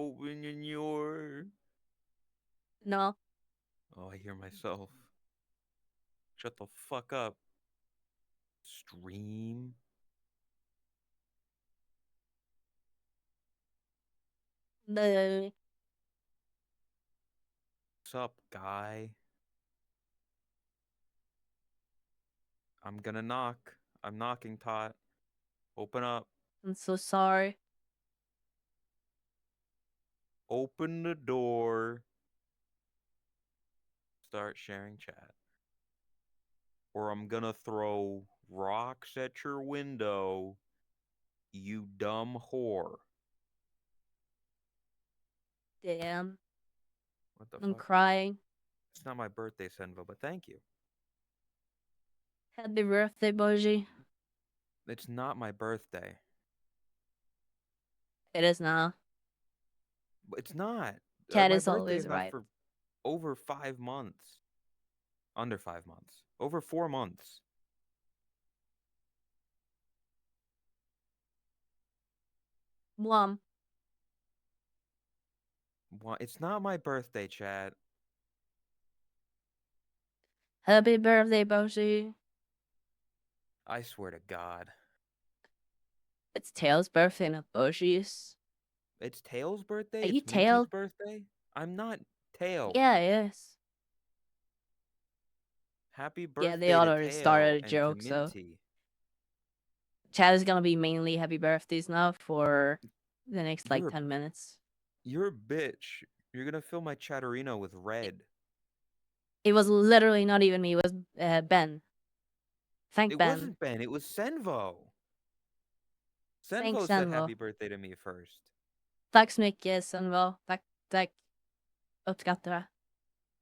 open your... No. Oh, I hear myself. Shut the fuck up. Stream. The What's up, guy? I'm gonna knock. I'm knocking, Tot. Open up. I'm so sorry. Open the door. Start sharing chat. Or I'm gonna throw rocks at your window, you dumb whore. Damn. What the I'm fuck? crying. It's not my birthday, Senvo, but thank you. Happy birthday, Boji. It's not my birthday. It is now. It's not. Cat My is birthday always is not right. for over 5 months. Under 5 months. Over 4 months. Mom. It's not my birthday, Chad. Happy birthday, Boji. I swear to God. It's Tail's birthday, not Boji's. It's Tail's birthday? Are you It's Minty's Tail? birthday? I'm not Tail. Yeah, it is. Happy Yeah, they birthday to already Tail started a and to joke, so Minty. chat is gonna be mainly happy birthdays now for the next like You're 10 minutes. you're a bitch. You're gonna fill my chatterino with red. It was literally not even me, it was Ben. Thank It Ben. wasn't Ben, it was Senvo. Thanks, Senvo said Senvo. happy birthday to me first. Tack så mycket, Senvo. Tack. Uppskattar det.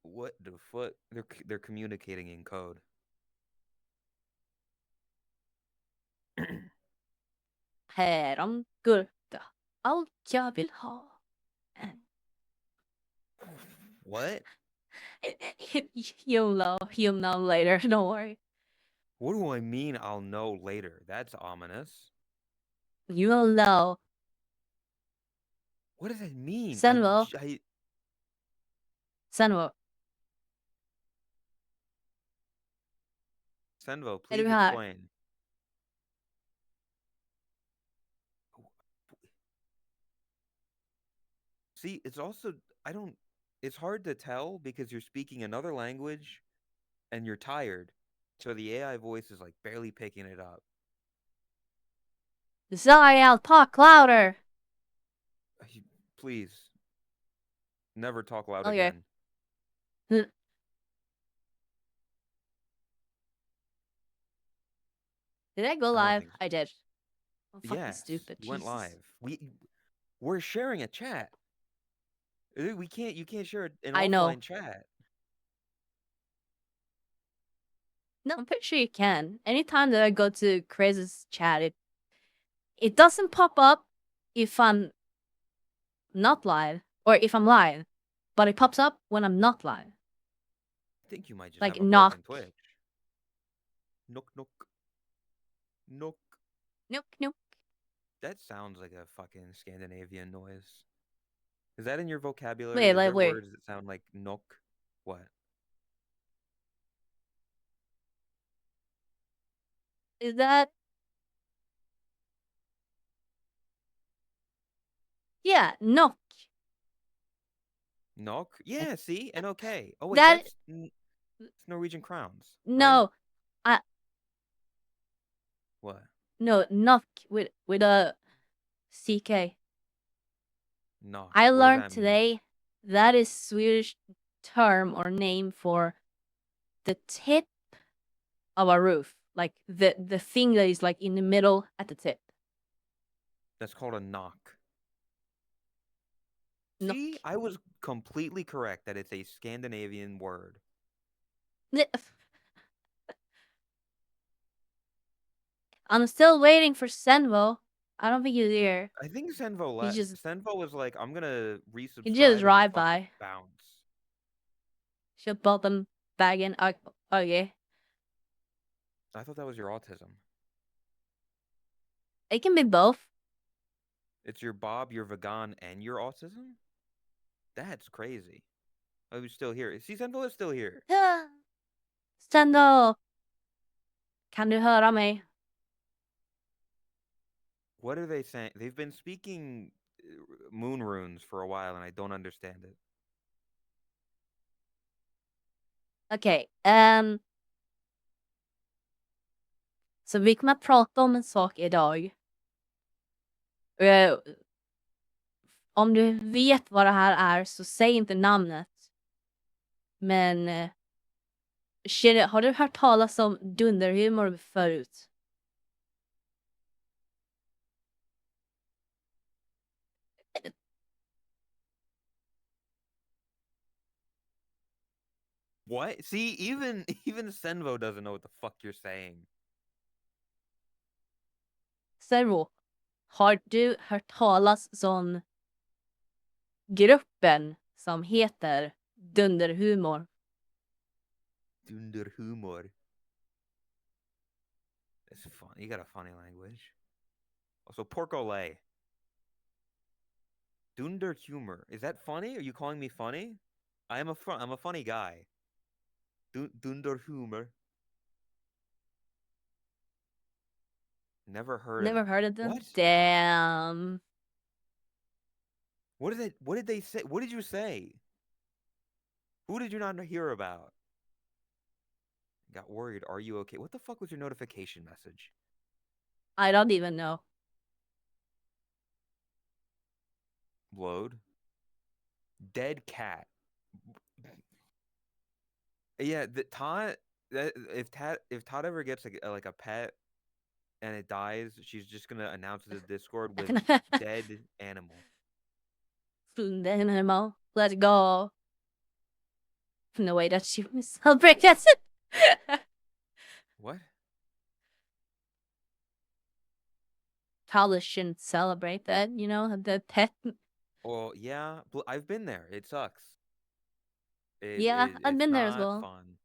What the fuck? They're communicating in code. Härom gurka. Allt jag vill ha. What? You'll know later, don't worry. What do I mean I'll know later? That's ominous. You will know. What does that mean? Senvo. Senvo. Senvo, Är du please här? explain. See, it's also it's hard to tell because you're speaking another language and you're tired. So the AI voice is like barely picking it up. Sorry, I'll talk louder. Please. Never talk loud Okay. again. Did I go I don't live? think so. I did. I'm fucking Yes, stupid. you went Jesus. live. We're sharing a chat. You can't share an I know. offline chat. No, I'm pretty sure you can. Anytime that I go to Crazy's chat, it doesn't pop up if I'm not live or if I'm live, but it pops up when I'm not live. I think you might just Like have a knock. broken Twitch. Nook nook. Nook. Nook. That sounds like a fucking Scandinavian noise. Is that in your vocabulary? Wait, Is like, there wait. words that sound like nook? What? Is that? Yeah, knock. Nok? Yeah, see? And okay. Oh, wait, That it's Norwegian crowns, right? no, What? no, knock with a CK. Nok. I What does learned that mean? today that is Swedish term or name for the tip of a roof, like the thing that is like in the middle at the tip. That's called a knock. Knock. See, I was completely correct that it's a Scandinavian word. I'm still waiting for Senvo. I don't think he's here. I think Senvo left. Senvo was like, I'm gonna resubscribe He just and arrived fucking by. bounce. Should bottom bag in. Okay. I thought that was your autism. It can be both. It's your Bob, your vegan, and your autism? That's crazy. Oh, he's still here. See, Senville is still here. Stendo, kan du höra mig? What are they saying? They've been speaking moon runes for a while, and I don't understand it. Okej, så vi kommer att prata om en sak idag. Om du vet vad det här är så säg inte namnet. Men har du hört talas om dunderhumor förut? What? See, even Senvo doesn't know what the fuck you're saying. Servo, har du hört talas om gruppen som heter dunderhumor? Dunderhumor. It's fun. You got a funny language. Also, porcolay. Dunderhumor. Is that funny? Are you calling me funny? I'm a funny guy. Dunderhumor. Never heard of Never them. heard of them? What? Damn. What did they say? What did you say? Who did you not hear about? Got worried. Are you okay? What the fuck was your notification message? I don't even know. Load. Dead cat. Yeah, Todd. If Todd ever gets like a pet and it dies, she's just gonna announce the Discord with dead animal. Animal. Let's go. No way that she was celebrate. That's it. What? Totless shouldn't celebrate that, you know, the pet. Well, yeah, I've been there. It sucks. Yeah, I've It's been there as not well. fun.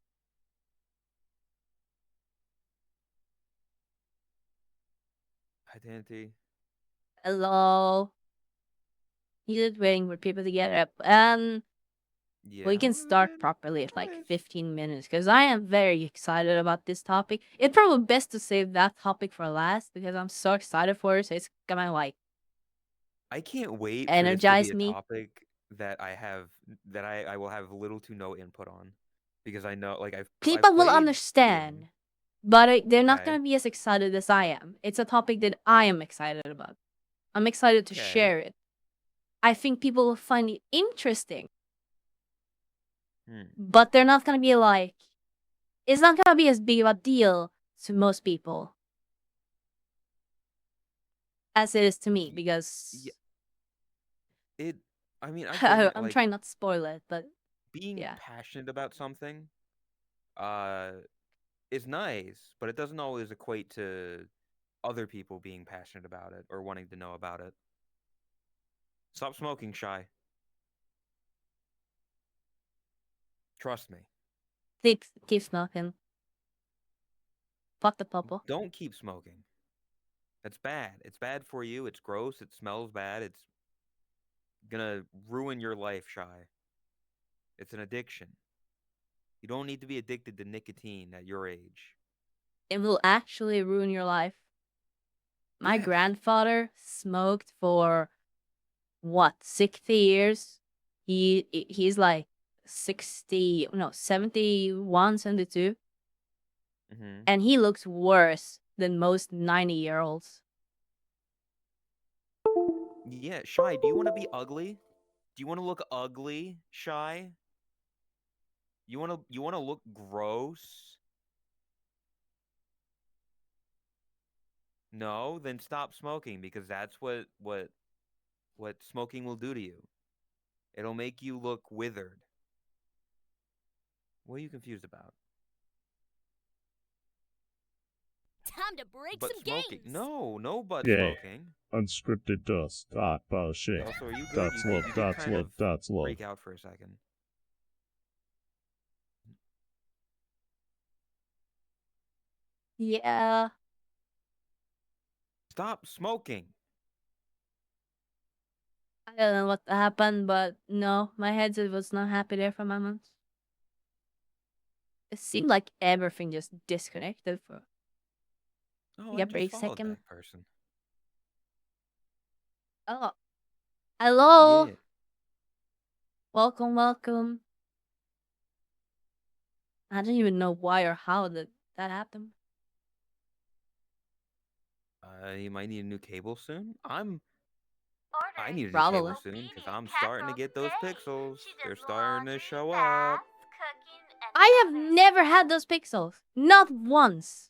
Identity. Hello. He's just waiting for people to get up. Yeah, We how can long has it start been? properly at like It's 15 minutes because I am very excited about this topic. It's probably best to save that topic for last because I'm so excited for it. So it's gonna like I can't wait for this to be energize a me. topic that I will have little to no input on because I know like I've People will played. understand, but they're not Okay. gonna be as excited as I am. It's a topic that I am excited about. I'm excited to Okay. share it. I think people will find it interesting, but they're not gonna be like, it's not gonna be as big of a deal to most people as it is to me because Yeah, I mean, I get it. I'm Like trying not to spoil it, but being yeah. passionate about something, uh, is nice, but it doesn't always equate to other people being passionate about it or wanting to know about it. Stop smoking, Shy. Trust me. Keep smoking. Fuck the popo. Don't keep smoking. That's bad. It's bad for you. It's gross. It smells bad. It's gonna ruin your life, Shy. It's an addiction. You don't need to be addicted to nicotine at your age. It will actually ruin your life. My Yes. grandfather smoked for what, 60 years? He's like 60, no, 71, 72. Mm-hmm. And he looks worse than most 90-year-olds. Yeah, Shy, do you want to be ugly? Do you want to look ugly, Shy? You want to look gross? No, then stop smoking because that's what smoking will do to you. It'll make you look withered. What are you confused about? Time to break Butt some smoking? games. No butt Yeah. smoking. Unscripted dust. Bullshit. Also, are you good? That's love. You did That's kind love. of That's love. break out for a second. Yeah. Stop smoking. I don't know what happened, but no, my headset was not happy there for a moment. It seemed like everything just disconnected for Oh, like I a just brief followed second. that person. Oh, hello. Yeah. Welcome, welcome. I don't even know why or how that happened. You might need a new cable soon. I need a new Probably. cable soon because I'm starting to get those pixels. They're starting to show up. I have never had those pixels. Not once.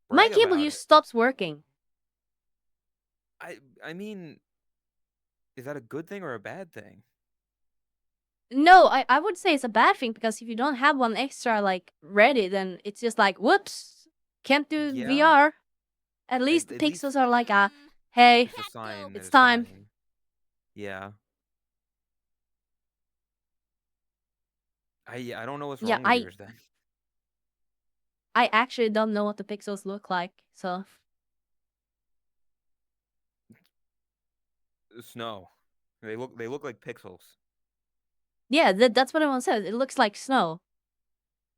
My Brag cable about just it. stops working. I mean, is that a good thing or a bad thing? No, I would say it's a bad thing because if you don't have one extra like ready, then it's just like whoops, can't do Yeah. VR. At least the At least pixels are like hey, it's a sign that it's it's time. dying. Yeah. I don't know what's Yeah, wrong with yours then. I actually don't know what the pixels look like. So Snow. They look like pixels. yeah, that's what everyone says. It looks like snow,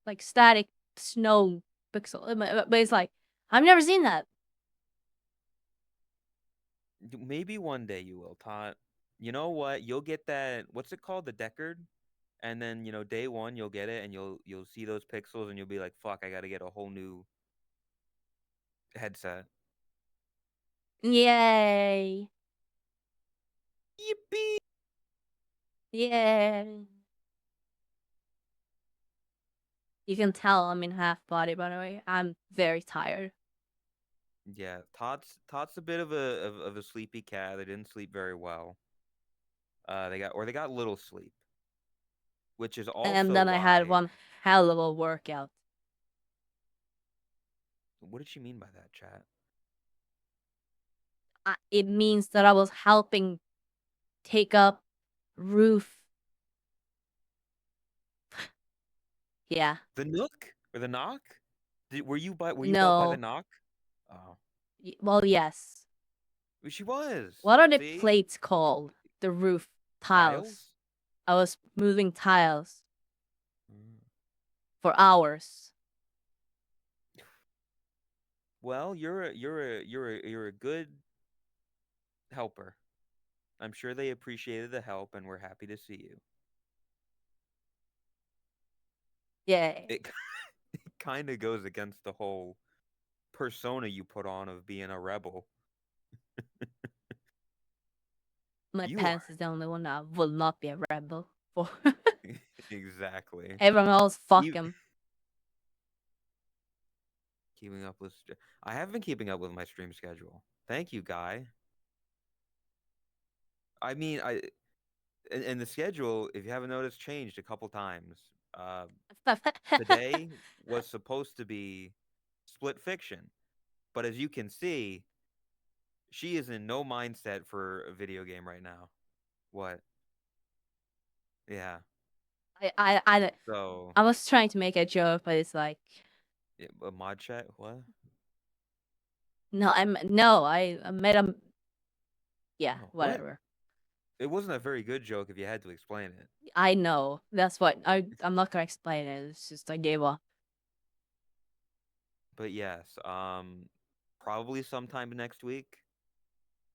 like static snow pixel. But it's like I've never seen that. Maybe one day you will, Tot. You know what? You'll get that. What's it called? The Deckard. And then day one you'll get it, and you'll see those pixels, and you'll be like, "Fuck, I got to get a whole new headset." Yay! Yippee! Yay! You can tell I'm in half body. By the way, I'm very tired. Yeah, Tot's a bit of a sleepy cat. They didn't sleep very well. They got little sleep, which is And also then I had why. one hell of a workout. What did she mean by that, chat? It means that I was helping take up roof. Yeah. The Nook or the Knock? Were you bought by the No. Knock? Oh, Well, yes. she was. What are the See, plates called? The roof tiles. tiles. I was moving tiles Mm. for hours. Well, you're a good helper. I'm sure they appreciated the help and were happy to see you. Yay. It it kind of goes against the whole persona you put on of being a rebel. My You pants are. is the only one that will not be a rebel for. Exactly. Everyone else, fuck Keep, him. keeping up with. I have been keeping up with my stream schedule. Thank you, Guy. I mean, and the schedule, if you haven't noticed, changed a couple times. Uh, Today was supposed to be split fiction, but as you can see, she is in no mindset for a video game right now. What? Yeah. I So, I was trying to make a joke, but it's like a mod chat? What? no, I made a yeah, Oh, what? whatever. It wasn't a very good joke if you had to explain it. I know. That's what I'm not gonna explain it. It's just I gave up. But yes, probably sometime next week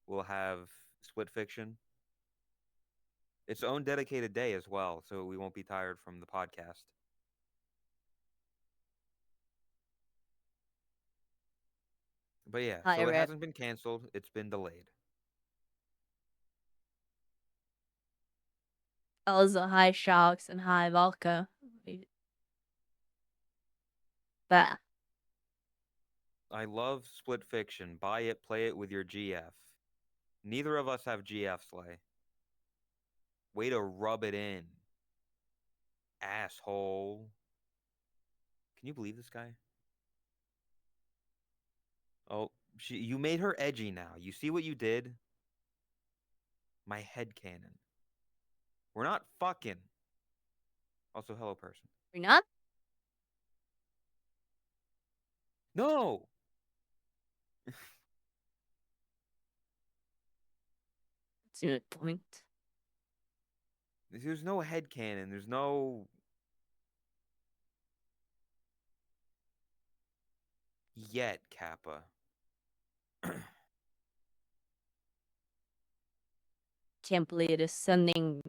we'll have split fiction. Its own dedicated day as well, so we won't be tired from the podcast. But yeah, Hi, so it Rip. hasn't been canceled, it's been delayed. Also, hi, Sharks, and hi, Volker. But I love split fiction. Buy it, play it with your GF. Neither of us have GF, Slay. Way to rub it in. Asshole. Can you believe this guy? Oh, you made her edgy now. You see what you did? My head cannon. We're not fucking. Also, hello, person. we're not. It's a good point. There's no headcanon. There's no yet, Kappa. Can't believe it is sending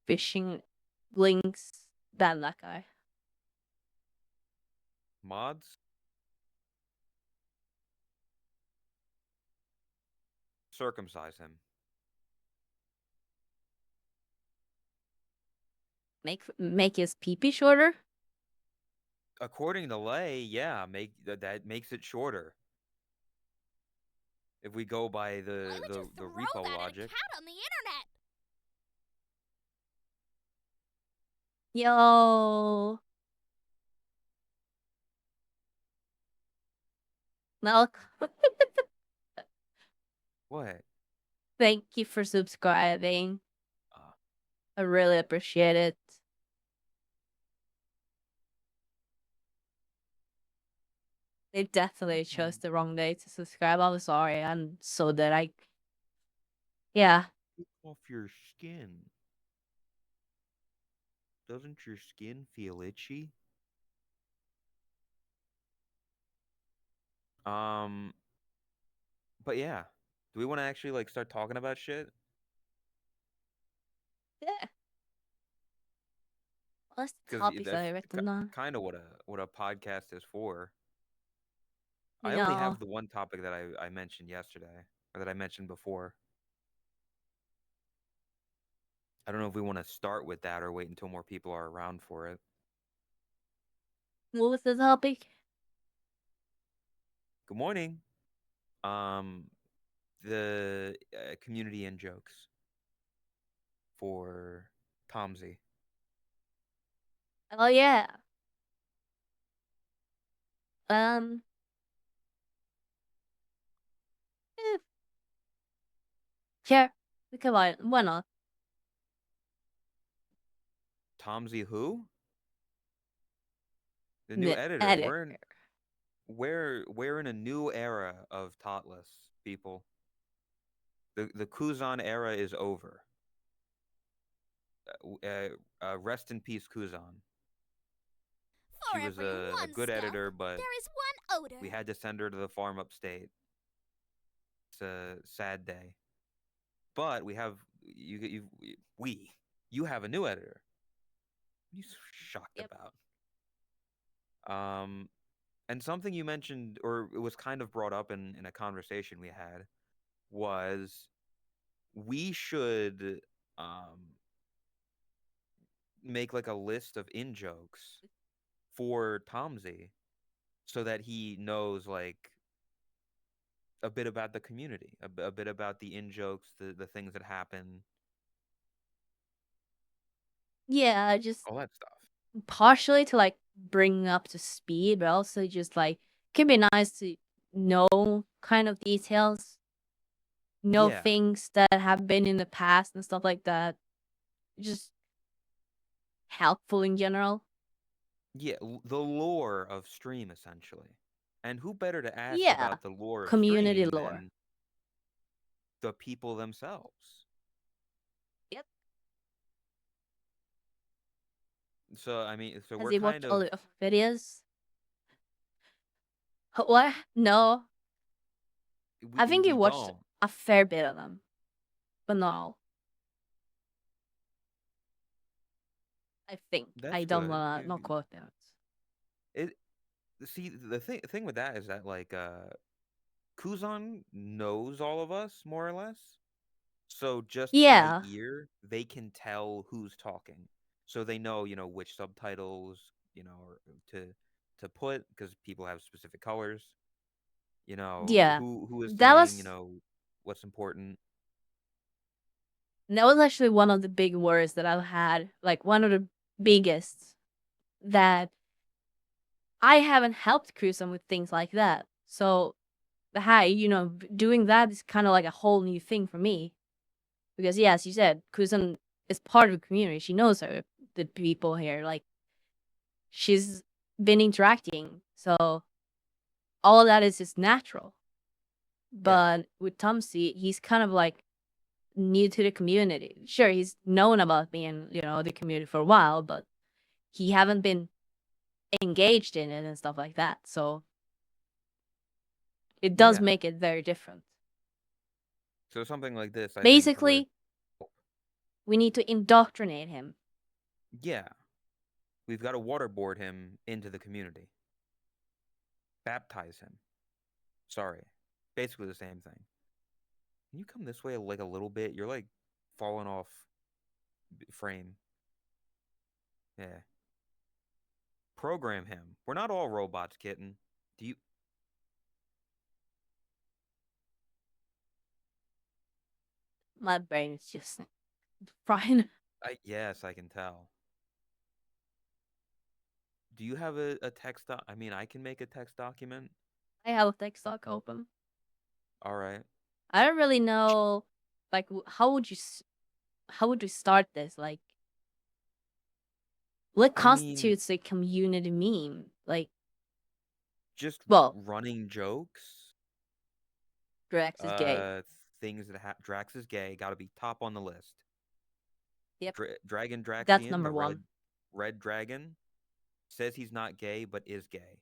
phishing links. Bad luck, guy. Mods? Circumcise him. Make his pee shorter. According to Lay, yeah, that makes it shorter. If we go by I the would just the throw repo that at a logic. cat on the internet. Yo. Milk. What? Thank you for subscribing. Uh, I really appreciate it. They definitely chose the wrong day to subscribe. I'm sorry. And so that yeah. Take off your skin. Doesn't your skin feel itchy? But yeah. Do we want to actually like start talking about shit? Yeah. What's the Because topics that's I written down? kind of what a podcast is for. I only No. have the one topic that I mentioned yesterday, or that I mentioned before. I don't know if we want to start with that or wait until more people are around for it. What was the topic? Good morning. The community and jokes for Tomsy. Oh yeah. Um. eh, Sure. We can why not? Tomsy who? The new The editor. editor. We're in a new era of Totless, people. The Kuzan era is over. Rest in peace, Kuzan. For She was every a one good stealth, editor, but there is one odor. we had to send her to the farm upstate. It's a sad day. But we have you have a new editor. What are you so shocked Yep. about? And something you mentioned, or it was kind of brought up in a conversation we had, was we should make like a list of in jokes for Tomsy so that he knows like a bit about the community, a bit about the in jokes, the things that happen, Yeah, just all that stuff. partially to like bring up to speed, but also just like can be nice to know kind of details, know Yeah, things that have been in the past and stuff like that. Just helpful in general. yeah, the lore of Stream essentially. And who better to ask Yeah, about the lore of community Stream lore. than the people themselves? Yep. So I mean, so Has we're he watched kind all of the videos? What? No, I think he we watched don't. a fair bit of them, but not all. I think I That's don't good. wanna not quote that. It see the thing with that is that like Kuzan knows all of us more or less. So just by Yeah, ear, they can tell who's talking. So they know, which subtitles, to put because people have specific colors. yeah. Who is That saying, was what's important. that was actually one of the big worries that I've had. Like one of the biggest that I haven't helped Kusan with things like that. So hi, doing that is kind of like a whole new thing for me. Because yeah, as you said, Kusan is part of the community. She knows her, the people here. Like she's been interacting. So all of that is just natural. Yeah. But with Tumsy, he's kind of like new to the community. Sure, he's known about being, the community for a while, but he haven't been engaged in it and stuff like that. So it does Yeah. make it very different. So something like this, I think, would. Basically, we need to indoctrinate him. Yeah. We've got to waterboard him into the community. Baptize him. Sorry. Basically the same thing. Can you come this way like a little bit? You're like falling off frame. Yeah. Program him. We're not all robots, kitten. Do you? My brain is just frying. Yes, I can tell. Do you have a text doc? I mean, I can make a text document. I have a text doc open. All right. I don't really know, like, how would you start this? Like, what I mean, constitutes a community meme? Like, just well, running jokes. Drax is gay. Things that Drax is gay. Got to be top on the list. Yep. Dragon Draxian, That's number the one. red dragon, says he's not gay but is gay.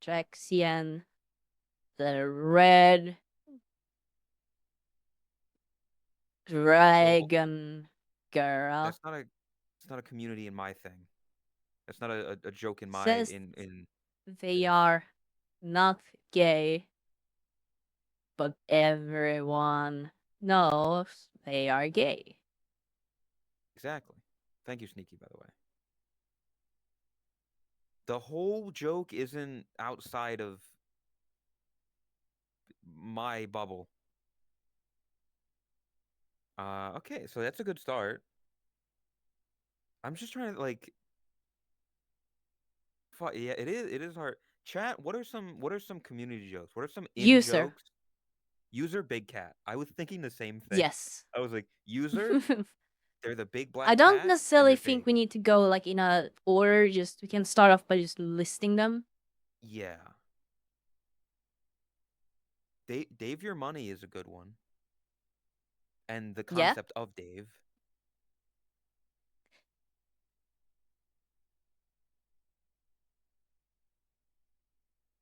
Draxian, the red dragon girl It's not a community in my thing. That's not a joke in my says in they this. are not gay, but everyone knows they are gay. Exactly. Thank you, Sneaky, by the way. The whole joke isn't outside of my bubble. Okay, so that's a good start. I'm just trying to like yeah, it is hard. Chat, what are some community jokes? What are some in User. jokes? User Big Cat. I was thinking the same thing. Yes. I was like, user, they're the big black I don't cat, and necessarily they're think big. we need to go like in a order. Just we can start off by just listing them. Yeah. Dave Your Money is a good one. And the Yeah. concept of Dave.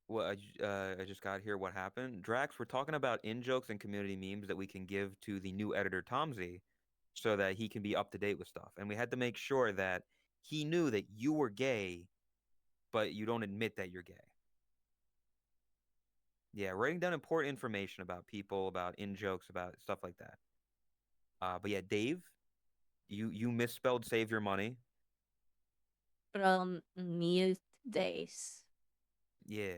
Well, I just got here. What happened? Drax, we're talking about in-jokes and community memes that we can give to the new editor, Tomsy, so that he can be up to date with stuff. And we had to make sure that he knew that you were gay, but you don't admit that you're gay. Yeah, writing down important information about people, about in-jokes, about stuff like that. But yeah, Dave, you misspelled Save Your Money. From Mute Days. Yeah.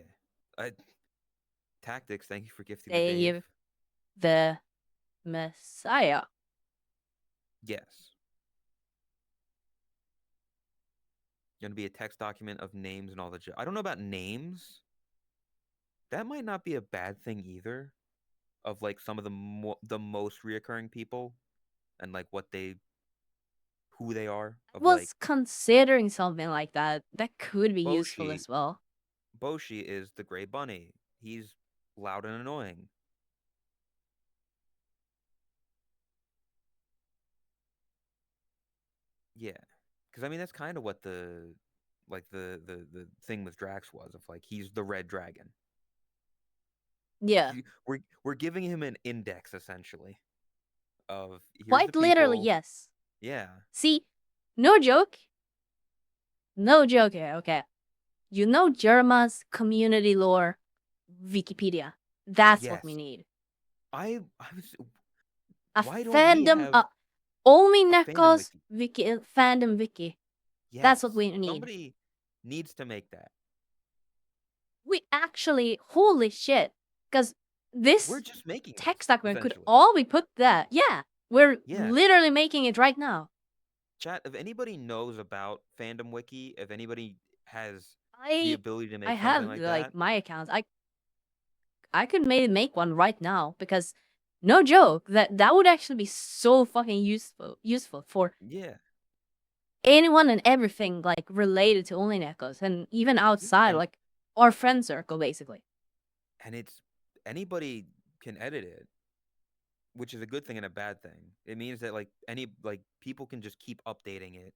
Tactics, thank you for gifting me Save Dave. the Messiah. Yes. Gonna be a text document of names and all the I don't know about names. That might not be a bad thing either. Of like some of the most reoccurring people and like who they are. I Of was like considering something like that. That could be useful Boshi. as well. Boshi is the gray bunny. He's loud and annoying. Yeah, because I mean that's kind of what the thing with Drax was of like he's the red dragon. Yeah. We're giving him an index essentially of here's Quite the literally, people. yes. Yeah. See, no joke. No joke here, okay. You know Jerma's community lore Wikipedia. That's what we Yes. need. I was. A Why don't we fandom, have only a fandom Neko's wiki? fandom wiki. Yes. That's what we need. Somebody needs to make that. We actually, holy shit, because this We're just making text this, document could essentially. all be put there. Yeah, we're Yeah. literally making it right now. Chat, if anybody knows about Fandom Wiki, if anybody has the ability to make I something have like like that, my accounts. I could maybe make one right now because no joke, that would actually be so fucking useful for yeah, anyone and everything like related to Only Nekos and even outside, and like our friend circle basically. and it's anybody can edit it, which is a good thing and a bad thing. It means that like people can just keep updating it.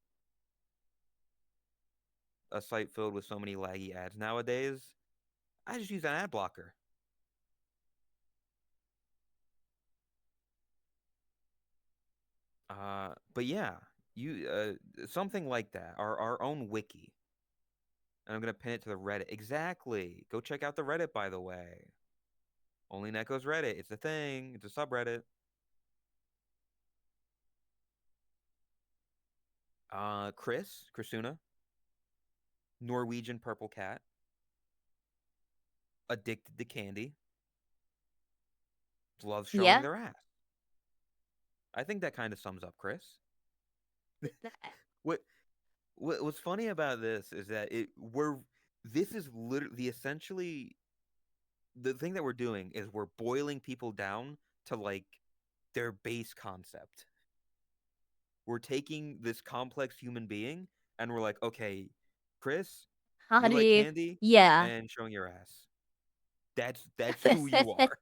A site filled with so many laggy ads nowadays, I just use an ad blocker. But yeah, you something like that. Our own wiki. And I'm gonna pin it to the Reddit. Exactly. Go check out the Reddit, by the way. Only Neko's Reddit. It's a thing. It's a subreddit. Chrisuna, Norwegian purple cat, addicted to candy, loves showing Yeah. their ass. I think that kind of sums up Chris. What what's funny about this is that this is literally essentially the thing that we're doing is we're boiling people down to like their base concept. We're taking this complex human being and we're like, okay, Chris, How you do like you? candy Yeah. and showing your ass. That's who you are.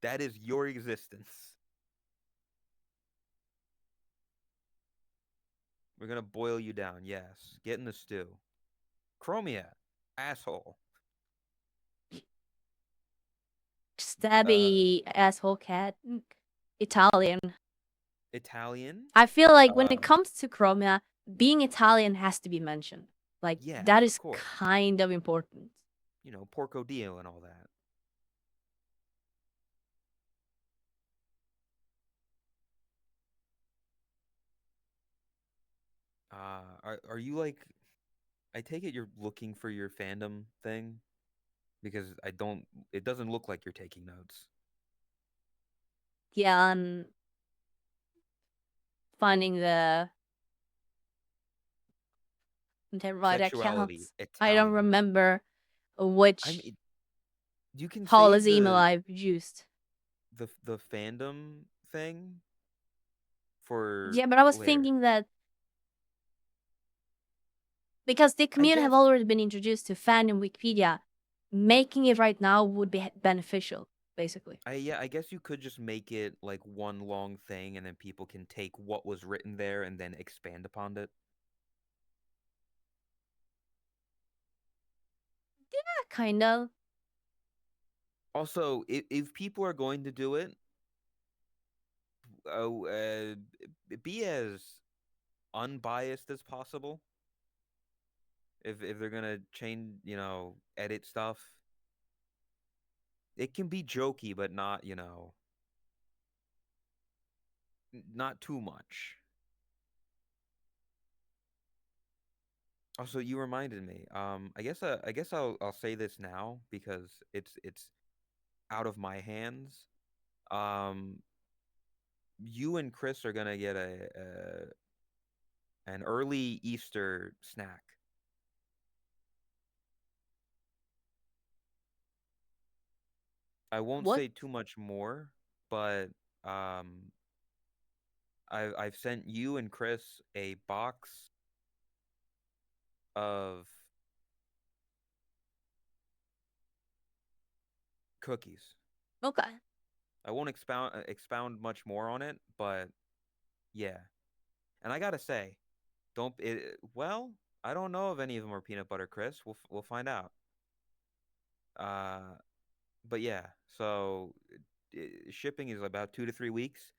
That is your existence. We're gonna boil you down. Yes, get in the stew. Chromia, asshole. Uh, Stabby asshole cat. Italian. Italian. I feel like when it Uh, comes to Chromia, being Italian has to be mentioned. Like that yes, of is course. kind of important. You know, Porco Dio and all that. Are you like? I take it you're looking for your fandom thing because I don't. It doesn't look like you're taking notes. Yeah, and finding the right Sexuality, accounts. I don't Italian. remember I which mean, you can save Paula's email I've used. the fandom thing for Yeah, but I was later. thinking that because the I community have guess already been introduced to fandom Wikipedia, making it right now would be beneficial, basically. I guess you could just make it like one long thing and then people can take what was written there and then expand upon it. Yeah, kind of. Also, if people are going to do it, oh, be as unbiased as possible. If they're gonna change, edit stuff, it can be jokey, but not, not too much. Also, you reminded me. I guess I'll say this now because it's out of my hands. Um, you and Chris are gonna get an early Easter snack. I won't What? say too much more, but um, I've sent you and Chris a box of cookies. Okay. I won't expound much more on it, but yeah. And I gotta say, don't well, I don't know if any of them are peanut butter, Chris. We'll find out. Uh, but yeah, so shipping is about 2 to 3 weeks.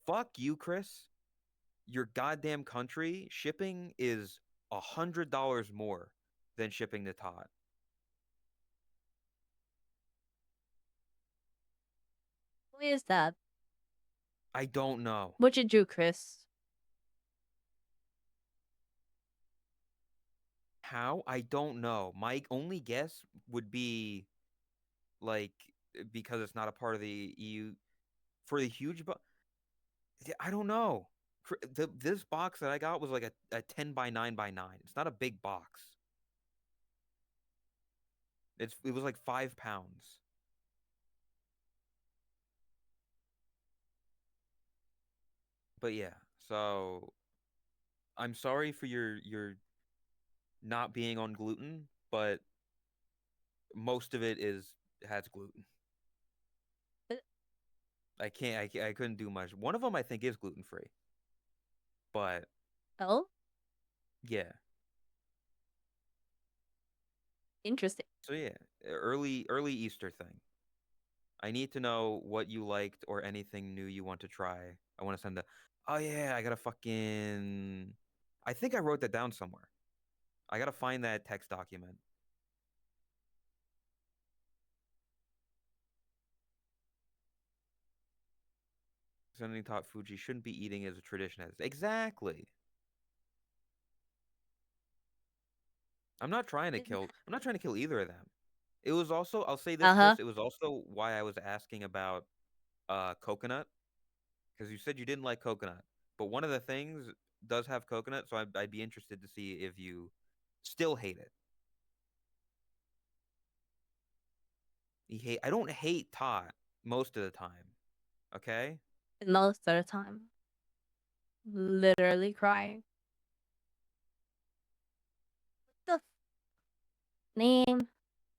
Fuck you, Chris. Your goddamn country shipping is $100 more than shipping to Todd. Who is that? I don't know What you do, Chris? how. I don't know. My only guess would be like because it's not a part of the EU for the huge box. I don't know. This box that I got was like a 10 by 9 by 9. It's not a big box. It was like 5 pounds. But yeah, so I'm sorry for your not being on gluten, but most of it has gluten. I can't. I couldn't do much. One of them I think is gluten free, but Oh, yeah. interesting. So yeah, early Easter thing. I need to know what you liked or anything new you want to try. I want to send a. Oh yeah, I gotta fucking. I think I wrote that down somewhere. I gotta find that text document. Sending taught Fuji shouldn't be eating as a tradition as exactly. I'm not trying to kill either of them. It was also, I'll say this, Uh huh. Chris, it was also why I was asking about coconut, because you said you didn't like coconut. But one of the things does have coconut, so I'd be interested to see if you still hate it. I don't hate Tot most of the time. Okay? Most of the time, literally crying. The name.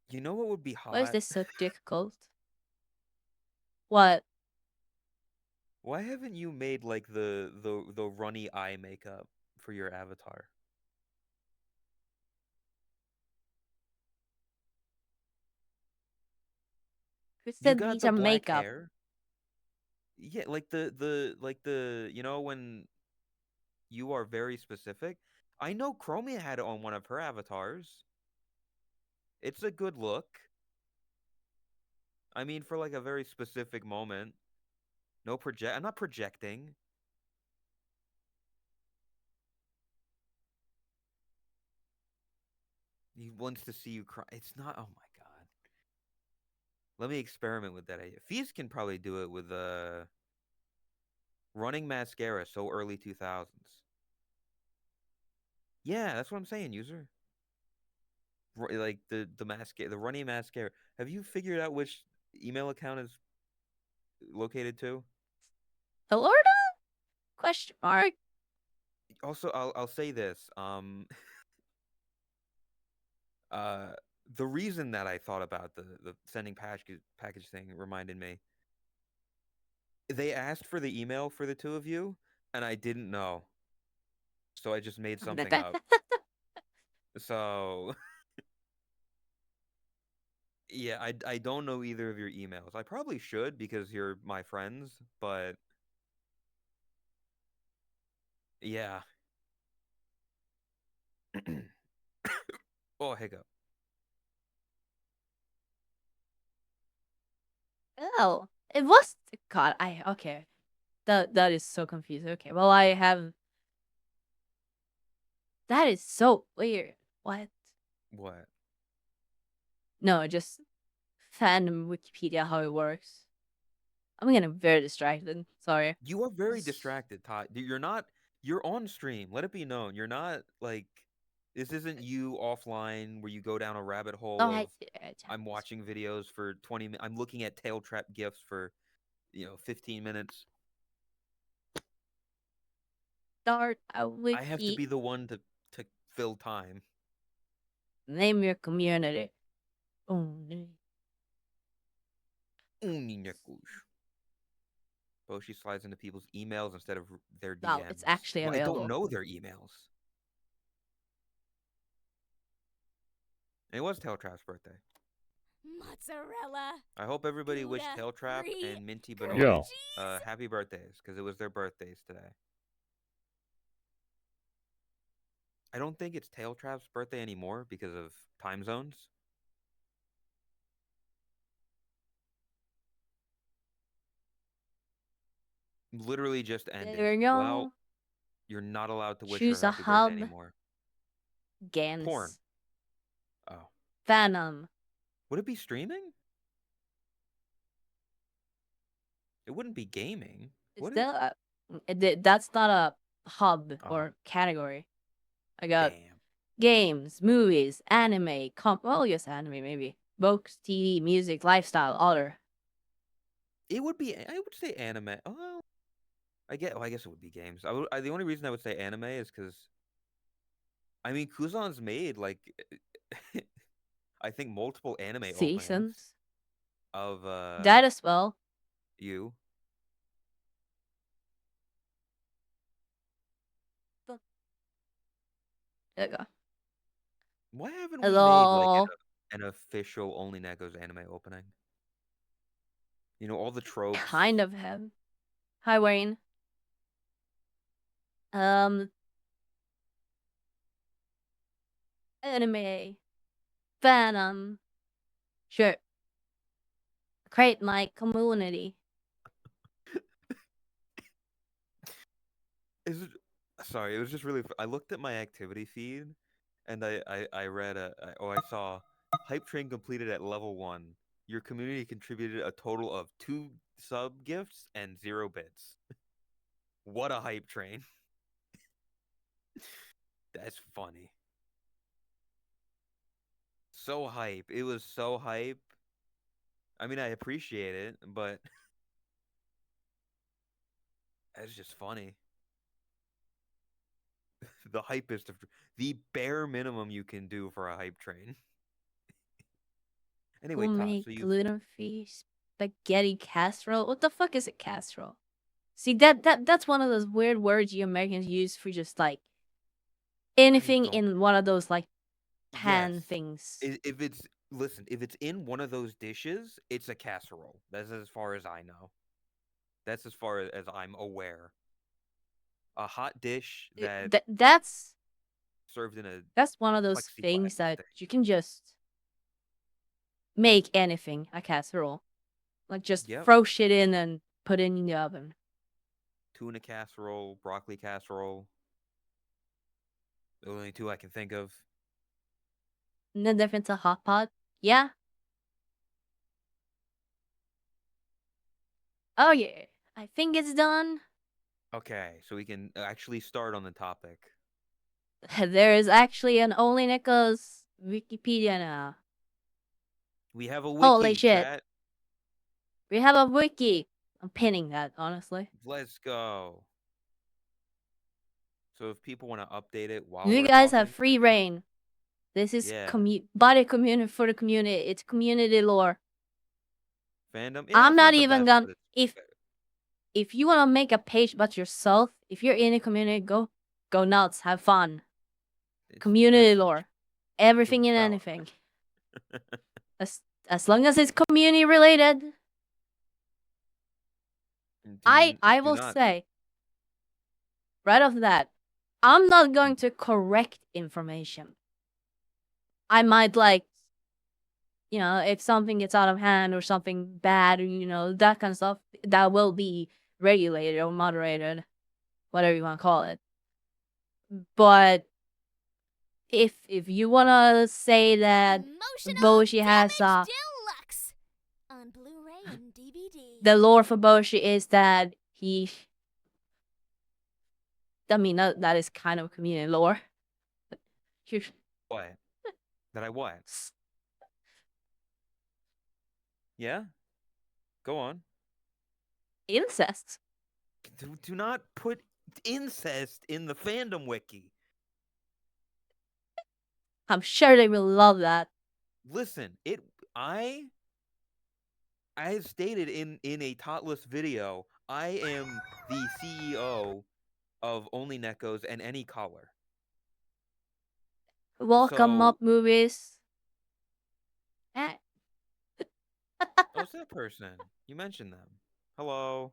You know what would be Why is hot? this so difficult? What? Why haven't you made like the runny eye makeup for your avatar? Who You said got these the are black makeup? hair. Yeah, like the you know when you are very specific. I know Chromia had it on one of her avatars. It's a good look. I mean, for like a very specific moment. No project. I'm not projecting. He wants to see you cry. It's not. Oh my god. Let me experiment with that idea. Feast can probably do it with running mascara so early 2000s. Yeah, that's what I'm saying, user. Like the mascara, the running mascara. Have you figured out which email account is located to? Florida? Question mark. Also, I'll say this. Uh, the reason that I thought about the sending package thing reminded me. They asked for the email for the two of you, and I didn't know, so I just made something up. So yeah, I don't know either of your emails. I probably should because you're my friends, but yeah. Oh, hiccup. Oh, it was. God, I okay. That is so confusing. Okay, well I have. That is so weird. What? What? No, just fandom Wikipedia how it works. I'm getting very distracted. Sorry. You are very distracted, Todd. You're not. You're on stream. Let it be known. You're not like. This isn't you offline where you go down a rabbit hole Oh, I of I'm just watching videos for 20 minutes. I'm looking at tail trap gifs for 15 minutes. start a I have to wiki. be the one to fill time. Name your community. Oh, Uniñacush. Boshi slides into people's emails instead of their wow, it's DMs. actually Well, I don't available. know their emails. It was Tailtrap's birthday. Mozzarella. I hope everybody wished Gouda, Tailtrap brie, and Minty grilled Yeah. Benoit cheese. happy birthdays because it was their birthdays today. I don't think it's Tailtrap's birthday anymore because of time zones. Literally just ended. There you Well, go. you're not allowed to wish her Choose a happy birthday hub. anymore. Porn. Games. Oh. Venom. Would it be streaming? It wouldn't be gaming. Is Would it? that that's not a hub Oh, or category. I got damn. games, movies, anime, well, yes, anime maybe. Books, TV, music, lifestyle, other. It would be. I would say anime. Oh, I guess it would be games. The only reason I would say anime is because I mean Kuzan's made like I think multiple anime openings seasons. of That as well. you. There you go. Why haven't we made like Hello. an official Only Neko's anime opening? You know, all the tropes. Kind of him. Hi, Wayne. Um, anime, Venom. Sure. Create my community. Is it, sorry, it was just really. I looked at my activity feed, and I read I saw Hype Train completed at level 1. Your community contributed a total of 2 sub gifts and 0 bits. What a hype train! That's funny. So hype. It was so hype. I mean, I appreciate it, but it's just funny. The hype is the bare minimum you can do for a hype train. Anyway, Who Todd, make so you've gluten-free spaghetti casserole? What the fuck is a casserole? See, that's one of those weird words you Americans use for just like I anything don't. in one of those like pan Yes. things. If it's listen, if it's in one of those dishes, it's a casserole. That's as far as I know. That's as far as I'm aware. A hot dish that That's served in a one of those plexiglass things that thing. you can just make anything a casserole. Like just Yep. throw shit in and put it in the oven. Tuna casserole, broccoli casserole. The only two I can think of. No difference a hot pot. Yeah. Oh yeah. I think it's done. Okay, so we can actually start on the topic. There is actually an Only Nicholas Wikipedia now. We have a Holy wiki, shit. chat. We have a wiki. I'm pinning that, honestly. Let's go. So if people want to update it while You we're guys have talking, free reign. This is yeah. body community for the community. It's community lore. Fandom, yeah, I'm it's not not the even best, gonna but it's if you wanna make a page about yourself, if you're in a community, go nuts, have fun. Community that's lore. Everything and superstar. anything. As long as it's community related. I Do will not. say right off that, I'm not going to correct information. I might like, if something gets out of hand or something bad, that kind of stuff, that will be regulated or moderated, whatever you want to call it. But if you want to say that Emotional Boshi has Damage Deluxe on Blu-ray and DVD. the lore for Boshi is that I mean, that is kind of community lore. What? That I what? Yeah? Go on. Incest. Do not put incest in the fandom wiki. I'm sure they will love that. Listen, I as stated in a Totless video, I am the CEO of Only Nekos and any color. Welcome So, up movies. what's that person? You mentioned them. Hello.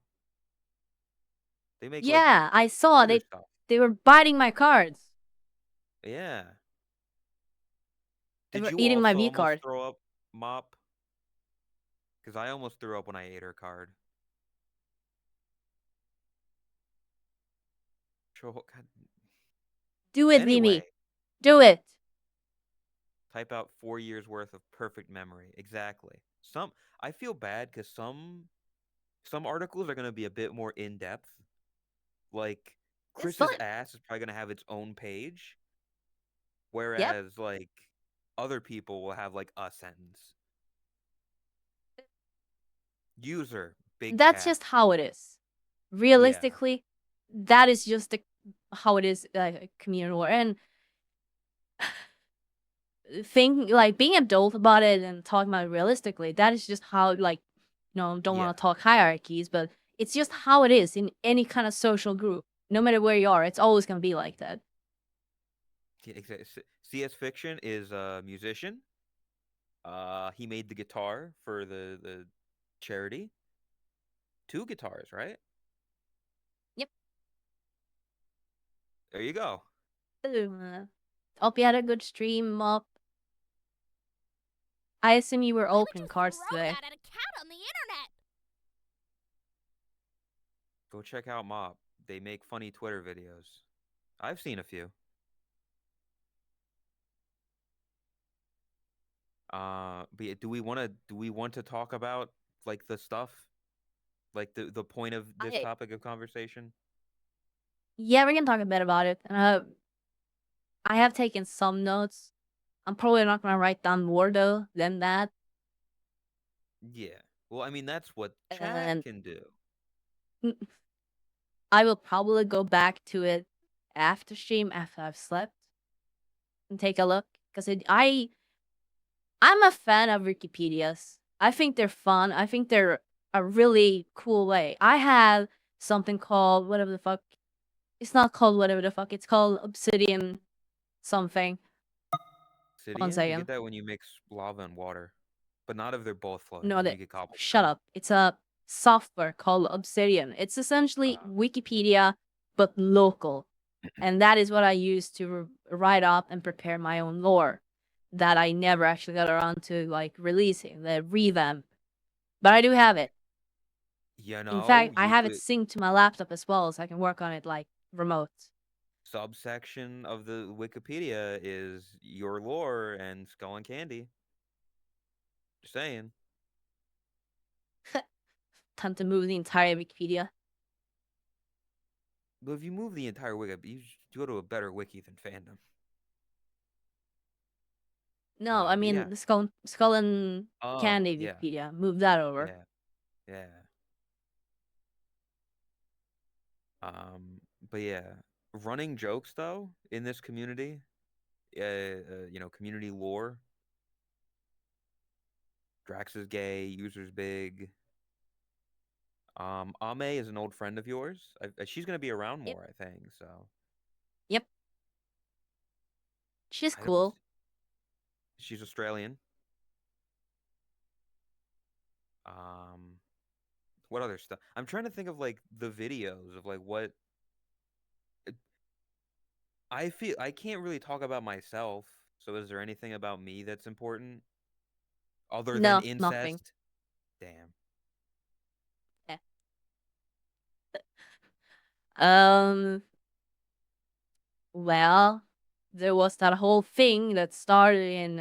They make like Yeah, I saw other stuff. they were biting my cards. Yeah. They Did were you eating my also V almost card. throw up, Mop? Because I almost threw up when I ate her card. God. Do it, Anyway, Mimi. Do it. type out 4 years worth of perfect memory. Exactly. I feel bad because some articles are gonna be a bit more in depth. Like It's Chris's fun. ass is probably gonna have its own page, Yep. whereas like other people will have like a sentence. User big That's cat. just how it is. Yeah. Realistically, that is just how it is, community war. And think like being adult about it and talking about it realistically. That is just how like don't Yeah. want to talk hierarchies, but it's just how it is in any kind of social group. No matter where you are, it's always gonna be like that. CS Fiction is a musician. He made the guitar for the charity. Two guitars, right? Yep. There you go. Hope you had a good stream, Mop. I assume you were Why would opening you cards throw today. that at a cat on the internet? Go check out Mob. They make funny Twitter videos. I've seen a few. But yeah, do we want to talk about like the stuff, like the point of this I topic of conversation? Yeah, we can talk a bit about it. I have taken some notes. I'm probably not gonna write down more though than that. Yeah. Well, I mean that's what chat And can do. I will probably go back to it after stream after I've slept and take a look because I'm a fan of Wikipedias. I think they're fun. I think they're a really cool way. I have something called whatever the fuck. It's not called whatever the fuck. It's called Obsidian something. One Obsidian, you get second. that when you mix lava and water, but not if they're both flowing, No, because then that you get shut cobblestone. up. It's a software called Obsidian. It's essentially Uh, Wikipedia but local. And that is what I use to write up and prepare my own lore that I never actually got around to like releasing, the revamp. But I do have it. you In know, fact, I you have it could synced to my laptop as well, so I can work on it like remote. subsection of the Wikipedia is your lore and Skull and Candy. Just saying. Time to move the entire Wikipedia. But if you move the entire wiki, you should go to a better wiki than fandom. No, I But mean yeah. the Skull and Oh, Candy yeah, Wikipedia. Move that over. yeah, yeah. But yeah, running jokes though in this community, community lore. Drax is gay, user's big. Ame is an old friend of yours. She's gonna be around Yep. more, I think. So Yep. She's I don't. cool. She's Australian. Um, what other stuff? I'm trying to think of like the videos of like what I feel. I can't really talk about myself. So is there anything about me that's important other than No, nothing. incest? Damn. Eh. Um Well, there was that whole thing that started in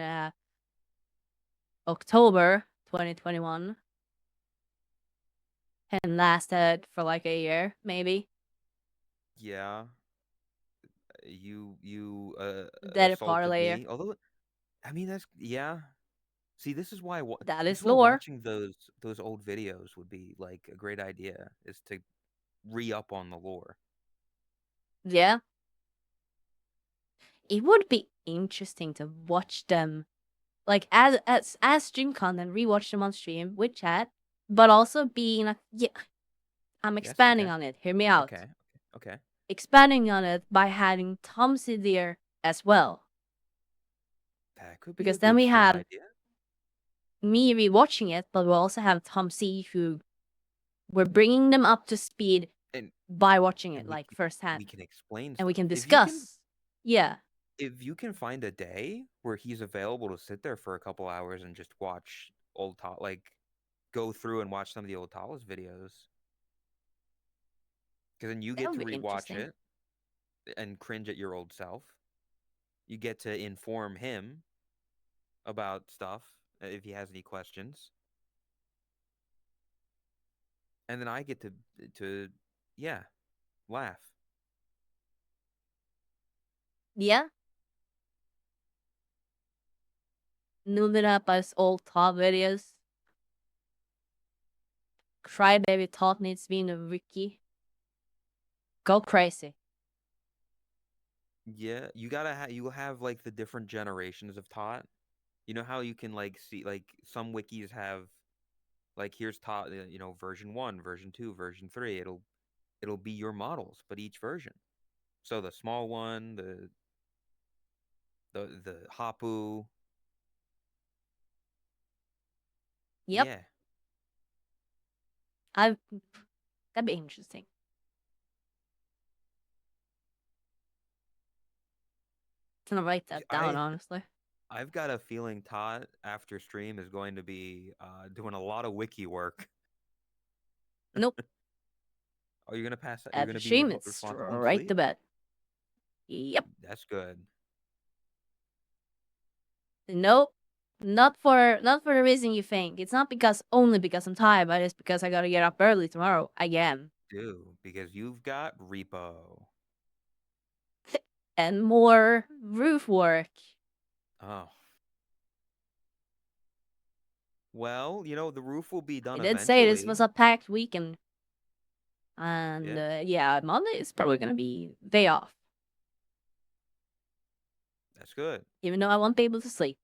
October 2021 and lasted for like a year, maybe. Yeah. You Dead assaulted parlayer. me. Although I mean that's yeah. See, this is why That this is is why lore. watching those old videos would be like a great idea is to re-up on the lore. Yeah. It would be interesting to watch them like as stream content, rewatch them on stream with chat, but also being like, yeah, I'm Yes, expanding okay. on it. Hear me out. Okay. Okay. Expanding on it by having Tomsy there as well. That could be a Because then good we stream have idea. me rewatching it, but we also have Tom C who we're bringing them up to speed And by watching it and like we firsthand, can explain and we stuff. can discuss. Yeah, If you can find a day where he's available to sit there for a couple hours and just watch like go through and watch some of the old Totless videos, because then you that get would to be rewatch interesting. it and cringe at your old self. You get to inform him about stuff if he has any questions, and then I get to yeah laugh. Yeah, moving up as old top videos. Crybaby Tot needs to be in a wiki. Go crazy. Yeah, you have like the different generations of Tot. You know how you can like see like some wikis have like here's Tot, version 1, version 2, version 3. It'll be your models, but each version. So the small one, the Hapu, Yep, yeah. I that'd be interesting. I'm gonna write that down, I honestly. I've got a feeling Todd after stream is going to be doing a lot of wiki work. Nope. Are you gonna pass that? You're After gonna be stream, it's responsible and straight to sleep? bed. Yep. That's good. Nope. Not for the reason you think. It's not because only because I'm tired, but it's because I gotta get up early tomorrow again. Do because you've got repo. And more roof work. Oh. Well, the roof will be I done did say this eventually. was a packed weekend. And Yeah, yeah, Monday is probably gonna be day off. that's good. Even though I won't be able to sleep.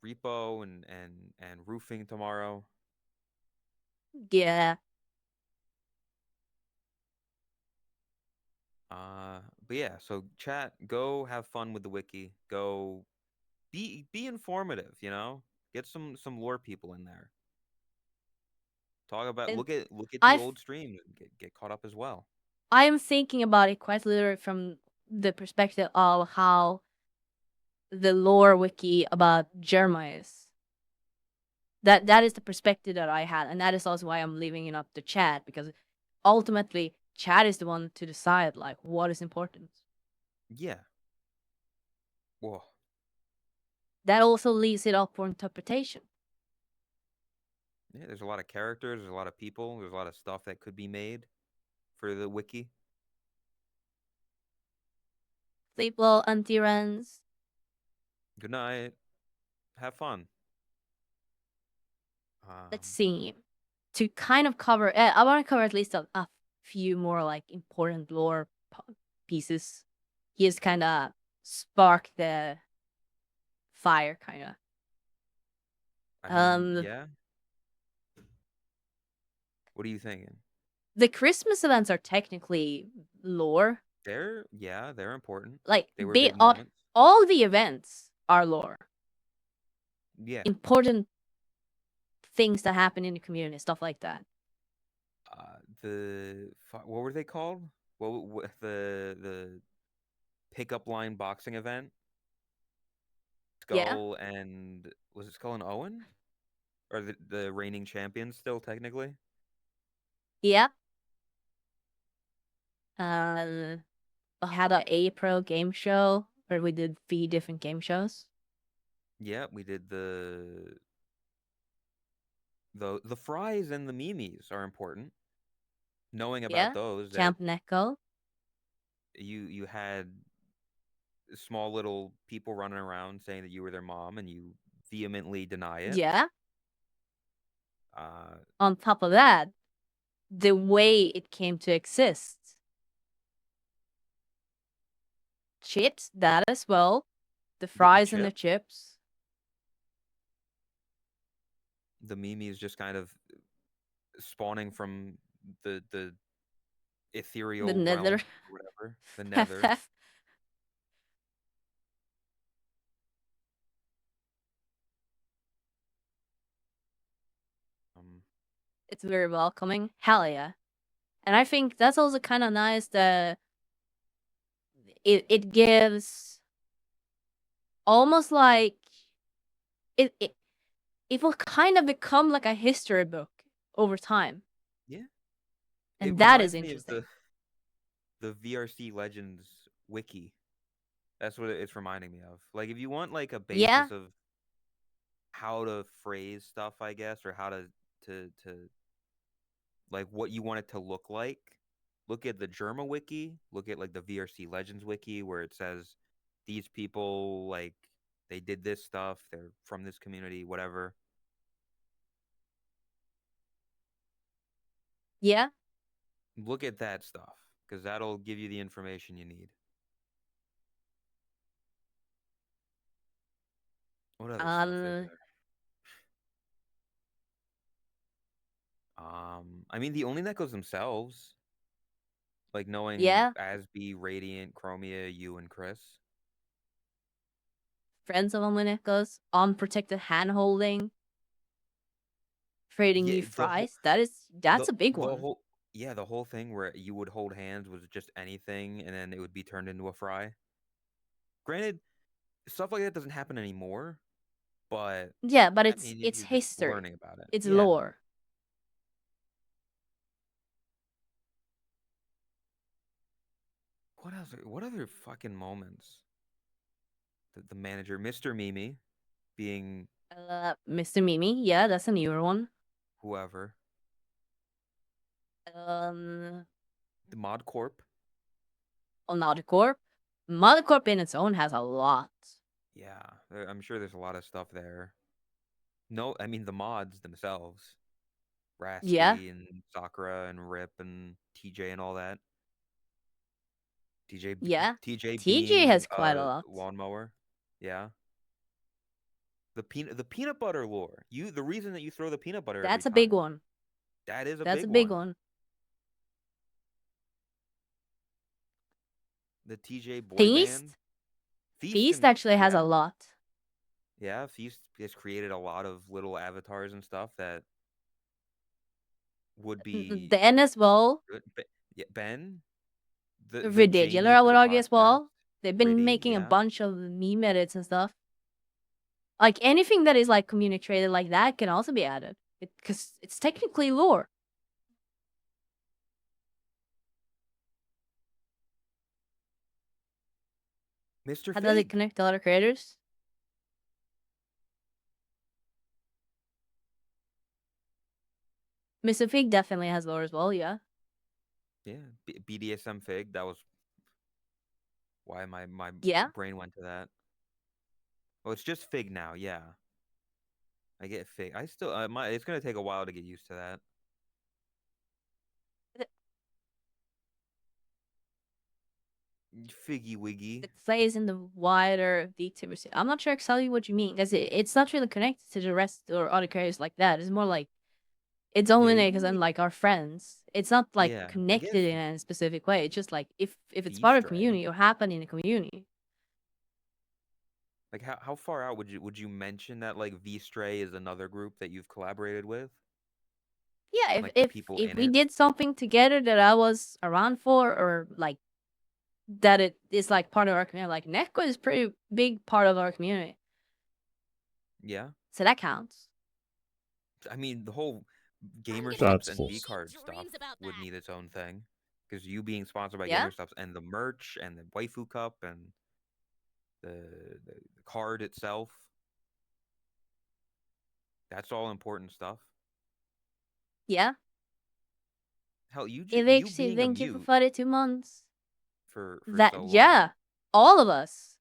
Repo and roofing tomorrow. Yeah. But yeah, so chat, go have fun with the wiki. Go be informative. Get some lore people in there. Talk about And look at the I old streams and get caught up as well. I am thinking about it quite literally from the perspective of how the lore wiki about Jerma is. That is the perspective that I had, and that is also why I'm leaving it up to chat, because ultimately chat is the one to decide like what is important. Yeah. Whoa. That also leaves it up for interpretation. Yeah, there's a lot of characters, there's a lot of people, there's a lot of stuff that could be made for the wiki. Sleep well, Auntie Rens. Good night. Have fun. Let's Um, see. To kind of cover, I want to cover at least a few more like important lore pieces. He has kind of sparked the fire, kind of. I mean, Um, yeah. What are you thinking? the Christmas events are technically lore. They're important. Like They were they big are, moments. all the events are lore. Yeah. Important things that happen in the community, stuff like that. What were they called? What the pickup line boxing event? Yeah, Skull and was it Skull and Owen? Or the reigning champions still technically? yeah. I had a pro game show where we did 3 different game shows. Yeah, we did the fries and the memes are important. Knowing about Yeah, those that Camp Neko. you had small little people running around saying that you were their mom and you vehemently deny it. Yeah. Uh, On top of that, the way it came to exist. Chips, that as well. The the fries and the chip, chips. the memes just kind of spawning from the The ethereal nether. realm or whatever, the nether. Um, It's very welcoming. Hell yeah. And I think that's also kind of nice that it gives almost like it, it it will kind of become like a history book over time. yeah, it And that is reminds me of interesting. the VRC Legends wiki. That's what it's reminding me of. Like if you want like a Yeah, basis of how to phrase stuff, I guess, or how to like what you want it to look like, look at the Germa wiki, look at like the VRC Legends wiki where it says these people like they did this stuff, they're from this community, whatever. yeah. Look at that stuff, because that'll give you the information you need. What other stuff is Um, there? I mean, the only Nekos themselves, like knowing yeah, Asby, Radiant, Chromia, you, and Chris. friends of Omninicos, unprotected hand holding, creating new Yeah, fries. the That's a big the one. whole yeah, the whole thing where you would hold hands was just anything, and then it would be turned into a fry. Granted, stuff like that doesn't happen anymore, but Yeah, but I it's mean, it's you're just history. learning about it. It's Yeah. lore. What else? What other fucking moments? The manager, Mr. Mimi, being Mr. Mimi, yeah, that's a newer one. whoever, Um, the Mod Corp. Nauticorp. Nauticorp in its own has a lot. Yeah, I'm sure there's a lot of stuff there. No, I mean the mods themselves, Yeah, Rasty and Sakura and Rip and TJ and all that. TJ yeah. TJ TG being has quite a a lot. lawnmower. Yeah. The peanut butter lore. The reason that you throw the peanut butter every That's a big time. one. That is a That's a big big one. one. The TJ boy band. Feast? Feast Feast and actually has a yeah. lot. Yeah, Feast has created a lot of little avatars and stuff that would be Then as well, good. Yeah, Ben, the Ridiculous, Jamie I for would the argue as podcast. well. They've been Riddy, making a yeah. bunch of meme edits and stuff. Like anything that is like communicated like that can also be added. Because it's technically lore. Mr. How does it Fig. connect to other creators? Mr. Fig definitely has lore as well, yeah. Yeah, BDSM Fig. That was why my Yeah. brain went to that. Oh, it's just Fig now. Yeah, I get Fig. I still it's gonna take a while to get used to that. Figgy Wiggy. It plays in the wider the activity. I'm not sure exactly what you mean because it's not really connected to the rest or other characters like that. It's more like it's only Yeah, because I'm like our friends. It's not like yeah. I connected get in a specific way. It's just like if it's part of the V-Stray. community or happen in a community. Like how far out would you mention that like V-Stray is another group that you've collaborated with? Yeah, Like the people if in we it? did something together that I was around for or like that it is like part of our community. Like Neko is pretty big part of our community. Yeah. So that counts. I mean, the whole I'm Gamer gonna have Stuffs That's and full. V sweet card stuff dreams about would that. need its own thing. Because you being sponsored by Yeah? Gamer Stuffs and the merch and the waifu cup and the, the card itself, that's all important stuff. Yeah. Hell, you Elixir, being a thank you for mute 42 months. for That so long, yeah. All of us.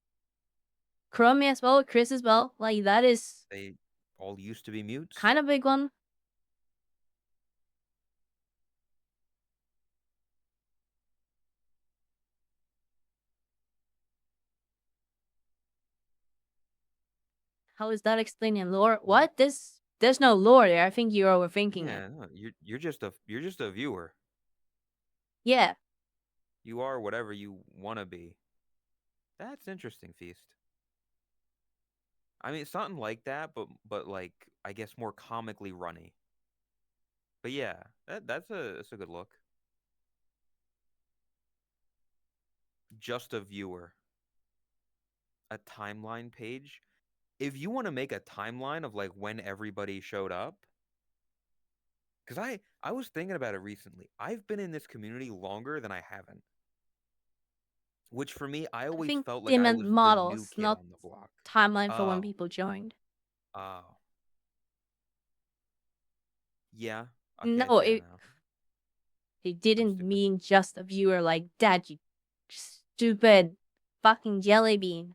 Chromie as well, Chris as well. Like that is they all used to be mutes. kind of big one. How is that explaining lore? What? There's no lore there. I think you're overthinking it. Yeah, no, you're just a viewer. Yeah. You are whatever you want to be. That's interesting, Feast. I mean, something like that, but like I guess more comically runny. But yeah, that's a good look. Just a viewer. A timeline page. If you want to make a timeline of like when everybody showed up, because I was thinking about it recently. I've been in this community longer than I haven't. Which for me, I I always think felt like they I meant was the new models, kid not on the block. timeline for when Oh, people joined. oh, yeah. Okay, No, it's there now. it I'm didn't stupid. mean just a viewer like that, you stupid fucking jelly bean.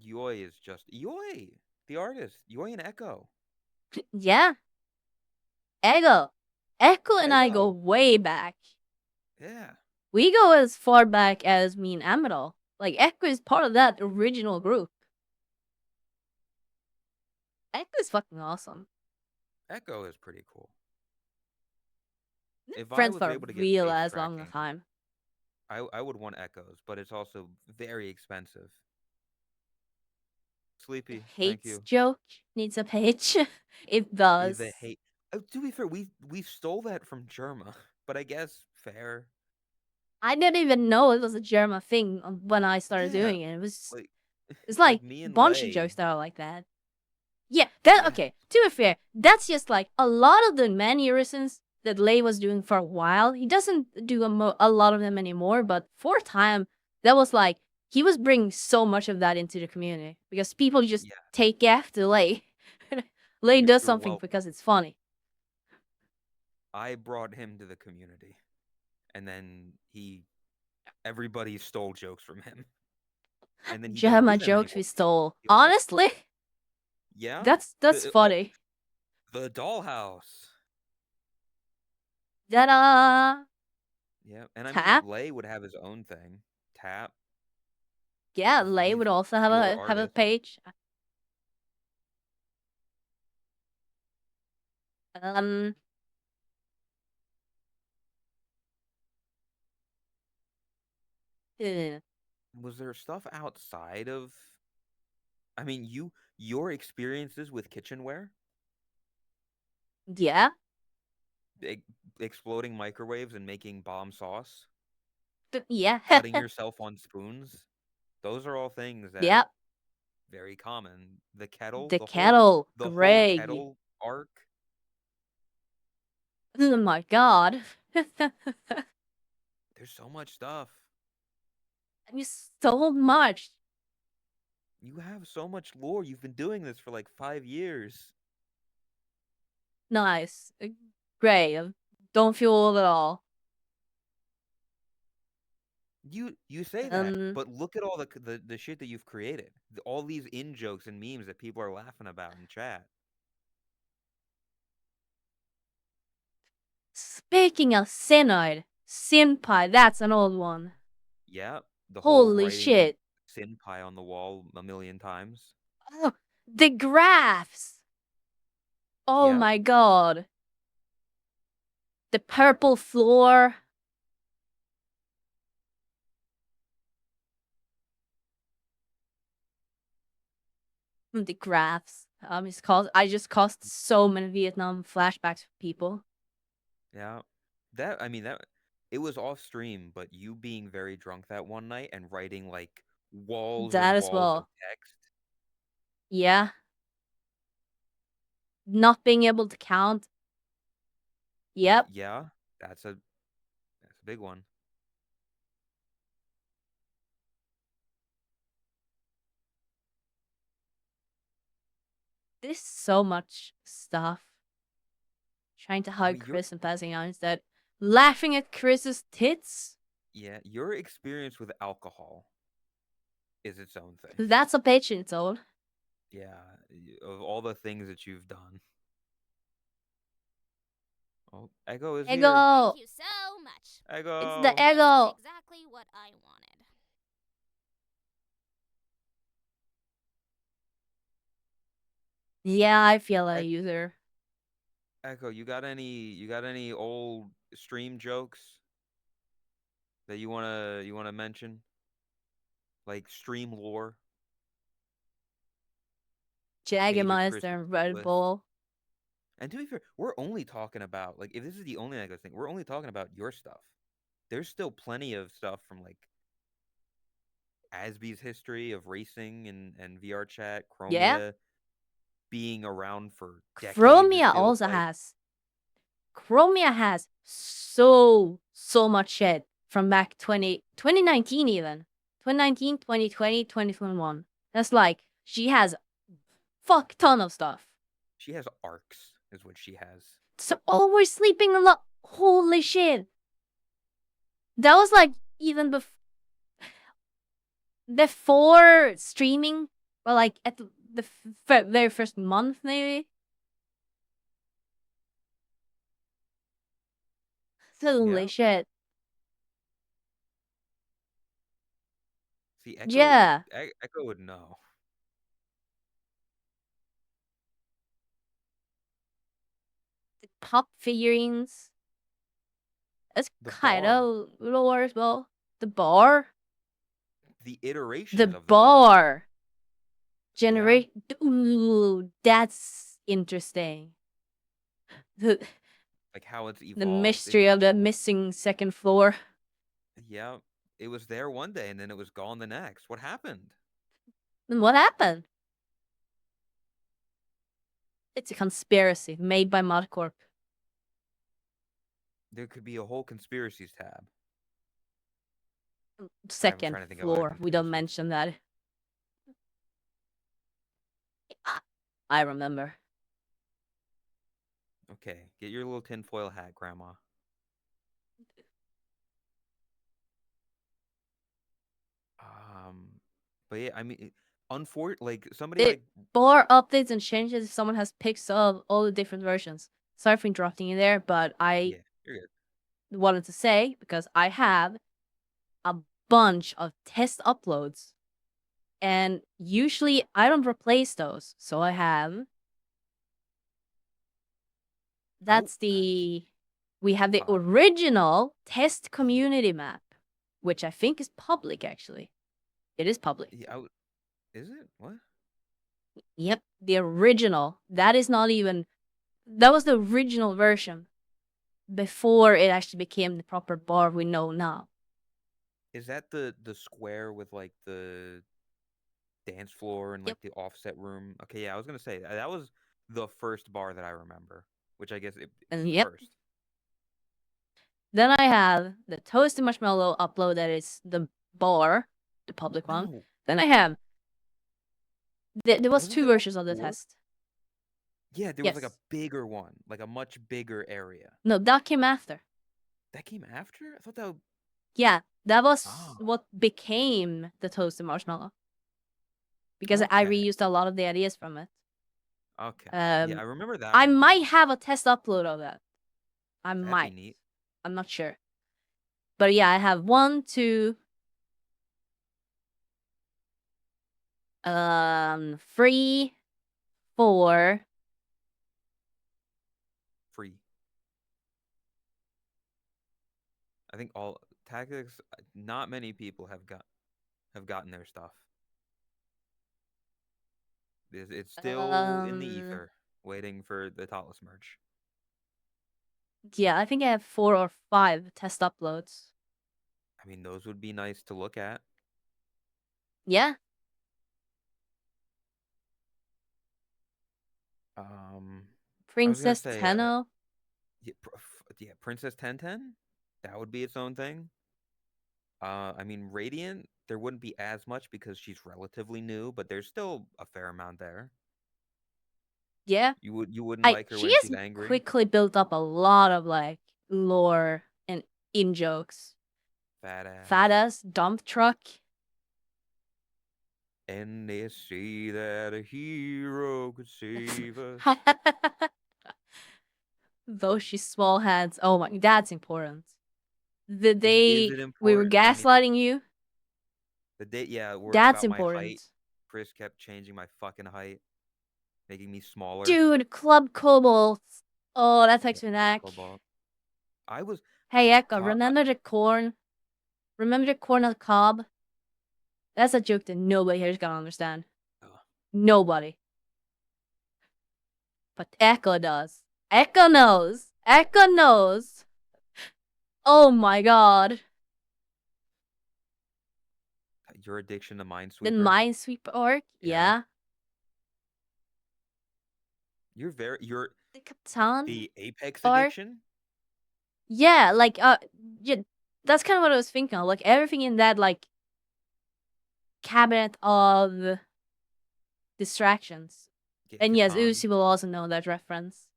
Yoi is just Yoi, the artist. Yoi and Echo. Yeah. Echo. Echo and I go Echo. way back. Yeah. We go as far back as me and Amador. Like, Echo is part of that original group. Echo is fucking awesome. Echo is pretty cool. If I Friends was for a able to get real face as long tracking, time. I would want Echoes, but it's also very expensive. Sleepy, thank Hates you. joke needs a page. It The does. hate. To be fair, we stole that from Germa, but I guess fair. I didn't even know it was a German thing when I started Yeah, doing it. like It's like like me a and bunch of Lay. jokes that are like that. Yeah, that Yeah, okay. To be fair, that's just like a lot of the mannerisms that Lay was doing for a while. He doesn't do a lot of them anymore, but for a time, that was like he was bringing so much of that into the community because people just yeah. take after Lay. Lay does You're something welcome. because it's funny. I brought him to the community, and then everybody stole jokes from him, and then he doesn't do German them jokes we anymore. stole. He left. Honestly, Yeah, that's funny. the dollhouse. Ta-da! Yeah, and I mean Tap. Lay would have his own thing. Tap. Yeah, Lay He's would also pure have a artist. page. Um, eh, Was there stuff outside of? I mean, your experiences with kitchenware, yeah, e- exploding microwaves and making bomb sauce, yeah, cutting yourself on spoons. Those are all things that yeah. very common. The kettle, The kettle, the whole Greg. kettle arc. Oh my god. There's so much stuff. You so much. You have so much lore. You've been doing this for like 5 years. Nice. Great. Don't feel old at all. You say that, Um, but look at all the shit that you've created. All these in jokes and memes that people are laughing about in chat. speaking of Synoid, Sinpai, that's an old one. Yeah, the whole Holy writing shit. sin pie on the wall a million times. Oh, the graphs. Oh Yep. my god. The purple floor. The graphs. I just caused so many Vietnam flashbacks for people. Yeah. That I mean that it was off stream, but you being very drunk that one night and writing like walls That and as walls of well. text. Yeah. Not being able to count. Yep. Yeah, that's a big one. There's so much stuff. Trying to I hug mean, Chris and passing out instead. Laughing at Chris's tits. your experience with alcohol is its own thing. That's a bitch in its own. Yeah, of all the things that you've done. Oh, Echo is here. Ego. Thank you so much. It's the Echo. This ego. is exactly what I wanted. Yeah, I feel a Ec- user. Echo, you got any old stream jokes that you wanna mention? Like stream lore, page of Jagermeister Chris's and Red list. Bull. And to be fair, we're only talking about like if this is the only Echo thing, we're only talking about your stuff. There's still plenty of stuff from like Asby's history of racing and VR chat, Yeah. Chromia being around for decades, it Chromia feels also like. has. Chromia has so much shit from back 2019 even. 2019, 2020, 2021. That's like, she has fuck ton of stuff. She has arcs, is what she has. So, oh, we're sleeping a lot. Holy shit. That was like, even before streaming, or like at the very first month maybe. Holy Yeah. shit. See, Yeah. Echo would know. The pop figurines. It's The kind bar, of lore as well. The bar. the iterations The of the bar. bar. Yeah. Ooh, that's interesting. The, Like how it's the evolved. mystery of the missing second floor. Yeah. It was there one day and then it was gone the next. What happened? And what happened? It's a conspiracy made by ModCorp. There could be a whole conspiracies tab. I'm Second trying to think of other floor. We don't conspiracies. mention that. I remember. Okay, get your little tinfoil hat, Grandma. Um, but yeah, I mean, like somebody The like bar updates and changes if someone has pics of all the different versions. Sorry for interrupting you there, but I yeah, you're good. wanted to say because I have a bunch of test uploads, and usually I don't replace those. So I have Oh, that's the we have the uh, original test community map, which I think is public actually. It is public. yeah, is it? What? Yep, the original. That is not even that was the original version before it actually became the proper bar we know now. Is that the square with like the dance floor and Yep. like the offset room? Okay, yeah, I was gonna say that was the first bar that I remember, which I guess it's And the yep. first. Then I have the Toasted Marshmallow upload that is the bar, the public one. No, Then I have there was wasn't two there one versions of the before? test. Yeah, there was like a Yes. bigger one, like a much bigger area. No, that came after. That came after? I thought that would... Yeah, that was Oh, what became the Toasted Marshmallow. Because I okay. reused a lot of the ideas from it. Okay. Yeah, I remember that I one now. might have a test upload of that. I That'd be might. neat. I'm not sure. But yeah, I have 1, 2, 3, 4. Free. I think all tactics. Not many people have gotten their stuff. It's still in the Um, ether, waiting for the Totless merch. yeah, I think I have 4 or 5 test uploads. I mean, those would be nice to look at. Yeah. I was gonna Princess say, Tenno. yeah, yeah, Princess 1010. That would be its own thing. I mean, Radiant, there wouldn't be as much because she's relatively new, but there's still a fair amount there. Yeah. You wouldn't like her She when has she's angry. quickly built up a lot of like lore and in jokes. Fat ass. Fat ass dump truck. And they say that a hero could save us. Though she's small hands. Oh my, that's important. The Is day it we were important? I mean, gaslighting you, the day, yeah, that's about my important. height. Chris kept changing my fucking height, making me smaller. Dude, Club Cobalt. Oh, that Yeah, takes me back. Cobalt. I was Hey, Echo, top. remember the corn? Remember the corn on the cob? That's a joke that nobody here is gonna understand. Nobody. But Echo does. Echo knows. Echo knows. Oh my god. Your addiction to The Minesweeper. Minesweeper arc? Yeah. Yeah. You're The Catan the Apex arc? addiction. Yeah, like, yeah, that's kind of what I was thinking of. Like, everything in that, like, cabinet of distractions. Yeah, And yes, Catan. Uzi will also know that reference.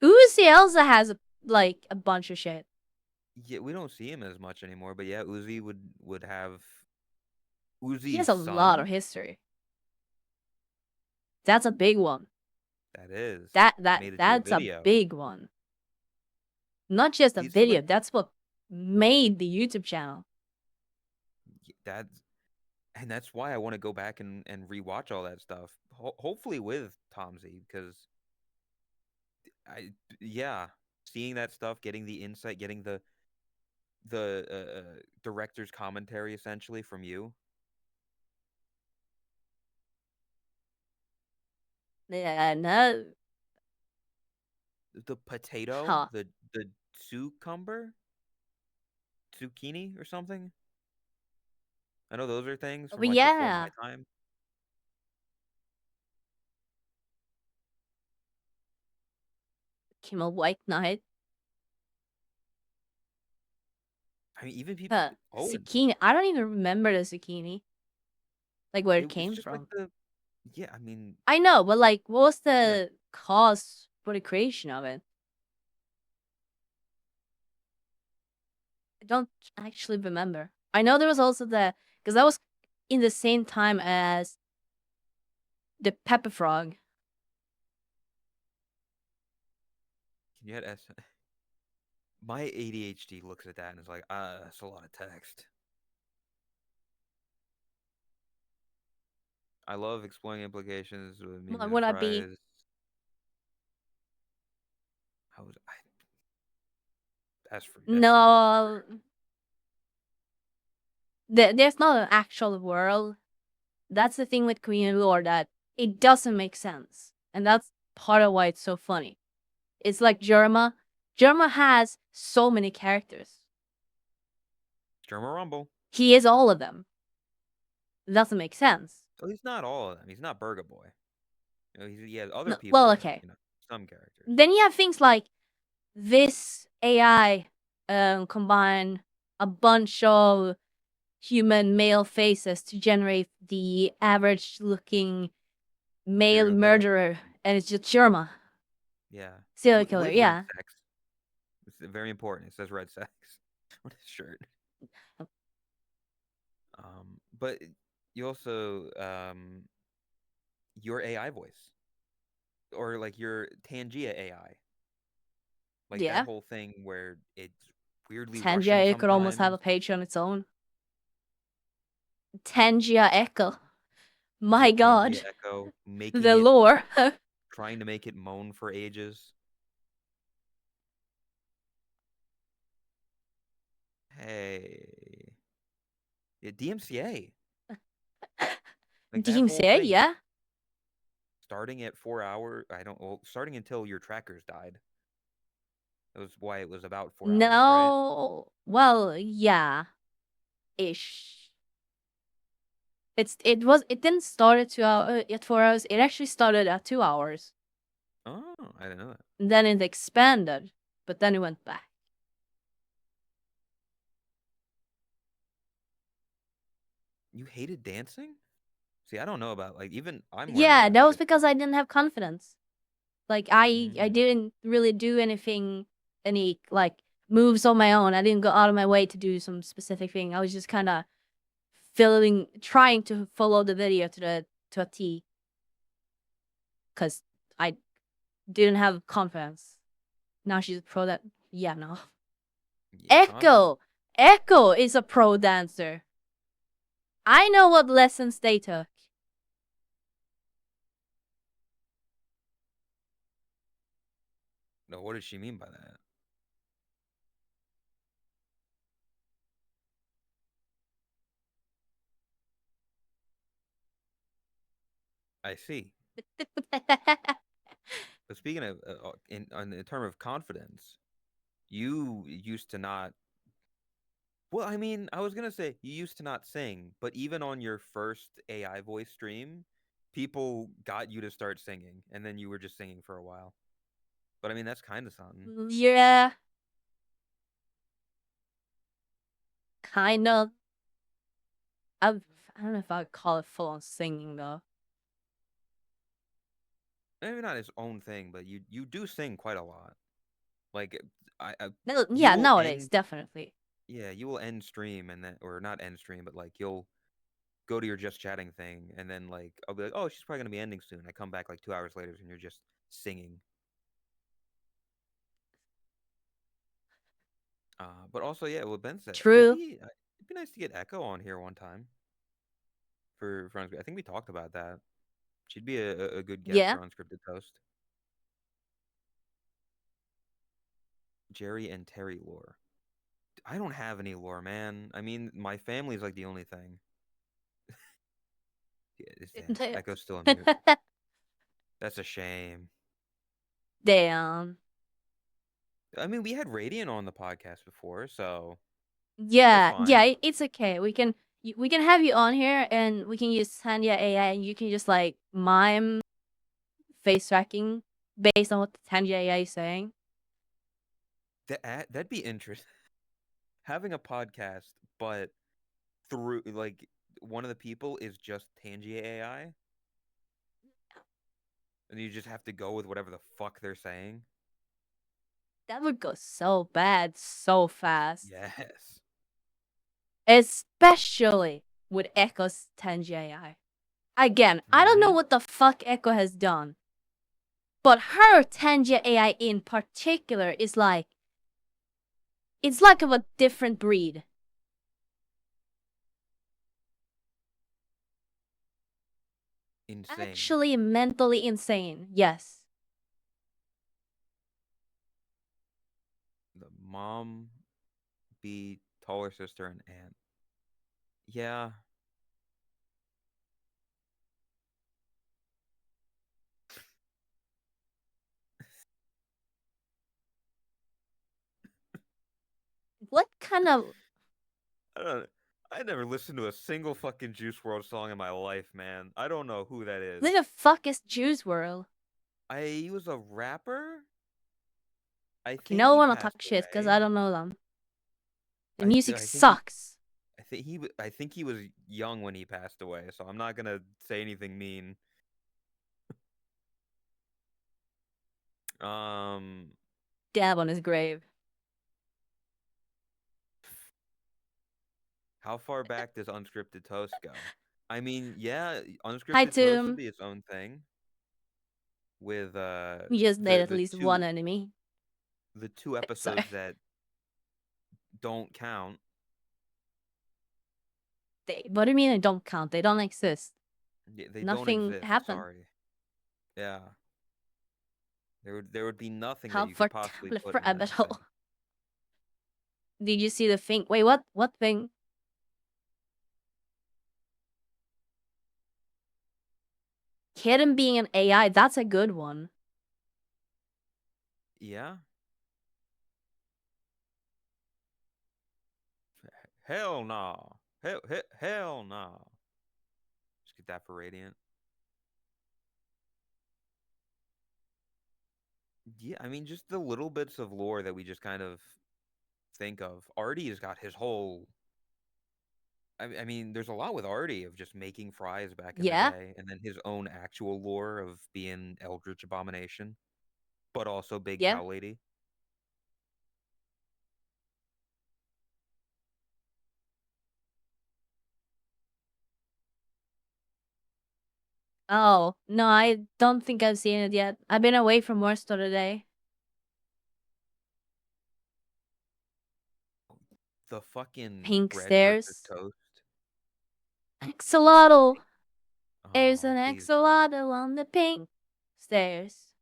Uzi also has, like, a bunch of shit. Yeah, we don't see him as much anymore, but yeah, Uzi would have He has Uzi's a lot of son. history. That's a big one. That is That made it to a that's a video. big one. Not just a These are video. like That's what made the YouTube channel. that's and that's why I want to go back and rewatch all that stuff. Hopefully with Tomsy, because I yeah, seeing that stuff, getting the insight, getting the director's commentary essentially from you. Yeah, no. The potato, Huh. the zucchini or something. I know those are things from But like before yeah. my time. Kimmel White Knight. I mean, even people. Huh. Oh, and Zucchini. I don't even remember the zucchini. Like where it it's came just like from. the yeah. I mean, I know, but like what was yeah. the cause for the creation of it? I don't actually remember. I know there was also because that was in the same time as the pepper frog. Can you add S? My ADHD looks at that and is like, that's a lot of text. I love exploring implications with medium Would I be? fries. How was I? That's for you. No. There's not an actual world. That's the thing with community lore, that it doesn't make sense. And that's part of why it's so funny. It's like Jerma. Jerma has so many characters. Germa Rumble. He is all of them. It doesn't make sense. So he's not all of them. He's not Burger Boy. You know, he has other No, people well, that okay. some characters. Then you have things like this AI combine a bunch of human male faces to generate the average looking male Serial killer. murderer, and it's just Sherma. Yeah. Serial killer, With red yeah. sex. It's very important. It says red sex on his shirt. But you also your AI voice or like your Tangia AI, like that Yeah. whole thing where it's weirdly Russian Tangia, it could almost have sometimes. a page on its own. Tangia Echo. Yeah, My Tangia god. Echo making The it, lore. trying to make it moan for ages. Hey, yeah, DMCA, like that Deem whole say, thing, yeah. starting at 4 hour. I don't. Well, starting until your trackers died. That was why it was about 4 hours, right? No. Well, yeah. Ish. It didn't start at 2 hours at 4 hours. It actually started at 2 hours. Oh, I didn't know that. And then it expanded, but then it went back. You hated dancing? See, I don't know about like even I'm learning Yeah, about that was shit. because I didn't have confidence. Like I Mm. didn't really do any like moves on my own. I didn't go out of my way to do some specific thing. I was just kind of trying to follow the video to a T, because I didn't have confidence. Now she's a pro that yeah, no. Yeah, confident. Echo! Echo is a pro dancer. I know what lessons they took. No, what does she mean by that? I see. But speaking of in term of confidence, you used to not. Well, I mean, I was gonna say you used to not sing, but even on your first AI voice stream, people got you to start singing, and then you were just singing for a while. But I mean, that's kind of something. Yeah, kind of. I don't know if I'd call it full on singing though. Maybe not his own thing, but you do sing quite a lot. Like No, you yeah, will nowadays end definitely. yeah, you will end stream and then or not end stream, but like you'll go to your just chatting thing and then like I'll be like, oh, she's probably gonna be ending soon. I come back like 2 hours later and you're just singing. But also, yeah, what Ben said, True. it'd be nice to get Echo on here one time for Unscripted. I think we talked about that. She'd be a good guest Yeah. for Unscripted Toast. Jerry and Terry lore. I don't have any lore, man. I mean, my family's like the only thing. Yeah, damn, Echo's still on mute. That's a shame. Damn. I mean, we had Radiant on the podcast before, so that's Yeah, fine. yeah, it's okay. We can have you on here, and we can use Sanya AI, and you can just like mime face tracking based on what the Tanya AI is saying. That'd be interesting. Having a podcast, but through like one of the people is just Tangia AI, and you just have to go with whatever the fuck they're saying. That would go so bad so fast. Yes. Especially with Echo's Tanya AI. Again, I don't know Mhm. what the fuck Echo has done. But her Tanya AI in particular is like, it's like of a different breed. Insane. Actually mentally insane, yes. The mom be taller sister and aunt. Yeah. What kind of... I don't. I never listened to a single fucking Juice World song in my life, man. I don't know who that is. Who the fuck is Juice World? He was a rapper. I Okay, think no he one will passed talk shit because I away. don't know them. The I music I think he sucks. I think he was young when he passed away, so I'm not gonna say anything mean. Um, Dab on his grave. how far back does Unscripted Toast go? I mean, yeah, Hi, Unscripted Toast would Toom. be its own thing with We just made at the least two one enemy. the 2 Sorry. episodes that don't count. What do you mean they don't count? They don't exist. They don't Nothing exist. happened. Sorry. Yeah. There would be nothing that you could possibly Comfortable put for in that Abaddon. thing. Did you see the thing? Wait, what? What thing? Kitten being an AI, that's a good one. Yeah. Hell no. Hell no. Just get that for Radiant. Yeah, I mean, just the little bits of lore that we just kind of think of. Artie has got his whole. I mean, there's a lot with Artie of just making fries back in the Yeah, day, and then his own actual lore of being Eldritch Abomination, but also Big yeah. Cow Lady. Oh, no, I don't think I've seen it yet. I've been away from Worcester today. The fucking Pink bread versus stairs. toast. Axolotl. There's Oh, an please. axolotl on the pink stairs.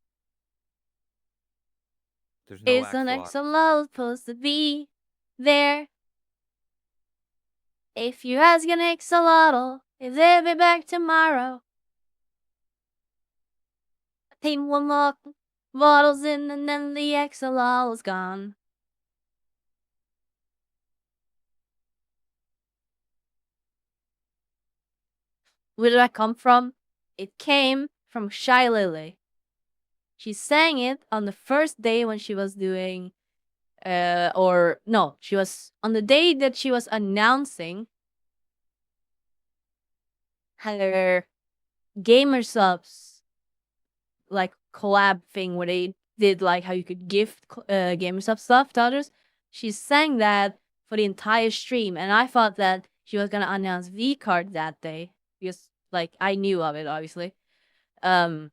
There's no Is an axolotl. axolotl supposed to be there? If you ask an axolotl, if they'll be back tomorrow. I think one more bottle's in and then the axolotl's gone. Where did that come from? It came from Shy Lily. She sang it on the first day when she was doing, or no, she was on the day that she was announcing her gamer subs like collab thing where they did like how you could gift gamer sub stuff to others. She sang that for the entire stream, and I thought that she was gonna announce V card that day because like I knew of it obviously. And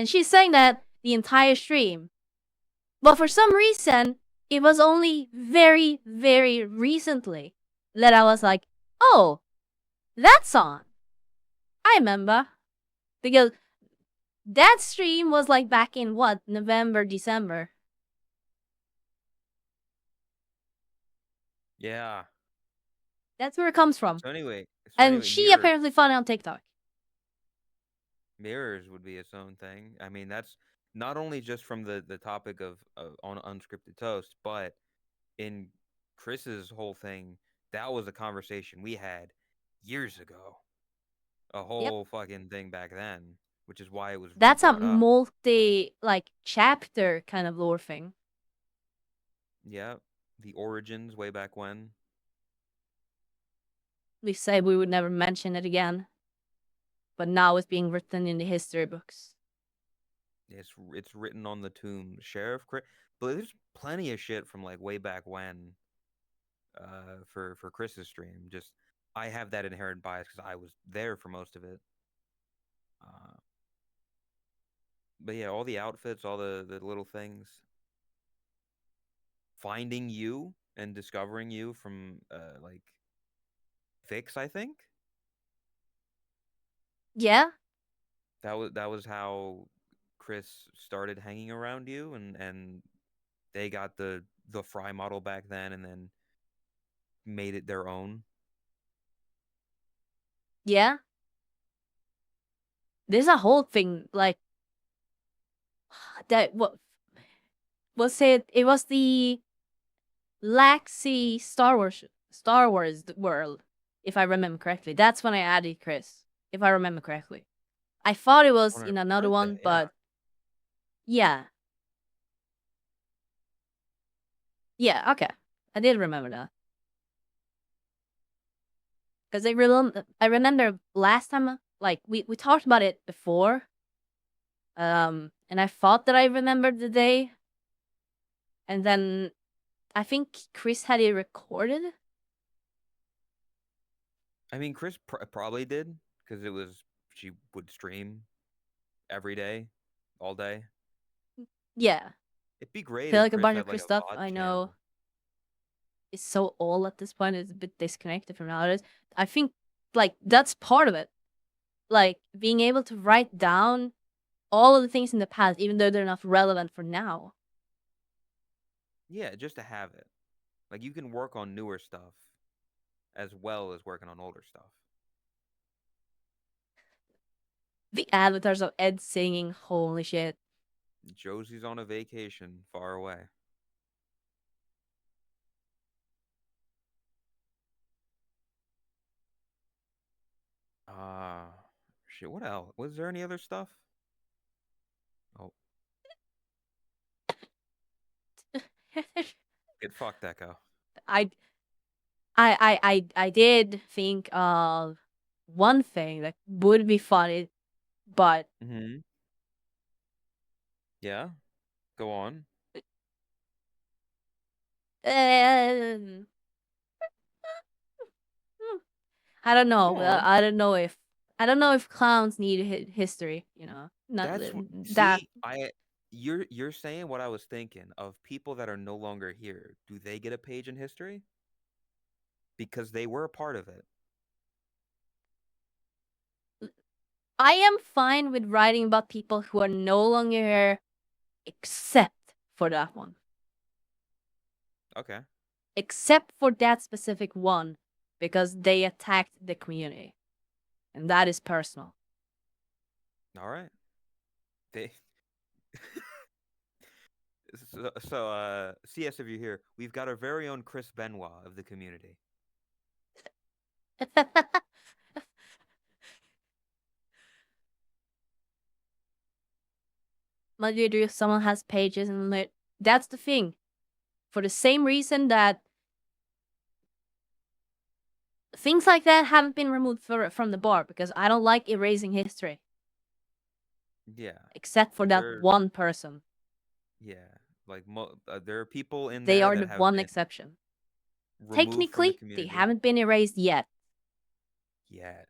she sang that the entire stream, but for some reason it was only very, very recently that I was like, oh, that song. I remember. Because that stream was like back in what, November, December. Yeah. That's where it comes from. So anyway, And she mirrors. apparently found it on TikTok. Mirrors would be its own thing. I mean, that's not only just from the topic of on unscripted toast, but in Chris's whole thing, that was a conversation we had years ago. A Yep. whole fucking thing back then, which is why it was That's a brought up. multi like chapter kind of lore thing. Yeah, the origins way back when. We said we would never mention it again. But now it's being written in the history books. It's written on the tomb, Sheriff Chris. But there's plenty of shit from like way back when. For Chris's stream, just I have that inherent bias because I was there for most of it. But yeah, all the outfits, all the little things, finding you and discovering you from like Fix, I think Yeah? that was how Chris started hanging around you, and they got the Fry model back then, and then made it their own. Yeah? There's a whole thing like that. What was it? It was the Laxi Star Wars world, if I remember correctly. That's when I added Chris, if I remember correctly. I thought it was On her in another one, birthday, yeah. but yeah. Yeah, okay. I did remember that. Because I remember last time, like, we talked about it before. And I thought that I remembered the day. And then I think Chris had it recorded. I mean, Chris probably did because she would stream every day, all day. Yeah. It'd be I great feel if like a Chris bunch had of like Chris a stuff VOD I know channel. is so old at this point. It's a bit disconnected from nowadays. I think, like, that's part of it. Like, being able to write down all of the things in the past, even though they're not relevant for now. Yeah, just to have it. Like you can work on newer stuff as well as working on older stuff. The avatars of Ed singing, holy shit. Josie's on a vacation far away. Uh Shit, what else? Was there any other stuff? Oh, get fucked, Echo. I I did think of one thing that would be funny, but Mm-hmm. Yeah. Go on. uh, I don't Go know. on. I don't know if clowns need history. You know, not that. See, you're saying what I was thinking of people that are no longer here. Do they get a page in history? Because they were a part of it. I am fine with writing about people who are no longer here, except for that one. Okay. Except for that specific one, because they attacked the community, and that is personal. All right. They so CS, if you're here, we've got our very own Chris Benoit of the community. But if someone has pages, and that's the thing. For the same reason that things like that haven't been removed from the bar, because I don't like erasing history. Yeah. Except for Like that one person. yeah, like there are people in They there are the that have one been exception. removed from the Technically, they community. haven't been erased yet. Yet.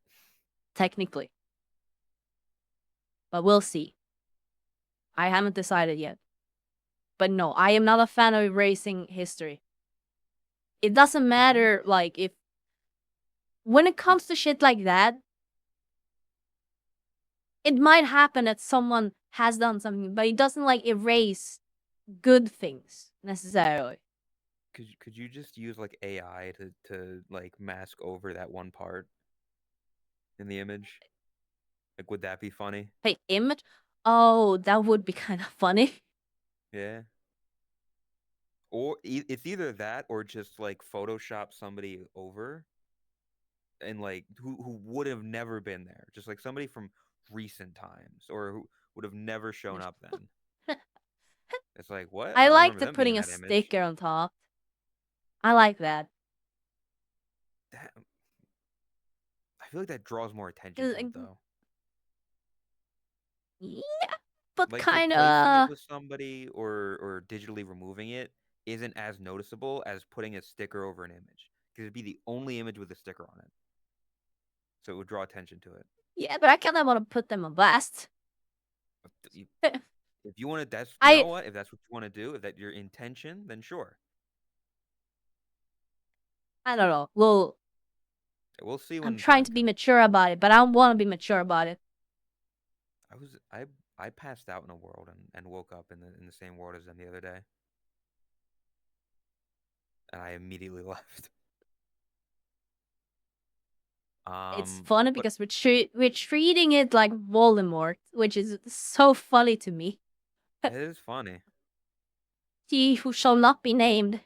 Technically. But we'll see. I haven't decided yet. But no, I am not a fan of erasing history. It doesn't matter, like, if when it comes to shit like that, it might happen that someone has done something, but it doesn't like erase good things necessarily. Could you just use like AI to like mask over that one part in the image? Like, would that be funny? Hey, image? Oh, that would be kind of funny. Yeah. Or it's either that or just like Photoshop somebody over and like who would have never been there, just like somebody from recent times or who would have never shown up then. It's like, what? I I don't like remember the them being in putting a that image. sticker on top. I like that. That, I feel like that draws more attention 'Cause, to it though. yeah, but Like kind replacing it of. with somebody or digitally removing it isn't as noticeable as putting a sticker over an image because it'd be the only image with a sticker on it, so it would draw attention to it. Yeah, but I kind of want to put them on blast. If you want to, that's you know I what? If that's what you want to do, if that your intention, then sure. I don't know. Well, We'll see I'm when trying time to be comes. mature about it, but I don't want to be mature about it. I was I passed out in a world and woke up in the same world as them the other day, and I immediately left. It's funny But because we're treating it like Voldemort, which is so funny to me. it is funny. He who shall not be named.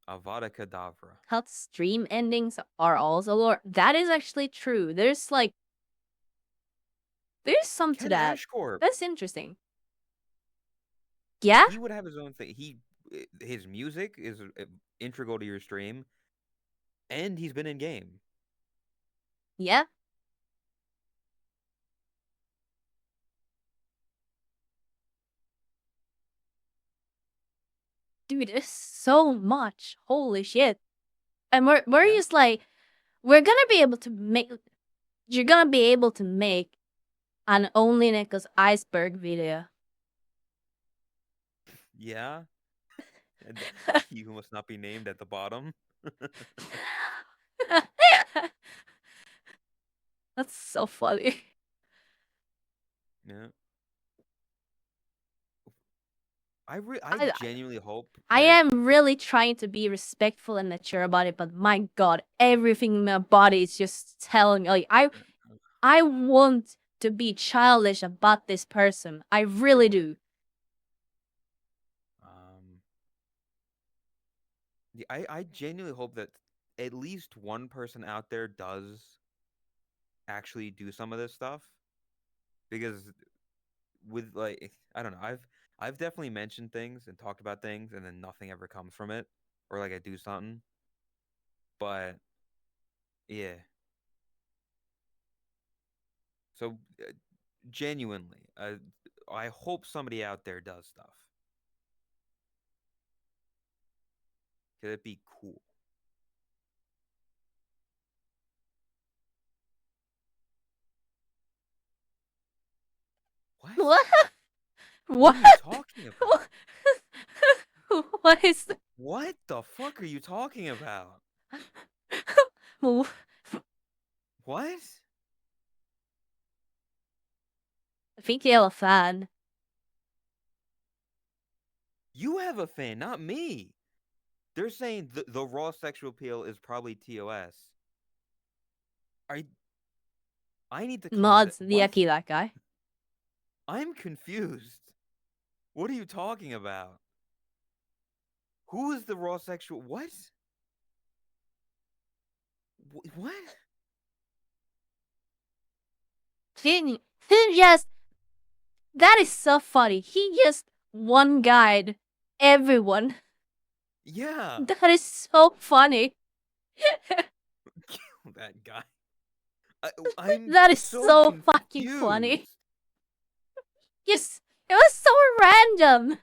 Avada Kedavra. Cut stream endings are also lore. That is actually true. There's some to Ken that. Ashcorp. That's interesting. Yeah? He would have his own thing. His music is integral to your stream, and he's been in game. Yeah. Dude, there's so much. Holy shit. And we're Yeah. just like, we're gonna be able to make, you're gonna be able to make an Only Nichols iceberg video. Yeah. And he who must not be named at the bottom. That's so funny. Yeah. I I genuinely hope I that am really trying to be respectful and mature about it, but my god, everything in my body is just telling me, like, I want to be childish about this person. I really do. yeah, I genuinely hope that at least one person out there does actually do some of this stuff because with like I don't know, I've definitely mentioned things and talked about things and then nothing ever comes from it or like I do something. But yeah. So genuinely, I hope somebody out there does stuff. Could it be cool? What? What? What What? are you talking about? What is What the fuck are you talking about? What? I think you're a fan. You have a fan, not me. They're saying the raw sexual appeal is probably TOS. I need to calm down. Mods, the What? that guy. I'm confused. What are you talking about? Who is the raw sexual? What? What? He just, that is so funny. He just one guide everyone. Yeah. That is so funny. That guy. I'm That is so confused. fucking funny. Yes, it was so random.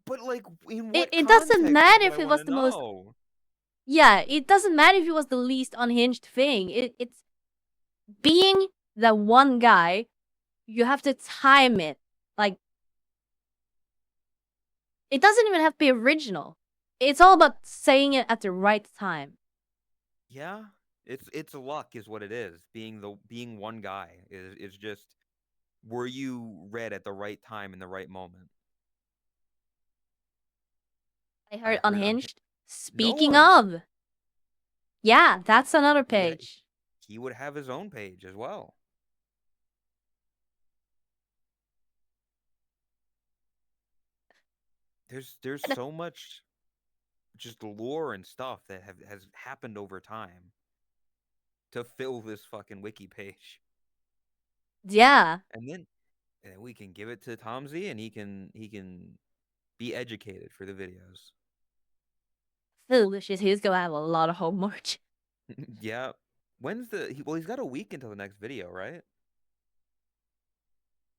But like, in what It doesn't context matter is if what I it want was to the most. know. Yeah, it doesn't matter if it was the least unhinged thing. It's being the one guy you have to time it. Like, it doesn't even have to be original. It's all about saying it at the right time. Yeah, it's luck is what it is. Being one guy is just, were you read at the right time in the right moment? I I heard heard Unhinged. no Speaking one. of, yeah, that's another He would page. he would have his own page as well. There's so much just lore and stuff that has happened over time to fill this fucking wiki page. Yeah. And then we can give it to Tomsy and he can be educated for the videos. Foolish is he's gonna have a lot of homework. Yeah. Well, he's got a week until the next video, right?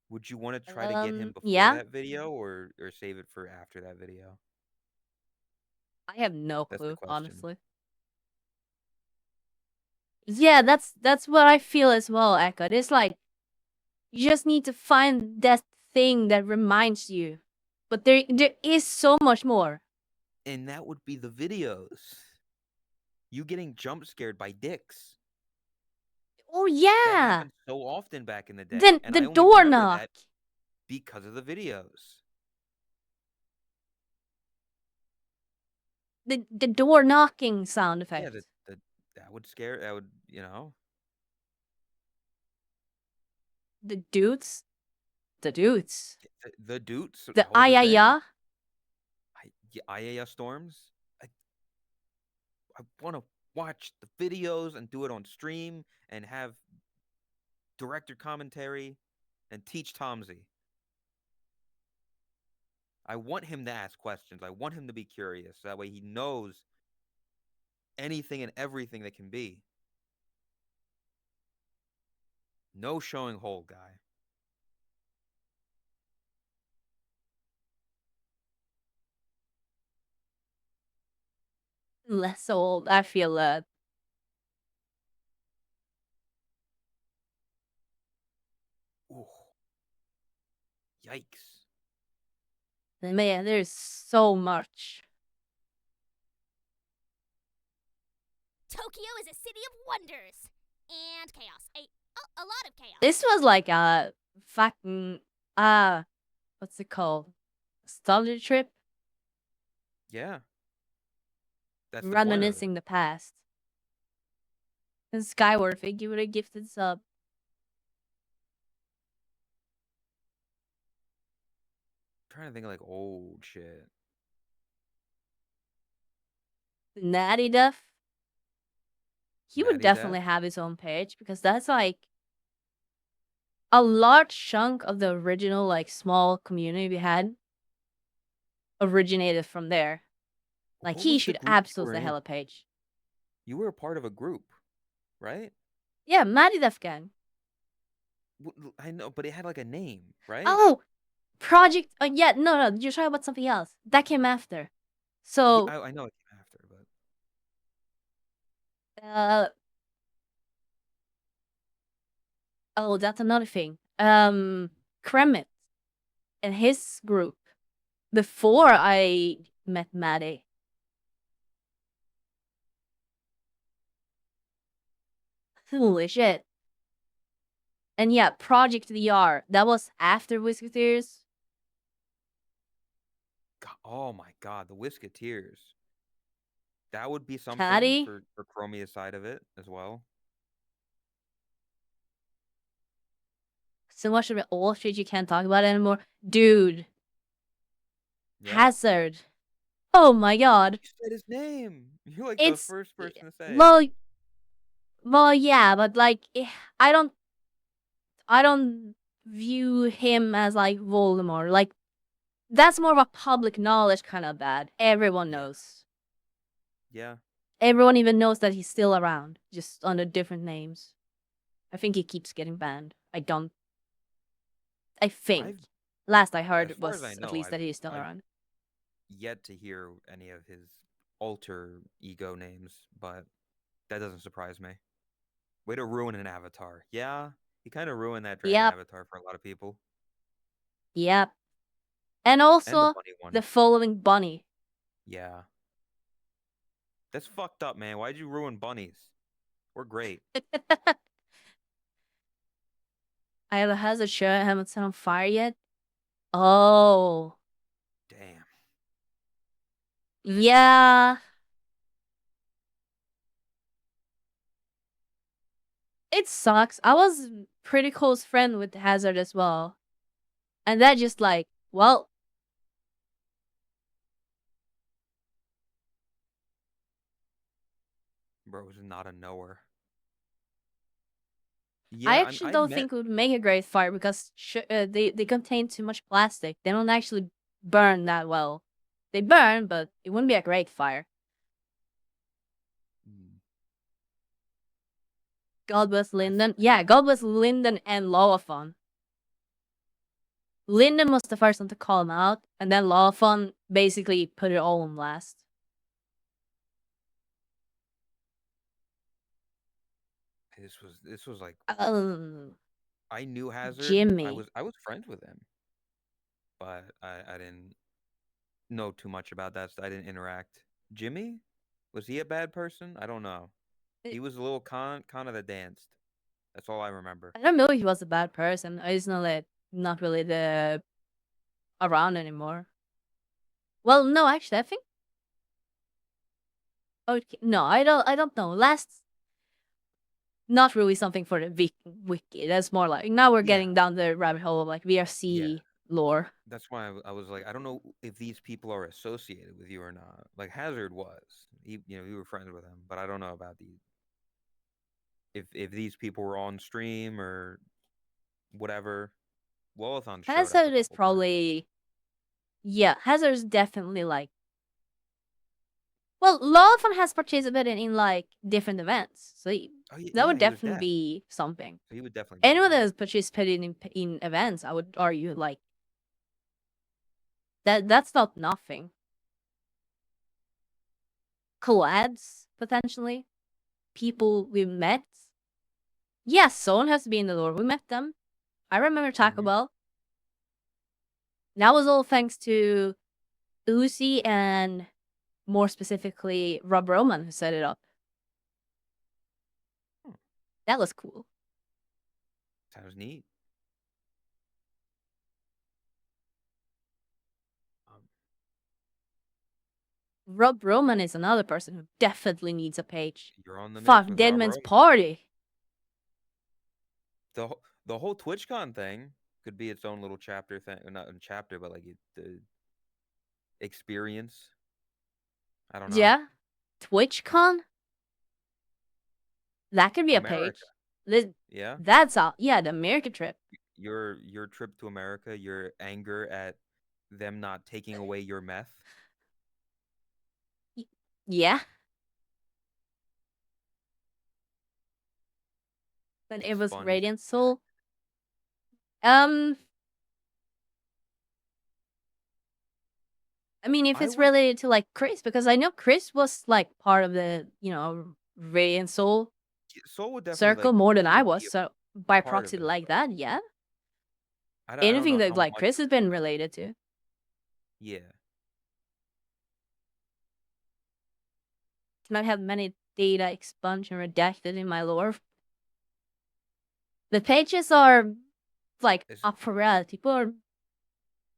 Would you want to try to get him before Yeah. that video or save it for after that video? I have no That's the clue, question. honestly. Yeah, that's what I feel as well, Echo. It's like you just need to find that thing that reminds you. But there is so much more. And that would be the videos. You getting jump scared by dicks. Oh That yeah. happened so often back in the day, Then and the I only door remember knock. that because of the videos. The door knocking sound Yeah, effect. that would scare. That would, The dudes. The dudes. the dudes. The That was a thing. ayaya. IAS storms. I want to watch the videos and do it on stream and have director commentary and teach Tomsy. I want him to ask questions. I want him to be curious. That way he knows anything and everything that can be. No showing whole guy. Less old. I feel that. Ooh. Yikes. Man, there's so much. Tokyo is a city of wonders and chaos. A lot of chaos. This was like a fucking what's it called? Nostalgia trip? Yeah. That's the point of it. Reminiscing the past. And Skyward, thank you for the gifted sub. I'm trying to think of like old shit. Natty Duff. He would Natty definitely Death? have his own page because that's like a large chunk of the original like small community we had originated from there. Like What he was the should group you were absolutely in? have a page. You were a part of a group, right? Yeah, Natty Duff gang. I know, but it had like a name, right? Oh, Project. Yeah, no, you're talking about something else. That came after. So, I know it came after, but oh, that's another thing. Kremit and his group before yeah. I met Maddie. Holy shit. And yeah, Project VR. That was after Whisketeers. Oh my God, the Whisketeers. That would be something Caddy. for Chromia's side of it as well. So much of it old shit you can't talk about anymore. Dude. Yeah. Hazard. Oh my god. You said his name. You're like the It's first person to say it. well, yeah, but like I don't view him as like Voldemort. Like that's more of a public knowledge kind of bad. Everyone Yeah. knows. Yeah. Everyone even knows that he's still around, just under different names. I think he keeps getting banned. I think. I've, Last I as heard far as I was at know, least that he's still I've around. yet to hear any of his alter ego names, but that doesn't surprise me. Way to ruin an avatar. Yeah, He kind of ruined that dragon Yep. avatar for a lot of people. Yep. And And the also bunny one. the following bunny. Yeah. That's fucked up, man. Why'd you ruin bunnies? We're great. I have a hazard shirt. I haven't set on fire yet. Oh. Damn. Yeah. It sucks. I was pretty close friend with Hazard as well. And that just like, well, Bro was not a knower. I Yeah, actually I don't met. think it would make a great fire because they contain too much plastic. They don't actually burn that well. They burn, but it wouldn't be a great fire. Hmm, God bless I Linden. Yeah, God bless Linden and Lawafon. Linden was the first one to call him out, and then Lawafon basically put it all on blast. this was like Um, I knew Hazard. Jimmy. I was friends with him, but I didn't know too much about that. So I didn't interact. Jimmy, was he a bad person? I don't know. He was a little con that danced. That's all I remember. I don't know if he was a bad person. I just know that not really around anymore. Well, no, actually, I think. Okay, no, I don't know. Last, not really something for the wiki. That's more like now we're Yeah, getting down the rabbit hole of like yeah. VRC lore. That's why I was like, I don't know if these people are associated with you or not. Like Hazard was, we were friends with him, but I don't know about these. If these people were on stream or whatever. Lolathon showed up a Hazard is couple times. probably, yeah, Hazard's definitely like. Well, Lawfan has participated in like different events, so Oh that would yeah, he was definitely deaf, be something. so he would definitely be Anyone on that there. has participated in events, I would argue like that's not nothing. Collabs potentially, people we met. Yes, someone has to be in the lore. We met them. I remember Taco Hmm. Bell. That was all thanks to Uzi and more specifically Rob Roman who set it up. Hmm. That was cool. Sounds neat. Um, Rob Roman is another person who definitely needs a page. you're on the mix Fuck, with Rob Deadman's Roman. Party. The whole TwitchCon thing could be its own little chapter thing, not a chapter, but like the experience. I don't know. Yeah. TwitchCon? That could be a page. America, This, yeah. that's all. Yeah, the America trip. Your trip to America, your anger at them not taking away your meth. Yeah. Then it It's was fun. You should Radiant do that. Soul. Um, I mean, if I it's would. related to like Chris, because I know Chris was like part of the, Radiant Soul Soul would definitely circle like more than he I would was. be So by a part of proxy, it, like but that, yeah. I don't Anything know that how like much Chris of has it. been related to. Yeah. Can I have many data expunged and redacted in my lore? The pages are like It's up for reality. People are.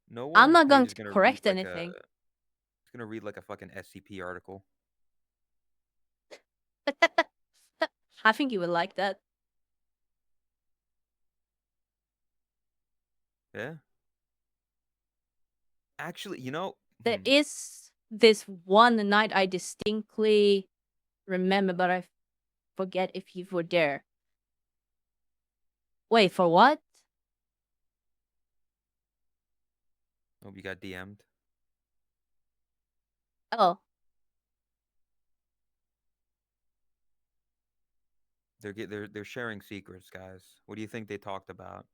no I'm one's not page going is to gonna read correct like a. anything. It's gonna read like a fucking SCP article. I think you would like that. Yeah. Actually, There is this one night I distinctly remember, but I forget if you were there. Wait, for what? hope you got DM'd. Oh, They're sharing secrets, guys. What do you think they talked about?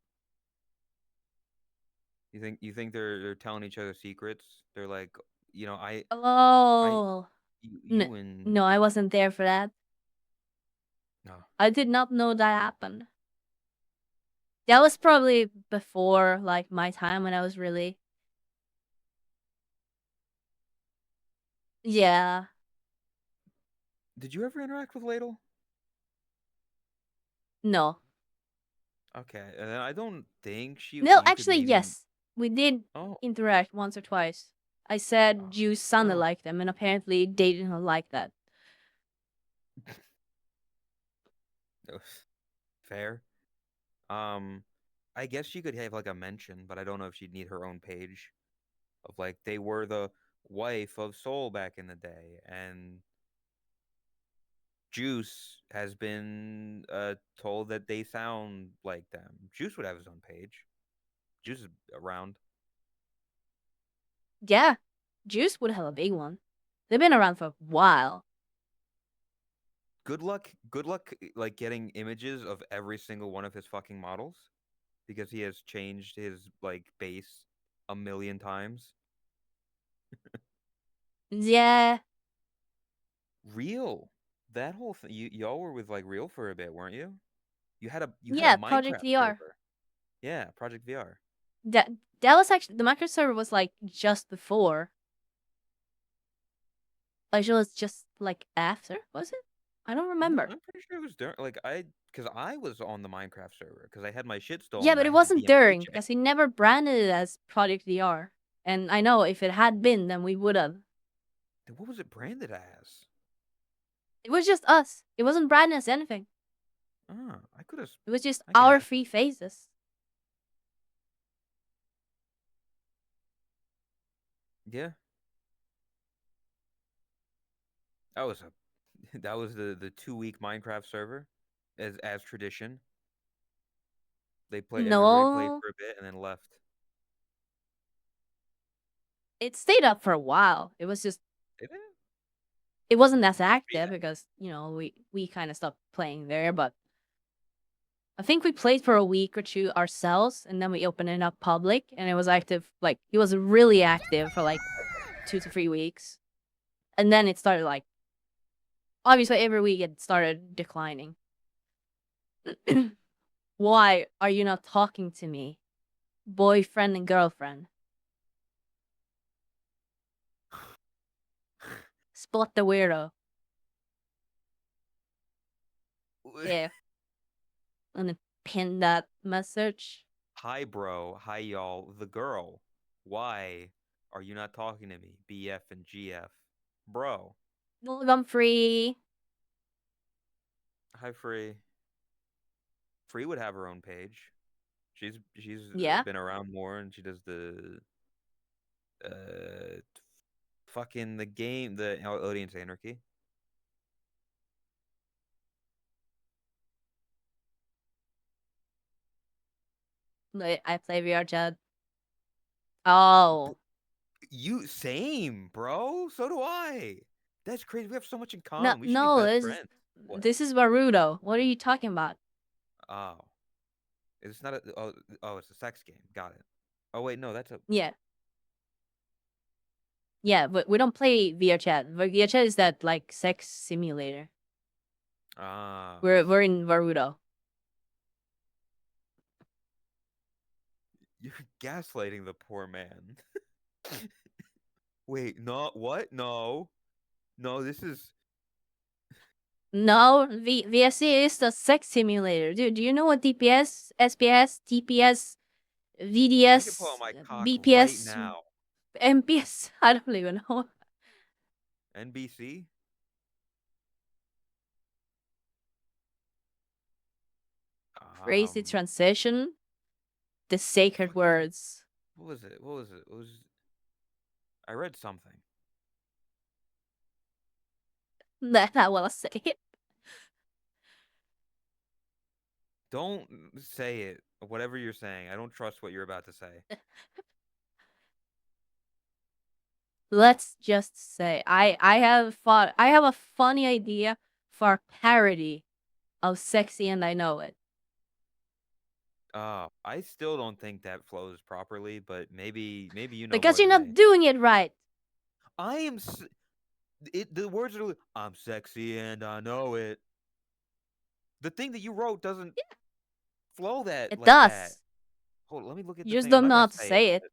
You think they're telling each other secrets? They're like, I oh, you and no, I wasn't there for that. no. I did not know that happened. That was probably before like my time when I was really yeah. Did you ever interact with Ladle? No. Okay, and I don't think No, you could actually maybe. yes. We did Oh, interact once or twice. I said oh, you sounded girl. like them and apparently they didn't like that. Fair. Um, I guess she could have like a mention, but I don't know if she'd need her own page of like they were the wife of Soul back in the day, and Juice has been told that they sound like them. Juice would have his own page. Juice is around. Yeah. Juice would have a big one. They've been around for a while. Good luck like getting images of every single one of his fucking models because he has changed his like base a million times. Yeah. Real. That whole thing y'all were with like Real for a bit, weren't you? You had a Yeah, Project Minecraft VR. server. Yeah, Project VR. That that was actually the micro server was like just before. Like it was just like after, was it? I don't No, remember. I'm pretty sure it was during like because I was on the Minecraft server because I had my shit Yeah, stolen and but I it had to wasn't be in a during paycheck. because he never branded it as Project VR. And I know if it had been, then we would have. Then what was it branded as? It was just us. It wasn't branded as anything. Ah, I could have. It was just I our guess. three faces. Yeah, that was a that was the 2 week Minecraft server, as tradition. Everybody played No, for a bit and then left. it stayed up for a while. It was just Did it? it wasn't as Be active that. because we kind of stopped playing there. But I think we played for a week or two ourselves, and then we opened it up public, and it was active. Like it was really active for like 2 to 3 weeks, and then it started like obviously every week it started declining. Why are you not talking to me, boyfriend and girlfriend? Spot the weirdo. Yeah, and then pin that message. Hi, bro. Hi, y'all. The girl. Why are you not talking to me? BF and GF. Bro. Bubblegum free. Hi, Free. Free would have her own page. She's Yeah, been around more, and she does the uh fucking the game, the audience anarchy. I play VR chat. Oh, You same, bro. So do I. That's crazy. We have so much in no, common. We should be no, best this is friends. What? this is Baruto. What are you talking about? Oh, it's not a. Oh, it's a sex game. Got it. Oh wait, no, that's a. Yeah, yeah, but we don't play VR chat. VR chat is that like sex simulator. I We're see. in Baruto. You're gaslighting the poor man. Wait, no, what? No, no, this is. No, VSC is the sex simulator. Dude, do you know what DPS, SPS, TPS, I can pull out VDS, my cock right BPS, now. MPS? I don't even know. NBC. Crazy Um, transition. The sacred fucking. words. What was it? What was it? It was. I read something. That I will say it. Don't say it. Whatever you're saying, I don't trust what you're about to say. Let's just say I have a funny idea for a parody of Sexy and I Know It. I still don't think that flows properly, but maybe you know Because more you're than not me. doing it right. I am. The words are. I'm sexy and I know it. The thing that you wrote doesn't. flow that It like that. does. Hold on, let me look at You the just thing. I'm don't not know gonna how to say it. say it.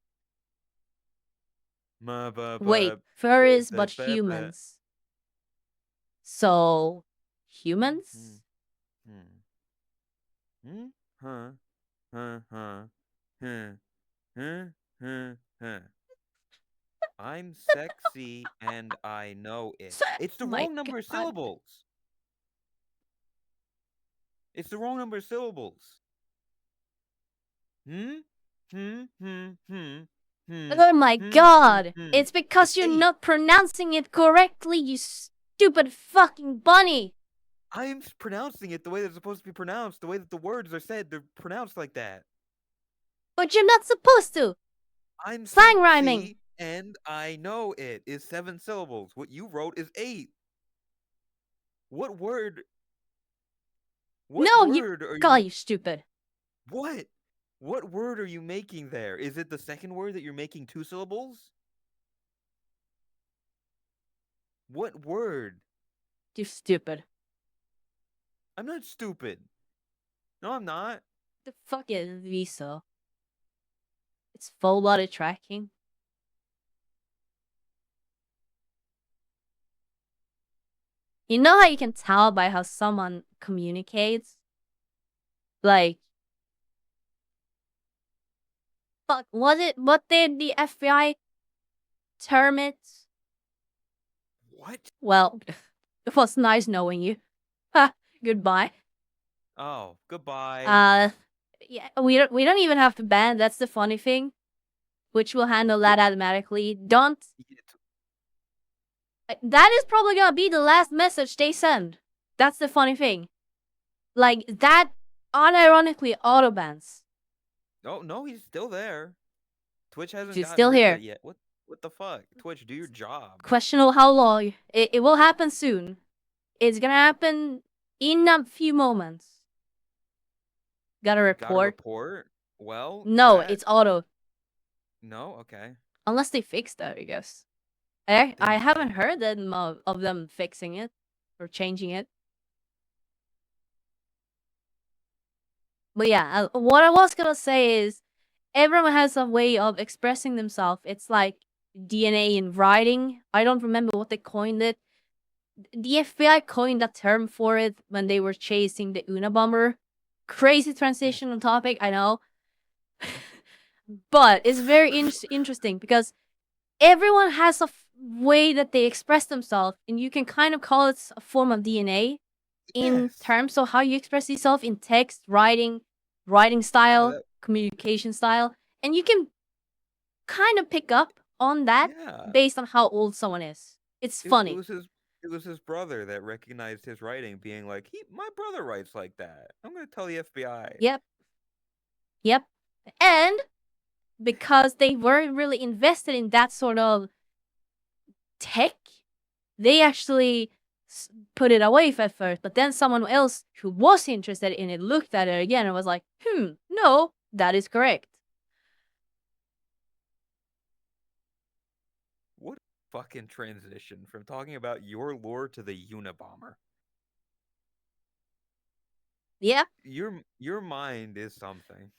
Ma ba Wait, ba furries ba but ba ba. humans. So, humans? Hmm. Hmm. Huh. Huh. Huh. Huh. Huh. Huh. Huh. I'm sexy and I know it. It's the My wrong number of God. syllables. It's the wrong number of syllables. Hmm? Hmm? Hmm? Hmm? Hmm? Oh my Hmm? Hmm? God. Hmm? It's because It's you're 8. not pronouncing it correctly, you stupid fucking bunny. I'm pronouncing it the way that it's supposed to be pronounced, the way that the words are said. They're pronounced like that. But you're not supposed to. I'm Slang rhyming. sexy and I know it is 7 syllables. What you wrote is 8. What word? What No, you. word are God, you? you stupid. What? What word are you making there? Is it the second word that you're making 2 syllables? What word? You stupid. I'm not stupid. No, I'm not. The fuck is Visa? It's full body tracking. You know how you can tell by how someone communicates? Like, fuck, what did the FBI term it? What? Well, it was nice knowing you. Ha, goodbye. Oh, goodbye. Yeah, we don't even have to ban. That's the funny thing, which will handle that automatically. Don't. That is probably gonna be the last message they send. That's the funny thing. Like that, unironically auto bans. Oh, no, he's still there. Twitch hasn't She's gotten still rid of here. it yet. What the fuck? Twitch, do your job. Questionable how long. It will happen soon. It's gonna happen in a few moments. Got a Got a report? report? Well, No, chat. it's auto. No, okay. Unless they fix that, I guess. I They haven't might. heard of them fixing it or changing it. But yeah, what I was gonna say is everyone has a way of expressing themselves. It's like DNA in writing. I don't remember what they coined it. The FBI coined a term for it when they were chasing the Unabomber. Crazy transition on topic, I know. But it's very interesting because everyone has a way that they express themselves, and you can kind of call it a form of DNA in Yes. terms of how you express yourself in text, writing Yeah, style, that, communication style, and you can kind of pick up on that yeah. based on how old someone is. It's It funny. was his brother that recognized his writing, being like, my brother writes like that. I'm gonna tell the FBI. Yep, yep. And because they weren't really invested in that sort of tech, they actually put it away at first. But then someone else who was interested in it looked at it again and was like, no, that is correct. What a fucking transition from talking about your lore to the Unabomber. Yeah. Your mind is something.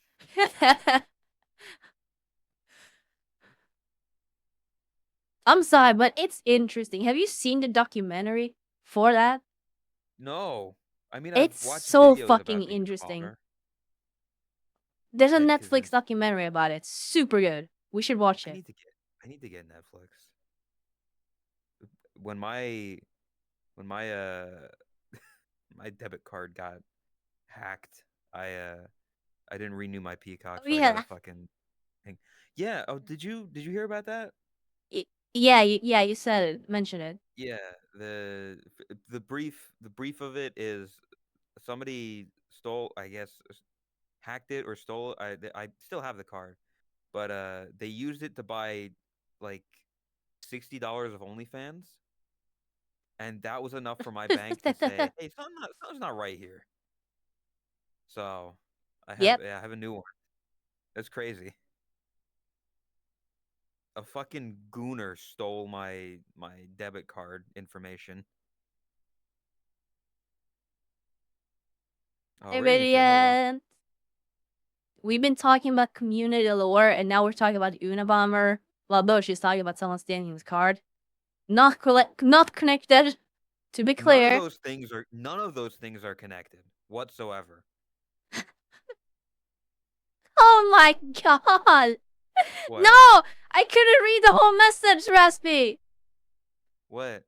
I'm sorry, but it's interesting. Have you seen the documentary for that? No. I mean, I've It's watched so videos fucking about the interesting. Unabomber. There's a Like, cause Netflix there's documentary about it. Super good. We should watch I it. need to get I need to get Netflix. When my my debit card got hacked, I didn't renew my Peacock, Oh so I got a yeah. fucking thing. Yeah. Oh, did you hear about that? Yeah, yeah, you said it. Mention it. Yeah. The brief of it is somebody stole, I guess, hacked it or stole. I still have the card, but they used it to buy like $60 of OnlyFans, and that was enough for my bank to say, "Hey, something's not right here." So Yep. I have a new one. That's crazy. A fucking gooner stole my debit card information. Oh, Radiant said hello. Radiant. we've been talking about community lore, and now we're talking about Unabomber. Although she's talking about someone stealing his card. Not connected. To be clear. None of those things are connected whatsoever. Oh my god! What? No! I couldn't read the whole message, Raspy! What?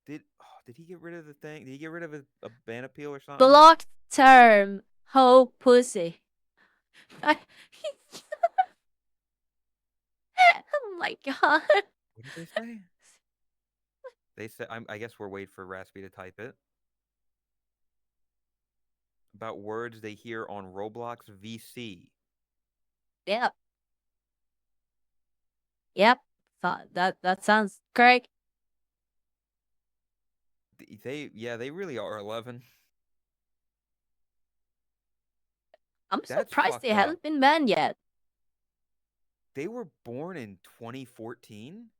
Did he get rid of the thing? Did he get rid of a ban appeal or something? Blocked term. Ho pussy. I... oh my god. What did they say? They said, I guess we're waiting for Raspy to type it. About words they hear on Roblox VC. Yep. Yep. That sounds correct. They really are 11. I'm That's surprised they fucked up. haven't been banned yet. They were born in 2014?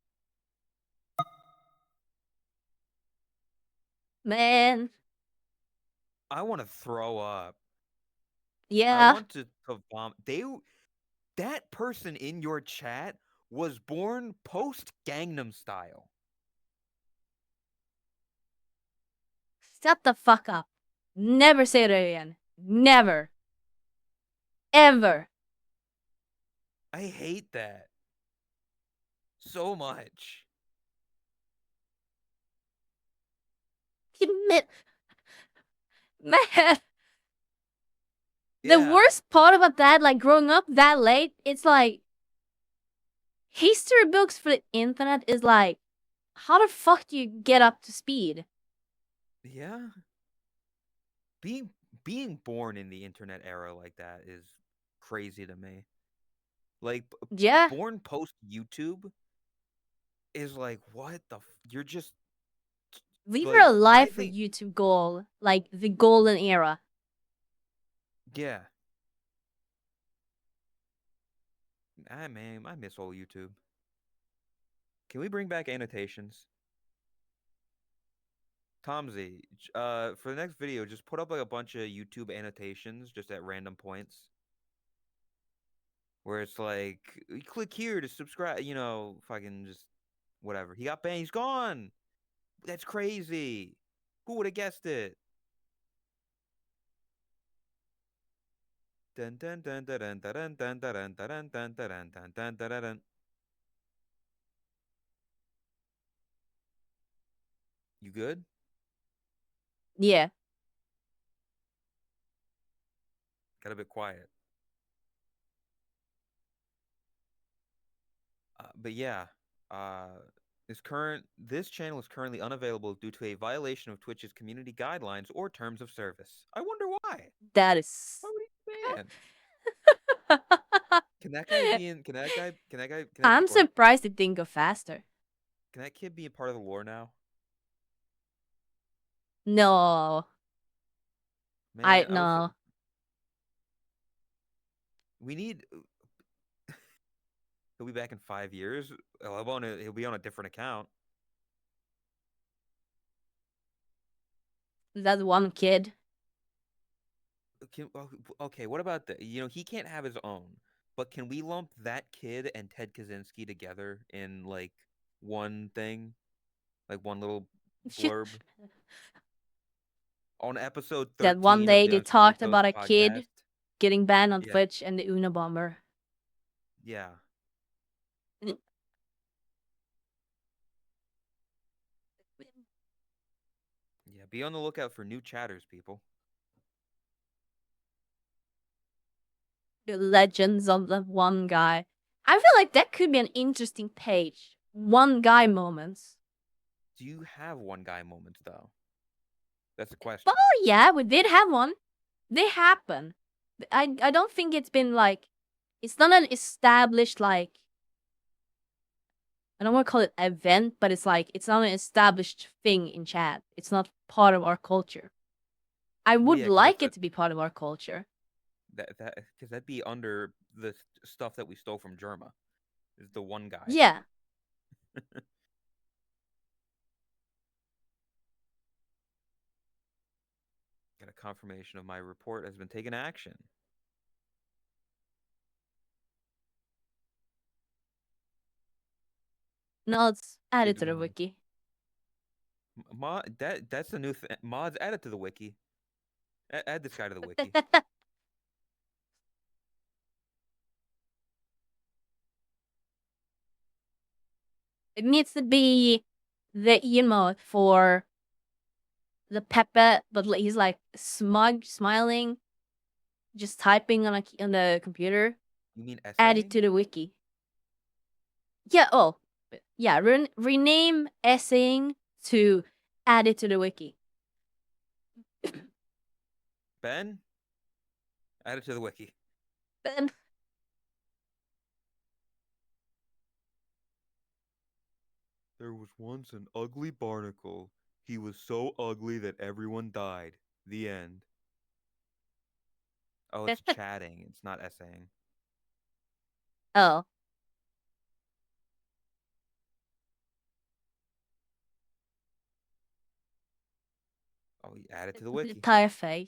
Man. I want to throw up. Yeah. I want to vomit. That person in your chat was born post Gangnam Style. Shut the fuck up. Never say that again. Never. Ever. I hate that so much. Man. Yeah. The worst part about that, like growing up that late, it's like history books for the internet is like, how the fuck do you get up to speed? Yeah. Being born in the internet era like that is crazy to me. Like, Yeah. born post YouTube is like, what the? You're just. We like, were alive for think, YouTube goal, like the golden era. Yeah. Man, I miss old YouTube. Can we bring back annotations? Tomsy, for the next video, just put up like a bunch of YouTube annotations just at random points. Where it's like, you click here to subscribe, fucking just whatever. He got banned, he's gone. That's crazy. Who would have guessed it? Dun dun dun dun dun dun dun dun dun dun dun dun dun dun dun dun. You good? Yeah. Got a bit quiet. But yeah, this channel is currently unavailable due to a violation of Twitch's community guidelines or terms of service. I wonder why. That is. Why would he be banned? Can that guy be in? Can that guy? I'm surprised it didn't go faster. Can that kid be a part of the lore now? No. Man, No. We need. He'll be back in 5 years. He'll be on a different account. That one kid. Okay, what about the? He can't have his own. But can we lump that kid and Ted Kaczynski together in like one thing, like one little blurb? On episode 13 that one day they talked about a kid podcast. getting banned on Twitch and the Unabomber. Yeah. Yeah, be on the lookout for new chatters, people. The legends of the one guy. I feel like that could be an interesting page. One guy moments. Do you have one guy moments though? That's the question. Oh yeah, we did have one. They happen. I don't think it's been like, it's not an established like, I don't want to call it event, but it's like, it's not an established thing in chat. It's not part of our culture. I would like it to be part of our culture. Because that'd be under the stuff that we stole from Germa. Is the one guy. Yeah. Got a confirmation of my report has been taken action. No, it's added Keep to it the going. wiki. That's the new thing. Mods, add it to the wiki. Add this guy to the wiki. It needs to be the emote for the Pepe, but he's like smug, smiling, just typing on the computer. You mean Add it essaying? to the wiki. Yeah. Oh, yeah. Rename essaying to add it to the wiki. Ben, add it to the wiki. Then There was once an ugly barnacle. He was so ugly that everyone died. The end. Oh, it's chatting. It's not essaying. oh, Oh, you add it to the wiki. tire face.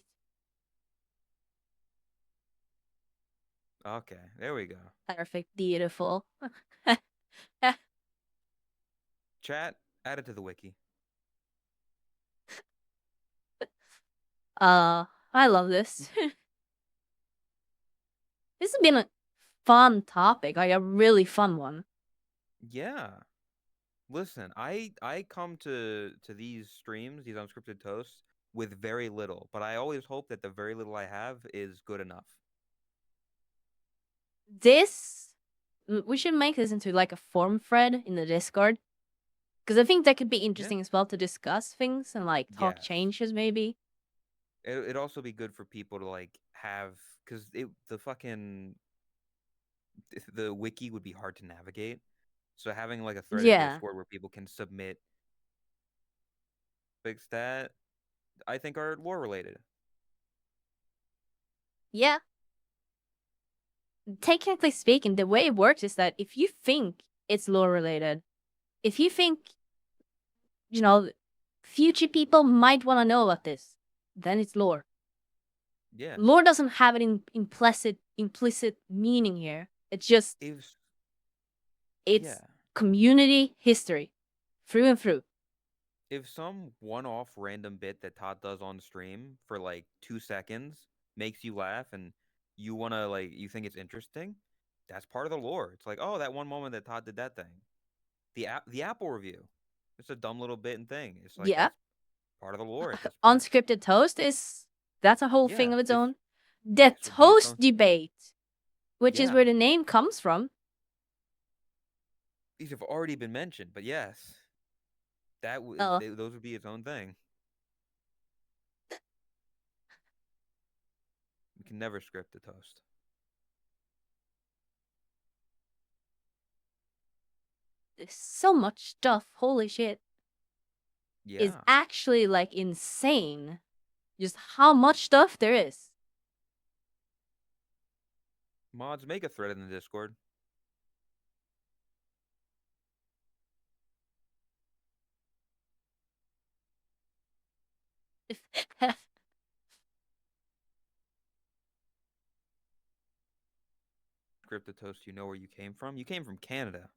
Okay, there we go. Perfect, beautiful. Chat, add it to the wiki. I love this. This has been a fun topic, like a really fun one. Yeah. Listen, I come to these streams, these unscripted toasts, with very little, but I always hope that the very little I have is good enough. We should make this into like a forum thread in the Discord. Because I think that could be Yeah. interesting as well to discuss things and like talk Yes. changes maybe. It'd also be good for people to like have, because the wiki would be hard to navigate. So having like a thread in Yeah. Discord where people can submit fix that, I think are lore related. Yeah. Technically speaking, the way it works is that if you think it's lore related, if you think, future people might want to know about this, then it's lore. Yeah. Lore doesn't have an implicit meaning here. It's just If it's yeah. community history through and through. If some one-off random bit that Todd does on stream for like 2 seconds makes you laugh and you wanna like you think it's interesting, that's part of the lore. It's like, oh, that one moment that Todd did that thing. The Apple review. It's a dumb little bit and thing. It's like Yeah. that's part of the lore at this point. Unscripted toast that's a whole thing Yeah, of its this own. The this would be its toast own. debate, which is Yeah, where the name comes from. these have already been mentioned, but yes, Oh, those would be its own thing. We can never script a toast. there's so much stuff. Holy shit. Is Yeah, actually like insane. Just how much stuff there is. mods, make a thread in the Discord. Script a toast. You know where you came from. You came from Canada.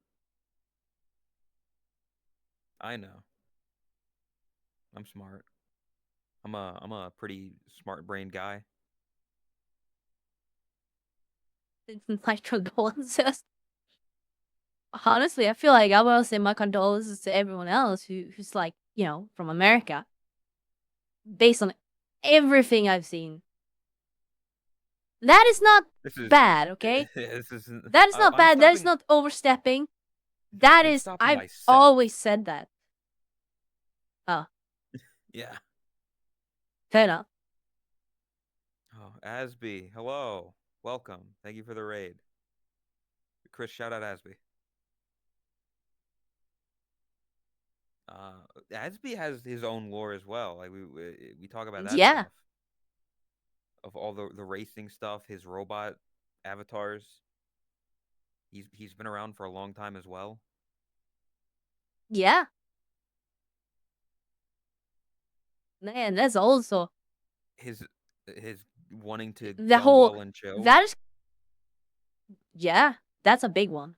I know. I'm smart. I'm a pretty smart brain guy. My condolences. Honestly, I feel like I want to say my condolences to everyone else who's like, from America. Based on everything I've seen. That is not This is bad, okay? this isn't. That is not I'm bad. That is stopping. not overstepping. That I'm is, stopping I've myself. always said that. Oh, Yeah. fair enough. Oh, Asby, hello, welcome. Thank you for the raid. Chris, shout out Asby. Asby has his own lore as well. Like we talk about that Yeah. stuff of all the racing stuff, his robot avatars. He's been around for a long time as well. Yeah. Man, that's also His wanting to the whole gumball and chill. that is yeah, that's a big one.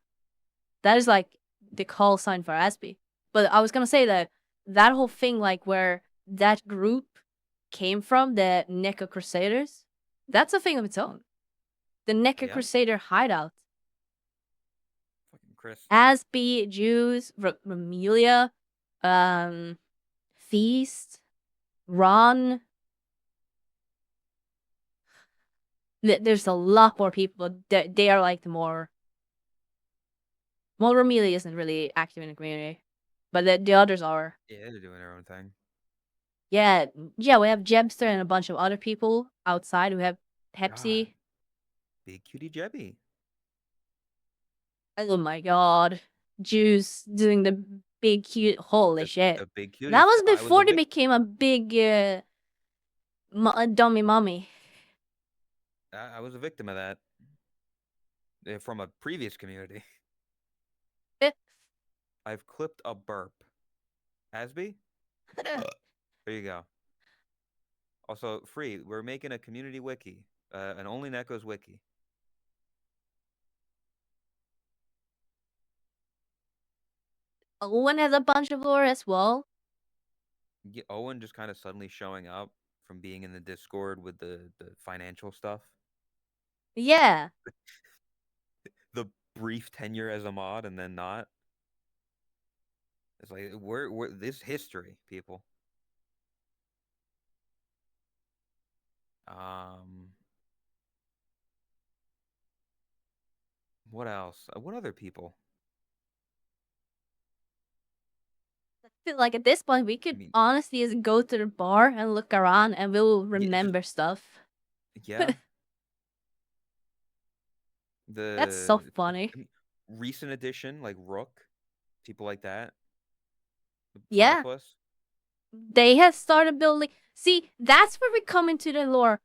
That is like the call sign for Aspie. But I was gonna say that whole thing, like where that group came from, the Neko Crusaders, that's a thing of its own. The Neko Yeah. Crusader hideout. Fucking Chris. Aspie, Jews, Romelia, Feast, Ron. There's a lot more people. They are like the more. Well, Romelia isn't really active in the community, but the others are. Yeah, they're doing their own thing. Yeah, yeah. We have Jebster and a bunch of other people outside. We have Pepsi. God. Big cutie Jebby. Oh my god, Jews doing the big cute. Holy shit! The big cutie. That was I was before a they became a big dummy mommy. I was a victim of that. From a previous community. Eh. I've clipped a burp. Asby? There you go. Also, free. We're making a community wiki, an Only Neko's wiki. Owen has a bunch of lore as well. Yeah, Owen just kind of suddenly showing up from being in the Discord with the financial stuff. Yeah. The brief tenure as a mod and then not. It's like we're this history, people. Um, what else? What other people? I feel like at this point we I could mean, honestly just go to the bar and look around and we'll yeah, remember stuff. yeah. That's so The funny. I mean, recent edition like Rook, people like that. Yeah. Totless. They have started building. See, that's where we come into the lore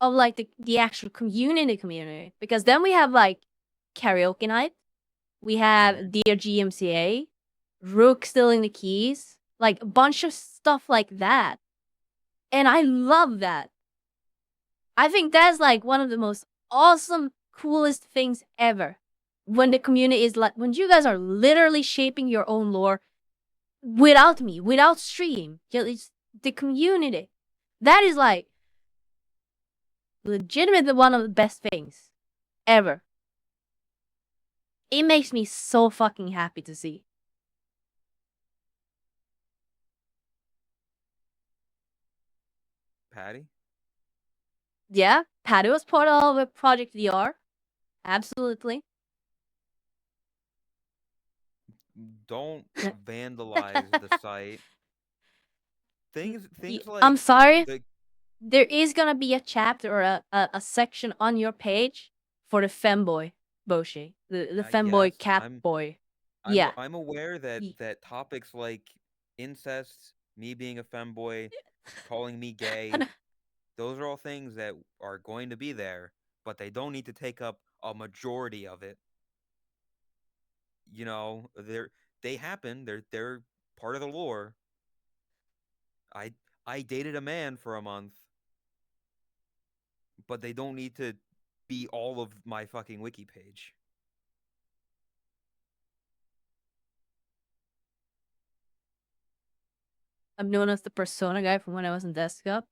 of like the actual community. Because then we have like karaoke night. We have Dear GMCA, Rook stealing the keys, like a bunch of stuff like that. And I love that. I think that's like one of the most awesome, coolest things ever. When the community is like, when you guys are literally shaping your own lore without me, without stream. It's the community. That is like legitimately one of the best things ever. It makes me so fucking happy to see. Patty. Yeah, Patty was part of a Project VR. Absolutely. Don't vandalize the site. Things I'm like sorry. the There is gonna be a chapter or a section on your page for the femboy Boshi. The femboy yes, cat boy. Yeah. I'm aware that topics like incest, me being a femboy, calling me gay, those are all things that are going to be there, but they don't need to take up a majority of it. You know, they happen. They're part of the lore. I I dated a man for a month, but they don't need to be all of my fucking wiki page. I'm known as the persona guy from when I was in desktop.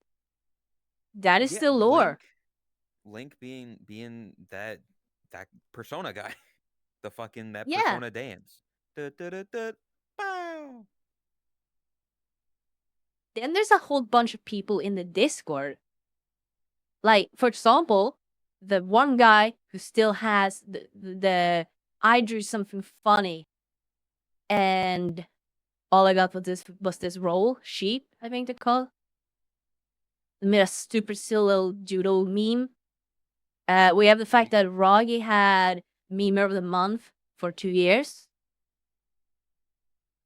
That is Yeah, still lore. Link being that persona guy. The fucking that Yeah. persona dance. Da, da, da, da, bow. Then there's a whole bunch of people in the Discord. Like, for example, the one guy who still has the I drew something funny and all I got was this roll, sheep, I think they call. Made a super silly little doodle meme. We have the fact that Roggy had Meme of the Month for 2 years.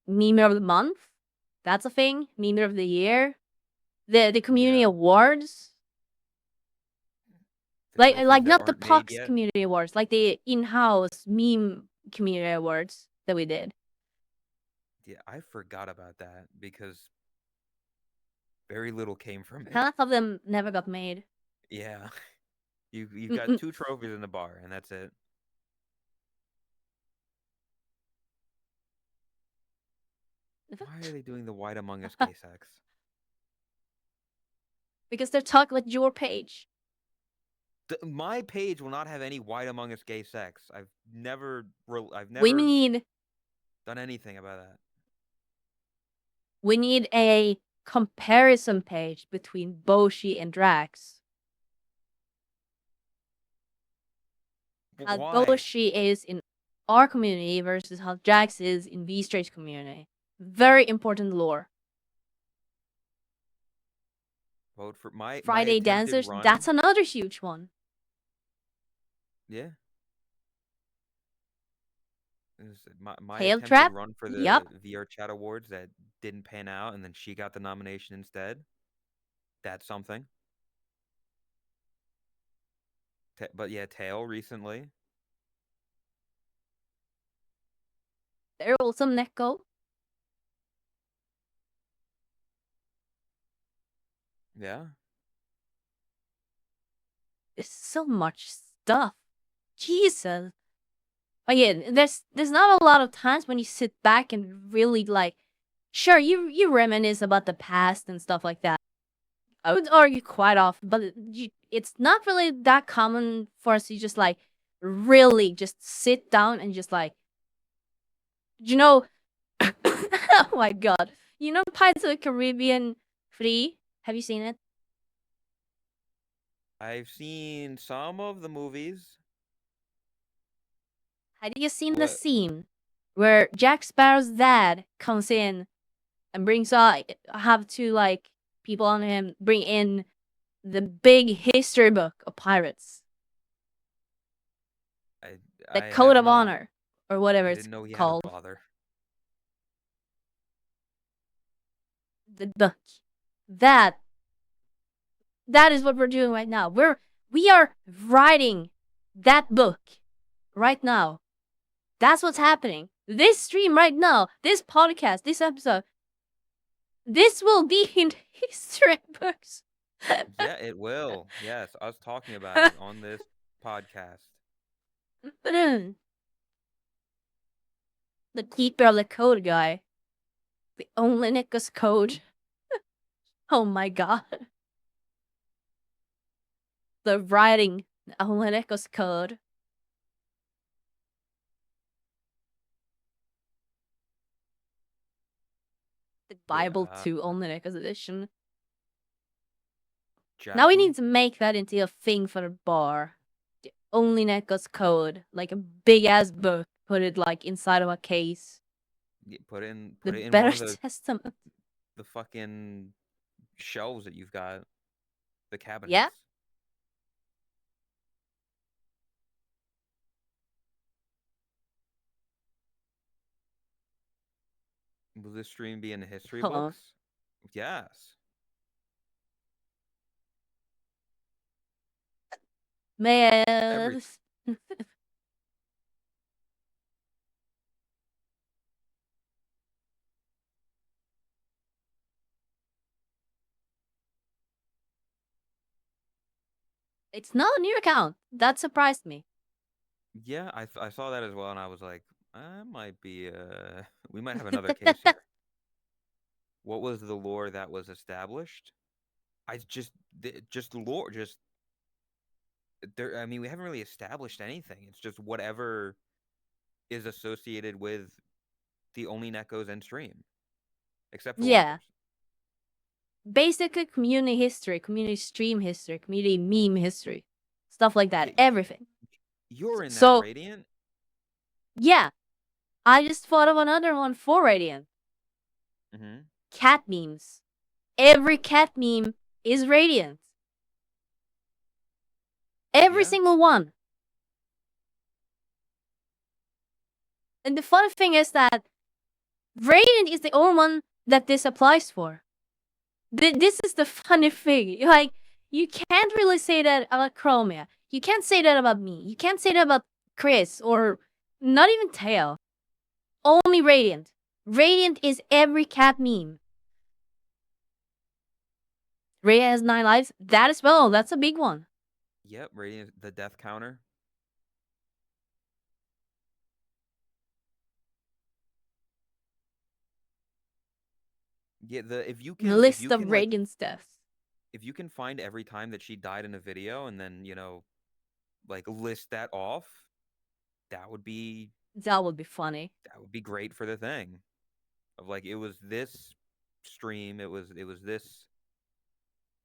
Meme of the Month, that's a thing. Meme of the Year. The community Yeah. awards. The Like trophies that not the aren't made Pucks yet. community awards, like the in-house meme community awards that we did. Yeah, I forgot about that because very little came from it. Half of them never got made. Yeah. You've got 2 trophies in the bar and that's it. Why are they doing the White Among Us gay sex? Because they're talking with your page. My page will not have any White Among Us gay sex. I've never We need done anything about that. we need a comparison page between Boshi and Drax. How Why? Boshi is in our community versus how Drax is in V Straight's community. Very important lore. Vote for my Friday attempted Dancers, run. that's another huge one. Yeah. My Tail attempted Trap? run for the Yup. VR Chat Awards that didn't pan out, and then she got the nomination instead. That's something. But yeah, Tail recently. There's also Neko. Yeah. There's so much stuff. Jesus. Again, there's not a lot of times when you sit back and really like, sure, you reminisce about the past and stuff like that. I would argue quite often, but it's not really that common for us to just like really just sit down and just like, you know, oh my god, you know, Pirates of the Caribbean 3? Have you seen it? I've seen some of the movies. Have you seen the What? scene where Jack Sparrow's dad comes in and brings have to like people on him bring in the big history book of pirates, the I Code have of not. Honor or whatever I it's didn't know he had a called. father. The book. That is what we're doing right now. We are writing that book right now. That's what's happening. This stream right now, this podcast, this episode, this will be in history books. Yeah, it will. Yes, us talking about it on this podcast. The keeper of the code guy. The only Nicholas code. Oh my god. The writing only Nicholas code. The Bible Yeah. 2 only Nicholas edition. Now we Jackie? need to make that into a thing for the bar. The only Nicholas code. Like a big ass book. Put it like inside of a case. Put it in The one Better of Testament. the fucking shelves that you've got. The cabinets. Yeah. Will this stream be in the history Hold on. books? Yes. Man. It's not a new account. That surprised me. Yeah, I saw that as well, and I was like, I might be we might have another case here. What was the lore that was established? Just lore, just there. I mean, we haven't really established anything. It's just whatever is associated with the only Nekos and stream, except for Yeah. Wonders. Basically community history, community stream history, community meme history. Stuff like that. Yeah, Everything. you're in that So Radiant. yeah. I just thought of another one for Radiant. Mm-hmm. Cat memes. Every cat meme is Radiant. Every Yeah. single one. And the funny thing is that Radiant is the only one that this applies for. This is the funny thing. Like, you can't really say that about Chromia. You can't say that about me. You can't say that about Chris or not even Tail. Only Radiant. Radiant is every cat meme. Radiant has 9 lives. That as well. That's a big one. Yep, Radiant, the death counter. Yeah, the List of Radiant's deaths. if you can find every time that she died in a video and then, like list that off, that would be That would be funny. great for the thing. Of like it was this stream, it was this.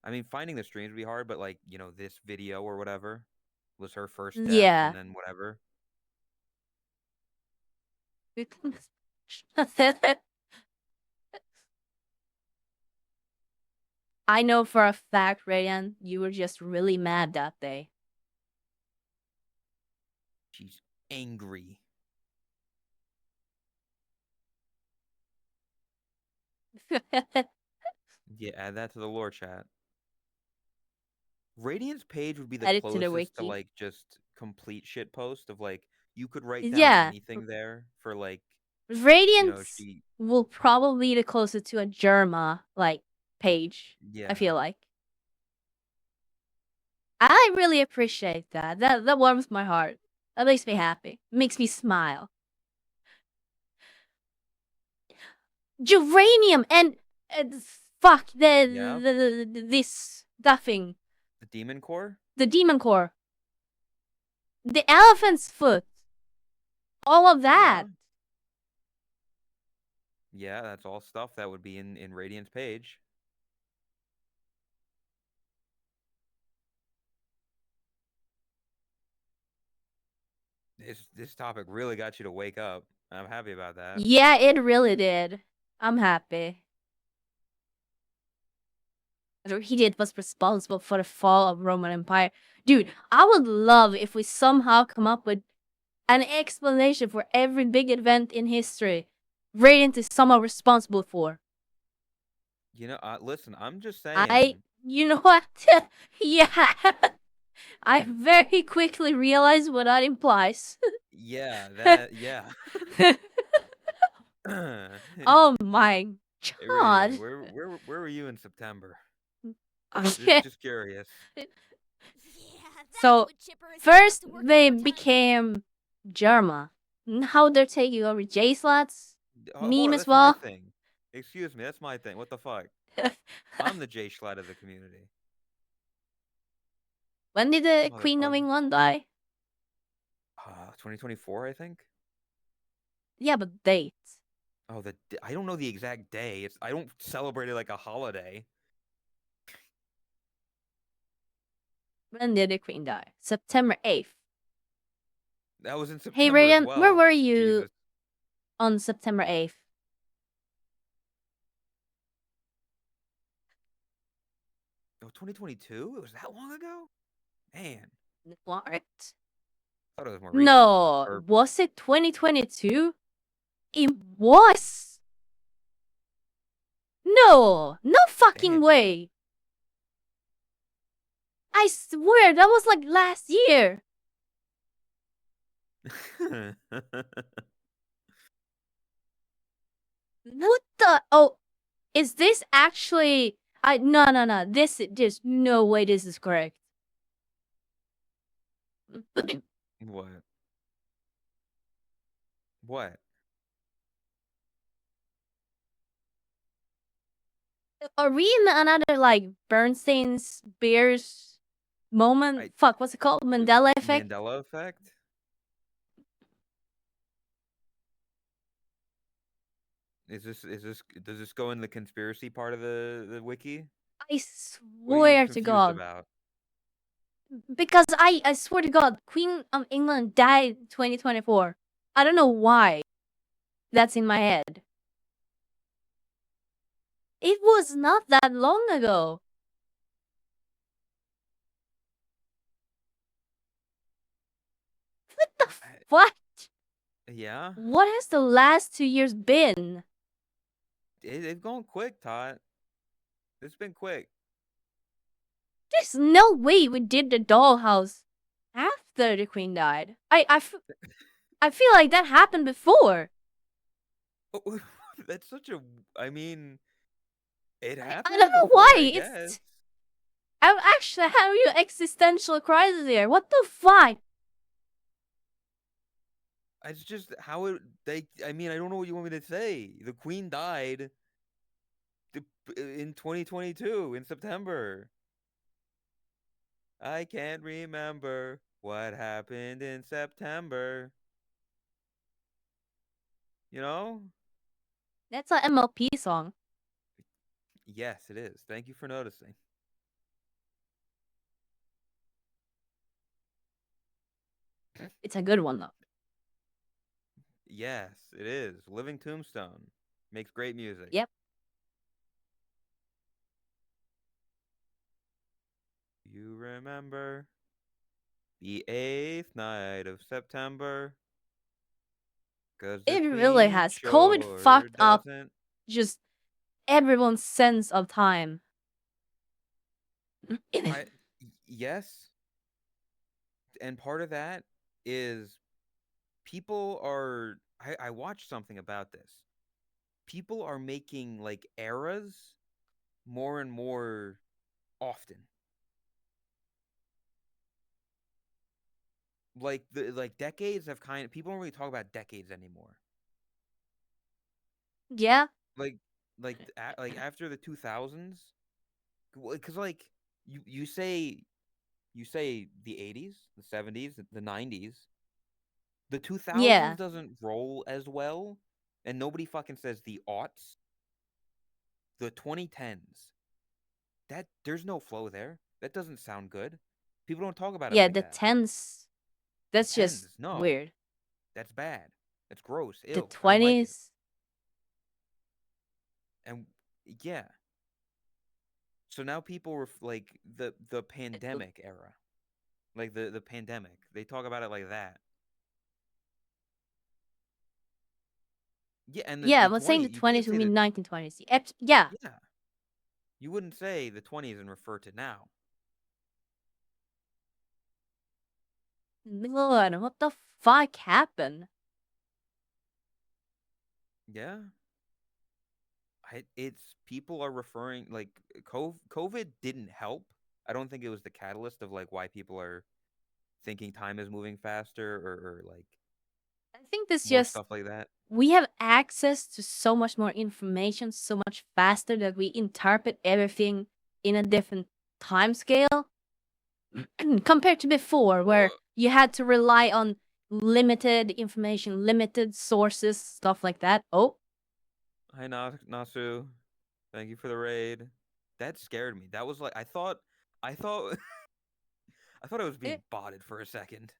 I mean, finding the streams would be hard, but like, this video or whatever was her first death Yeah. and then whatever. I know for a fact, Radiant, you were just really mad that day. She's angry. Yeah, add that to the lore chat. Radiant's page would be the Add it to the closest to wiki. like just complete shit post of like you could write down Yeah. anything there for like Radiant she will probably be the closest to a Germa like page. yeah. I feel like. I really appreciate that. That warms my heart. That makes me happy. Makes me smile. Geranium and fuck Yeah. this stuffing. The demon core? The demon core. The elephant's foot. All of that. Yeah, that's all stuff that would be in Radiant's page. This topic really got you to wake up. I'm happy about that. Yeah, it really did. I'm happy. He did was responsible for the fall of Roman Empire. Dude, I would love if we somehow come up with an explanation for every big event in history Radiant is somehow responsible for. Listen, I'm just saying. You know what? Yeah. I very quickly realized what that implies. Yeah, that, yeah. Oh my Hey, god. Radiant, where were you in September? Okay. Just curious. Yeah, So, what Chipper is first supposed to work they overtime. became Germa. Now they're taking over J-Slots. Hold Meme on, as that's well. my thing. Excuse me, that's my thing. What the fuck? I'm the J Schlatt of the community. When did the Queen of Motherfucker. England die? 2024, I think. Yeah, but dates. Oh, I don't know the exact day. I don't celebrate it like a holiday. When did the Queen die? September 8th. That was in September Hey, as Radiant, well. where were you Jesus. on September 8th? Oh, 2022? It was that long ago? Man, What? I thought it was more recent. No, Or- was it 2022? It was. No, no fucking Damn. way. I swear that was like last year. What the? Oh, is this actually? No. There's no way this is correct. What? What? Are we in another like Bernstein's Bears moment? Fuck, what's it called? Mandela effect? Mandela effect? Does this go in the conspiracy part of the wiki? I What are you swear to confused God. about? Because I swear to God, Queen of England died 2024. I don't know why. That's in my head. It was not that long ago. What the what? Yeah? What has the last 2 years been? It's going quick, Todd. It's been quick. There's no way we did the dollhouse after the queen died. I feel like that happened before. Oh, that's such a. I mean, it happened. I don't know before, why. I It's guess. I'm actually having an existential crisis here. What the fuck? It's just how it. I mean, I don't know what you want me to say. The queen died. In 2022 in September. I can't remember what happened in September. You know? That's an MLP song. Yes, it is. Thank you for noticing. It's a good one though. Yes, it is. Living Tombstone makes great music. Yep. You remember the 8th night of September? 'Cause the It really queen has. COVID sure fucked up doesn't. just everyone's sense of time. Yes, and part of that is people are. I watched something about this. People are making like eras more and more often. Like the decades have kind of people don't really talk about decades anymore. Yeah. Like like after the 2000s, because like you say the 80s, the 70s, the 90s, the 2000s Yeah. doesn't roll as well, and nobody fucking says the aughts, the 2010s. That there's no flow there. That doesn't sound good. People don't talk about it Yeah, like the that. tens. The That's just 10s, no. weird. That's bad. That's gross. The Ew. I don't like it. 20s. And yeah. So now people were like the pandemic era. Like the pandemic. They talk about it like that. Yeah, and Yeah, the I was saying 20 the you can't 20s, we say the mean 1920s. Yeah. yeah. You wouldn't say the 20s and refer to now. Lord, what the fuck happened? Yeah. It's people are referring like COVID didn't help. I don't think it was the catalyst of like why people are thinking time is moving faster or like I think this more just stuff like that. we have access to so much more information so much faster that we interpret everything in a different time scale compared to before where Whoa. you had to rely on limited information, limited sources, stuff like that. Oh, Hi Nasu. Thank you for the raid. That scared me. That was like I thought I thought I was eh, being botted for a second.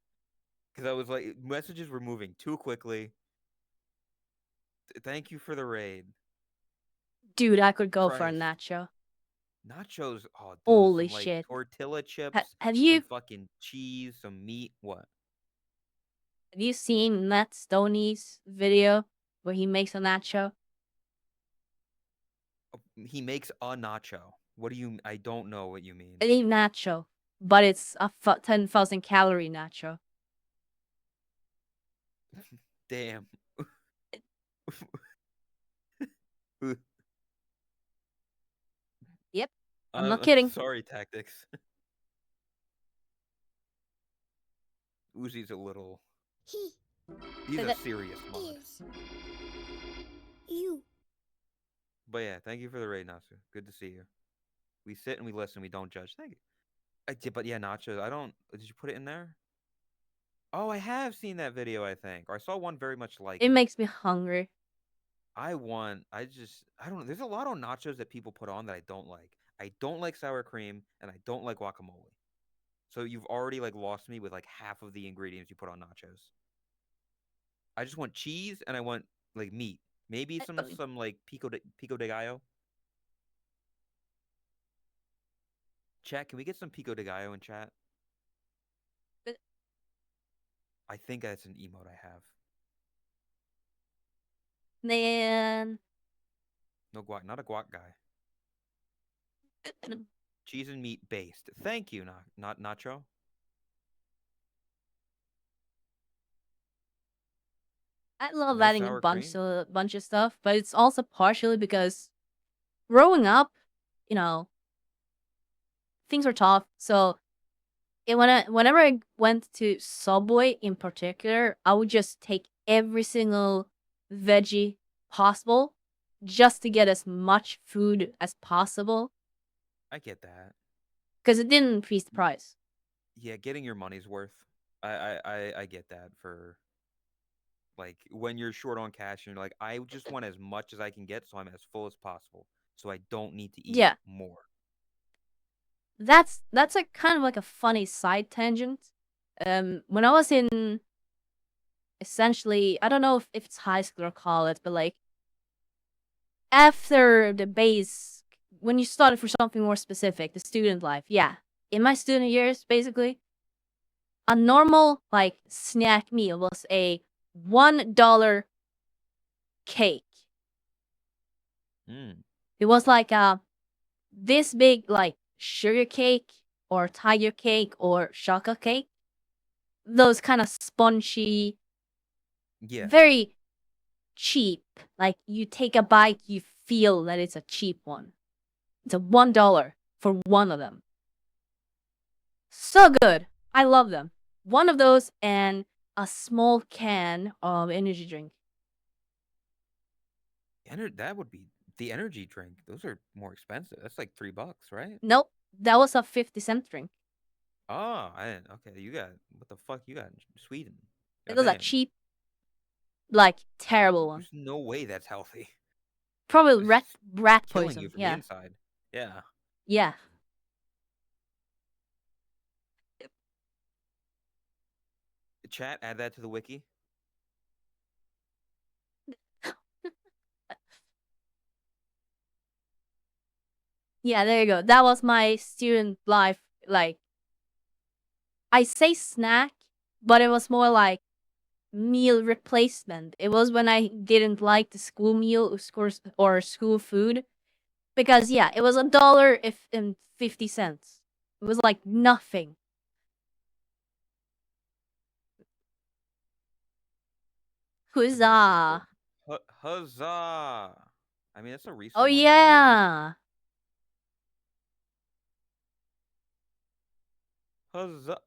Because I was like messages were moving too quickly. Thank you for the raid. dude, I could go for a Christ. nacho. Nachos, oh dude, Holy some like shit. tortilla chips, Have some you fucking cheese, some meat. What? have you seen Matt Stoney's video where he makes a nacho? Oh, he makes a nacho. What do you? I don't know what you mean. A nacho, but it's a 10,000 calorie nacho. Damn. Yep, I'm not kidding. Sorry, tactics. Uzi's a little. He He's a That- serious mod. is you. But yeah, thank you for the raid, Nasu. Good to see you. We sit and we listen. We don't judge. Thank you. I did, but yeah, nachos. I don't. Did you put it in there? Oh, I have seen that video. I think, or I saw one very much like It it. makes me hungry. I want. I don't know. There's a lot of nachos that people put on that I don't like. I don't like sour cream, and I don't like guacamole. So you've already like lost me with like half of the ingredients you put on nachos. I just want cheese and I want like meat. Maybe some like pico de gallo. Chat, can we get some pico de gallo in chat? But- I think that's an emote I have. Man. No guac, not a guac guy. Cheese and meat based. Thank you, not nacho. I love No adding a sour cream. bunch of stuff, but it's also partially because growing up, you know, things were tough. So whenever I went to Subway in particular, I would just take every single veggie possible just to get as much food as possible I get that. because it didn't increase the price. Yeah, getting your money's worth. I get that for like when you're short on cash and you're like, I just want as much as I can get so I'm as full as possible. So I don't need to eat Yeah, more. that's a kind of like a funny side tangent. When I was in essentially, I don't know if it's high school or college, but like after the base, when you started for something more specific, the student life, yeah. In my student years, basically, a normal like snack meal was a $1 cake. Mm. It was like this big like sugar cake or tiger cake or chocolate cake. Those kind of spongy, Yeah. very cheap. Like you take a bite, you feel that it's a cheap one. It's a $1 for one of them. So good. I love them. One of those and a small can of energy drink. That would be the energy drink. Those are more expensive. That's like $3, right? Nope, that was a 50-cent drink. Oh, I didn't. Okay, you got what the fuck you got in Sweden? It God was a damn. cheap, like terrible one. There's no way that's healthy. Probably It's just rat killing you poison. from the Yeah, inside. Yeah. yeah. Chat, add that to the wiki. Yeah, there you go. That was my student life. Like, I say snack, but it was more like meal replacement. It was when I didn't like the school meal or school food because yeah, it was $1 if and 50 cents. It was like nothing. I miss the Huzzah! school. Huzzah! I mean, that's a Oh recent one now, yeah. yeah, Huzzah!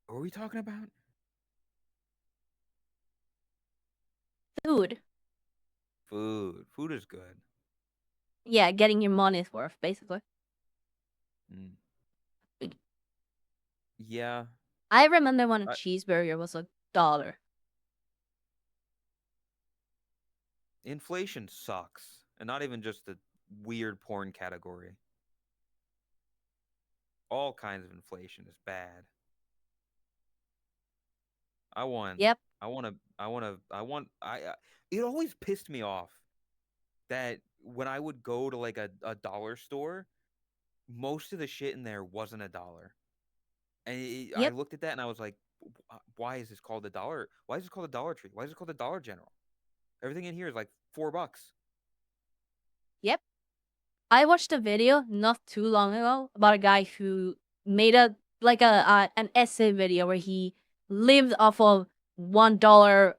What are we talking about? food. Food. Food is good. Yeah, getting your money's worth basically. Mm. Yeah. I remember when a I, cheeseburger was $1. inflation sucks. And not even just the weird porn category. All kinds of inflation is bad. I want, Yep, I want to, I want to, I want, it always pissed me off that when I would go to like a dollar store, most of the shit in there wasn't $1. And I yep, looked at that and I was like, why is this called a dollar? Why is this called a Dollar Tree? Why is it called a Dollar General? Everything in here is like $4. yep. I watched a video not too long ago about a guy who made a like a an essay video where he lived off of $1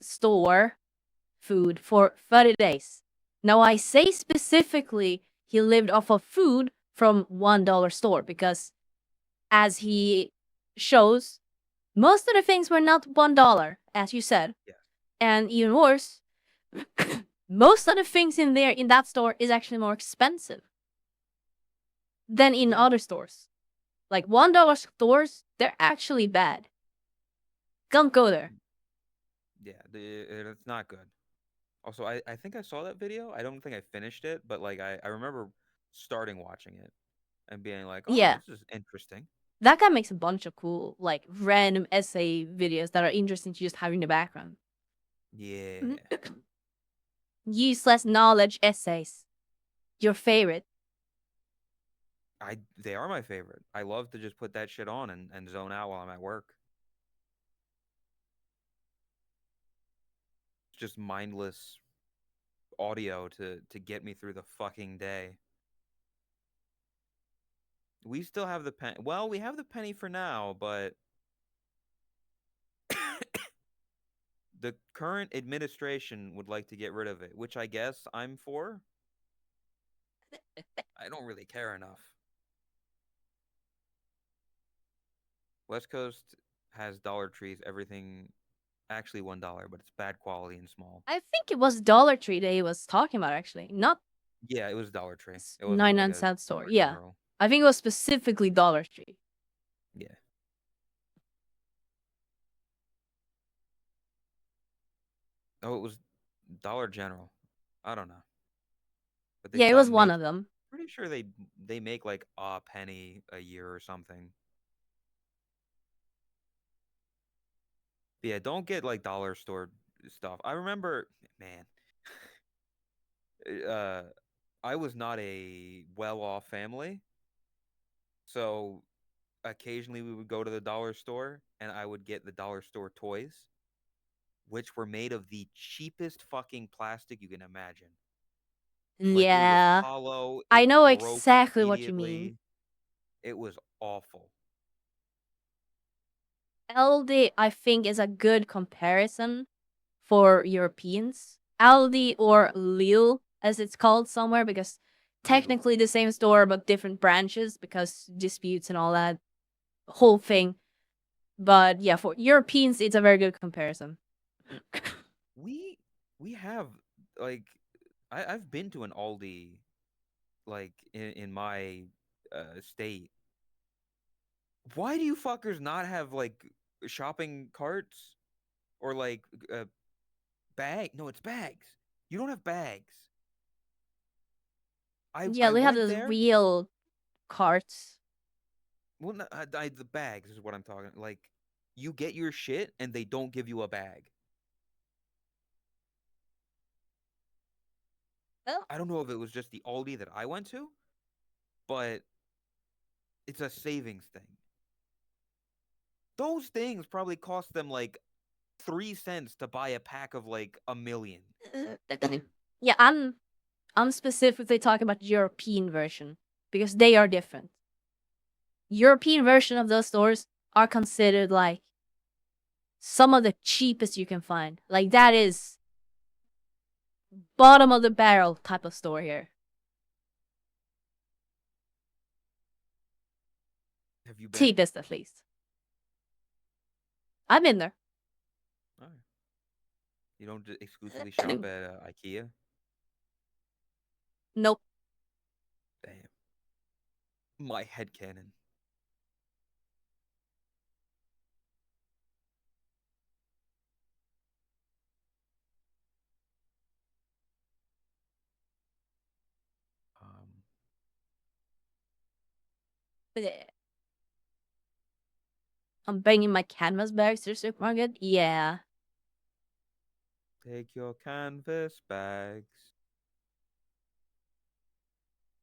store food for 30 days. Now I say specifically he lived off of food from $1 store because as he shows, most of the things were not $1, as you said. Yeah. And even worse, most of the things in there in that store is actually more expensive than in Yeah. other stores. Like $1 stores, they're actually bad. Don't go there. Yeah, it's not good. Also, I think I saw that video. I don't think I finished it, but like I remember starting watching it and being like, oh, Yeah. this is interesting. That guy makes a bunch of cool, like random essay videos that are interesting to just have in the background. Yeah. Useless knowledge essays. Your favorite. They are my favorite. I love to just put that shit on and zone out while I'm at work. It's just mindless audio to get me through the fucking day. We still have the pen. Well, we have the penny for now, but the current administration would like to get rid of it, which I guess I'm for. I don't really care enough. West Coast has Dollar Tree's everything actually $1, but it's bad quality and small. I think it was Dollar Tree that he was talking about actually, not Yeah, it was Dollar Tree. It wasn't like 99 a cent store. Dollar Yeah, General. I think it was specifically Dollar Tree. Yeah. Oh, it was Dollar General. I don't know, but they Yeah, it was stopped one making. of them. Pretty sure they make like a penny a year or something. But yeah, don't get like dollar store stuff. I remember, man, uh, I was not a well-off family, so occasionally we would go to the dollar store and I would get the dollar store toys, which were made of the cheapest fucking plastic you can imagine. Like it was Yeah, hollow, I it know broke exactly what you mean. immediately. It was awful. Aldi, I think, is a good comparison for Europeans. Aldi or Lidl, as it's called somewhere, because Lidl. technically the same store but different branches because disputes and all that whole thing. But yeah, for Europeans, it's a very good comparison. We we have like I've been to an Aldi like in my state. Why do you fuckers not have like shopping carts or like bag? No, it's bags. You don't have bags. Yeah, I they have went those there. real carts. Well, no, the bags is what I'm talking. Like you get your shit and they don't give you a bag. Oh. I don't know if it was just the Aldi that I went to, but it's a savings thing. Those things probably cost them like 3 cents to buy a pack of like a million. Yeah, I'm specifically talking about the European version because they are different. European version of those stores are considered like some of the cheapest you can find. Like that is bottom of the barrel type of store here. Have you been? Cheapest at least. I've been there. All right. You don't exclusively shop at IKEA? Nope. Damn. My headcanon. Um, Bleh. I'm bringing my canvas bags to the supermarket. Yeah. take your canvas bags.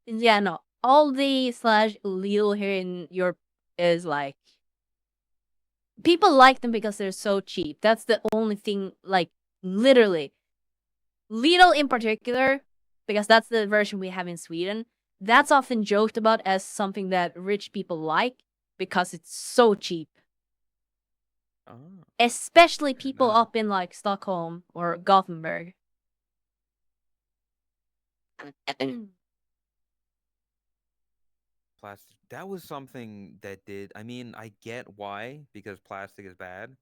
Yeah, no. Aldi slash Lidl here in Europe is like people like them because they're so cheap. That's the only thing, like literally. Lidl in particular, because that's the version we have in Sweden, that's often joked about as something that rich people like because it's so cheap. Oh, Especially fair people enough. up in like Stockholm or Gothenburg. Plastic. That was something that did. I mean, I get why, because plastic is bad,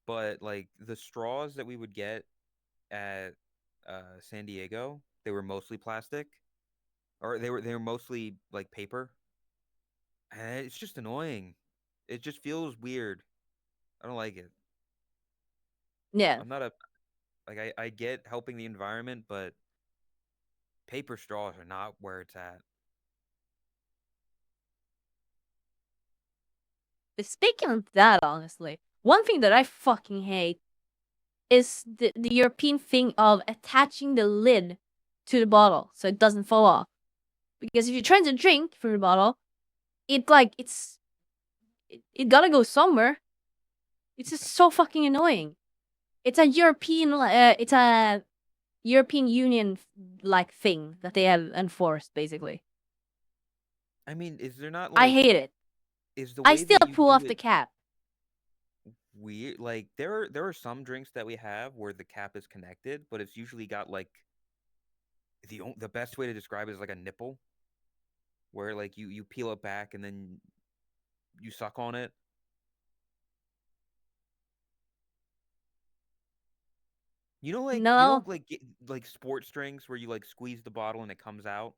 but like the straws that we would get at San Diego, they were mostly plastic, or they were mostly like paper. And it's just annoying. It just feels weird. I don't like it. Yeah. I'm not a like I get helping the environment, but paper straws are not where it's at. But speaking of that, honestly, one thing that I fucking hate is the European thing of attaching the lid to the bottle so it doesn't fall off. Because if you're trying to drink from the bottle, it gotta go somewhere. It's just so fucking annoying. It's a European Union like thing that they have enforced basically. I mean, is there not I like hate it. is the I way still that you pull do off the it cap. weird? Like there are some drinks that we have where the cap is connected, but it's usually got like the best way to describe it is like a nipple where like you peel it back and then you suck on it. No. Like sports drinks where you like squeeze the bottle and it comes out.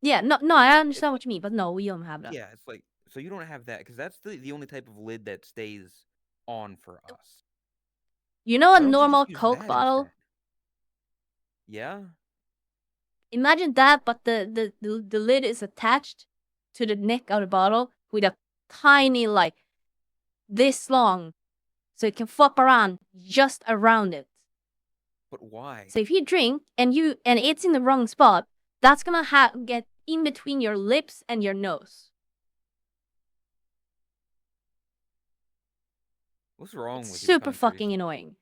Yeah, no, I It's understand like what you mean, but no, we don't have that. yeah, it's like so you don't have that because that's the only type of lid that stays on for us. You know a Why don't you normal just use Coke that instead? bottle? Yeah. Imagine that, but the lid is attached to the neck of the bottle with a tiny, like, this long, so it can flop around just around it. But why? So if you drink and it's in the wrong spot, that's gonna get in between your lips and your nose. What's wrong It's with your super countries? fucking annoying.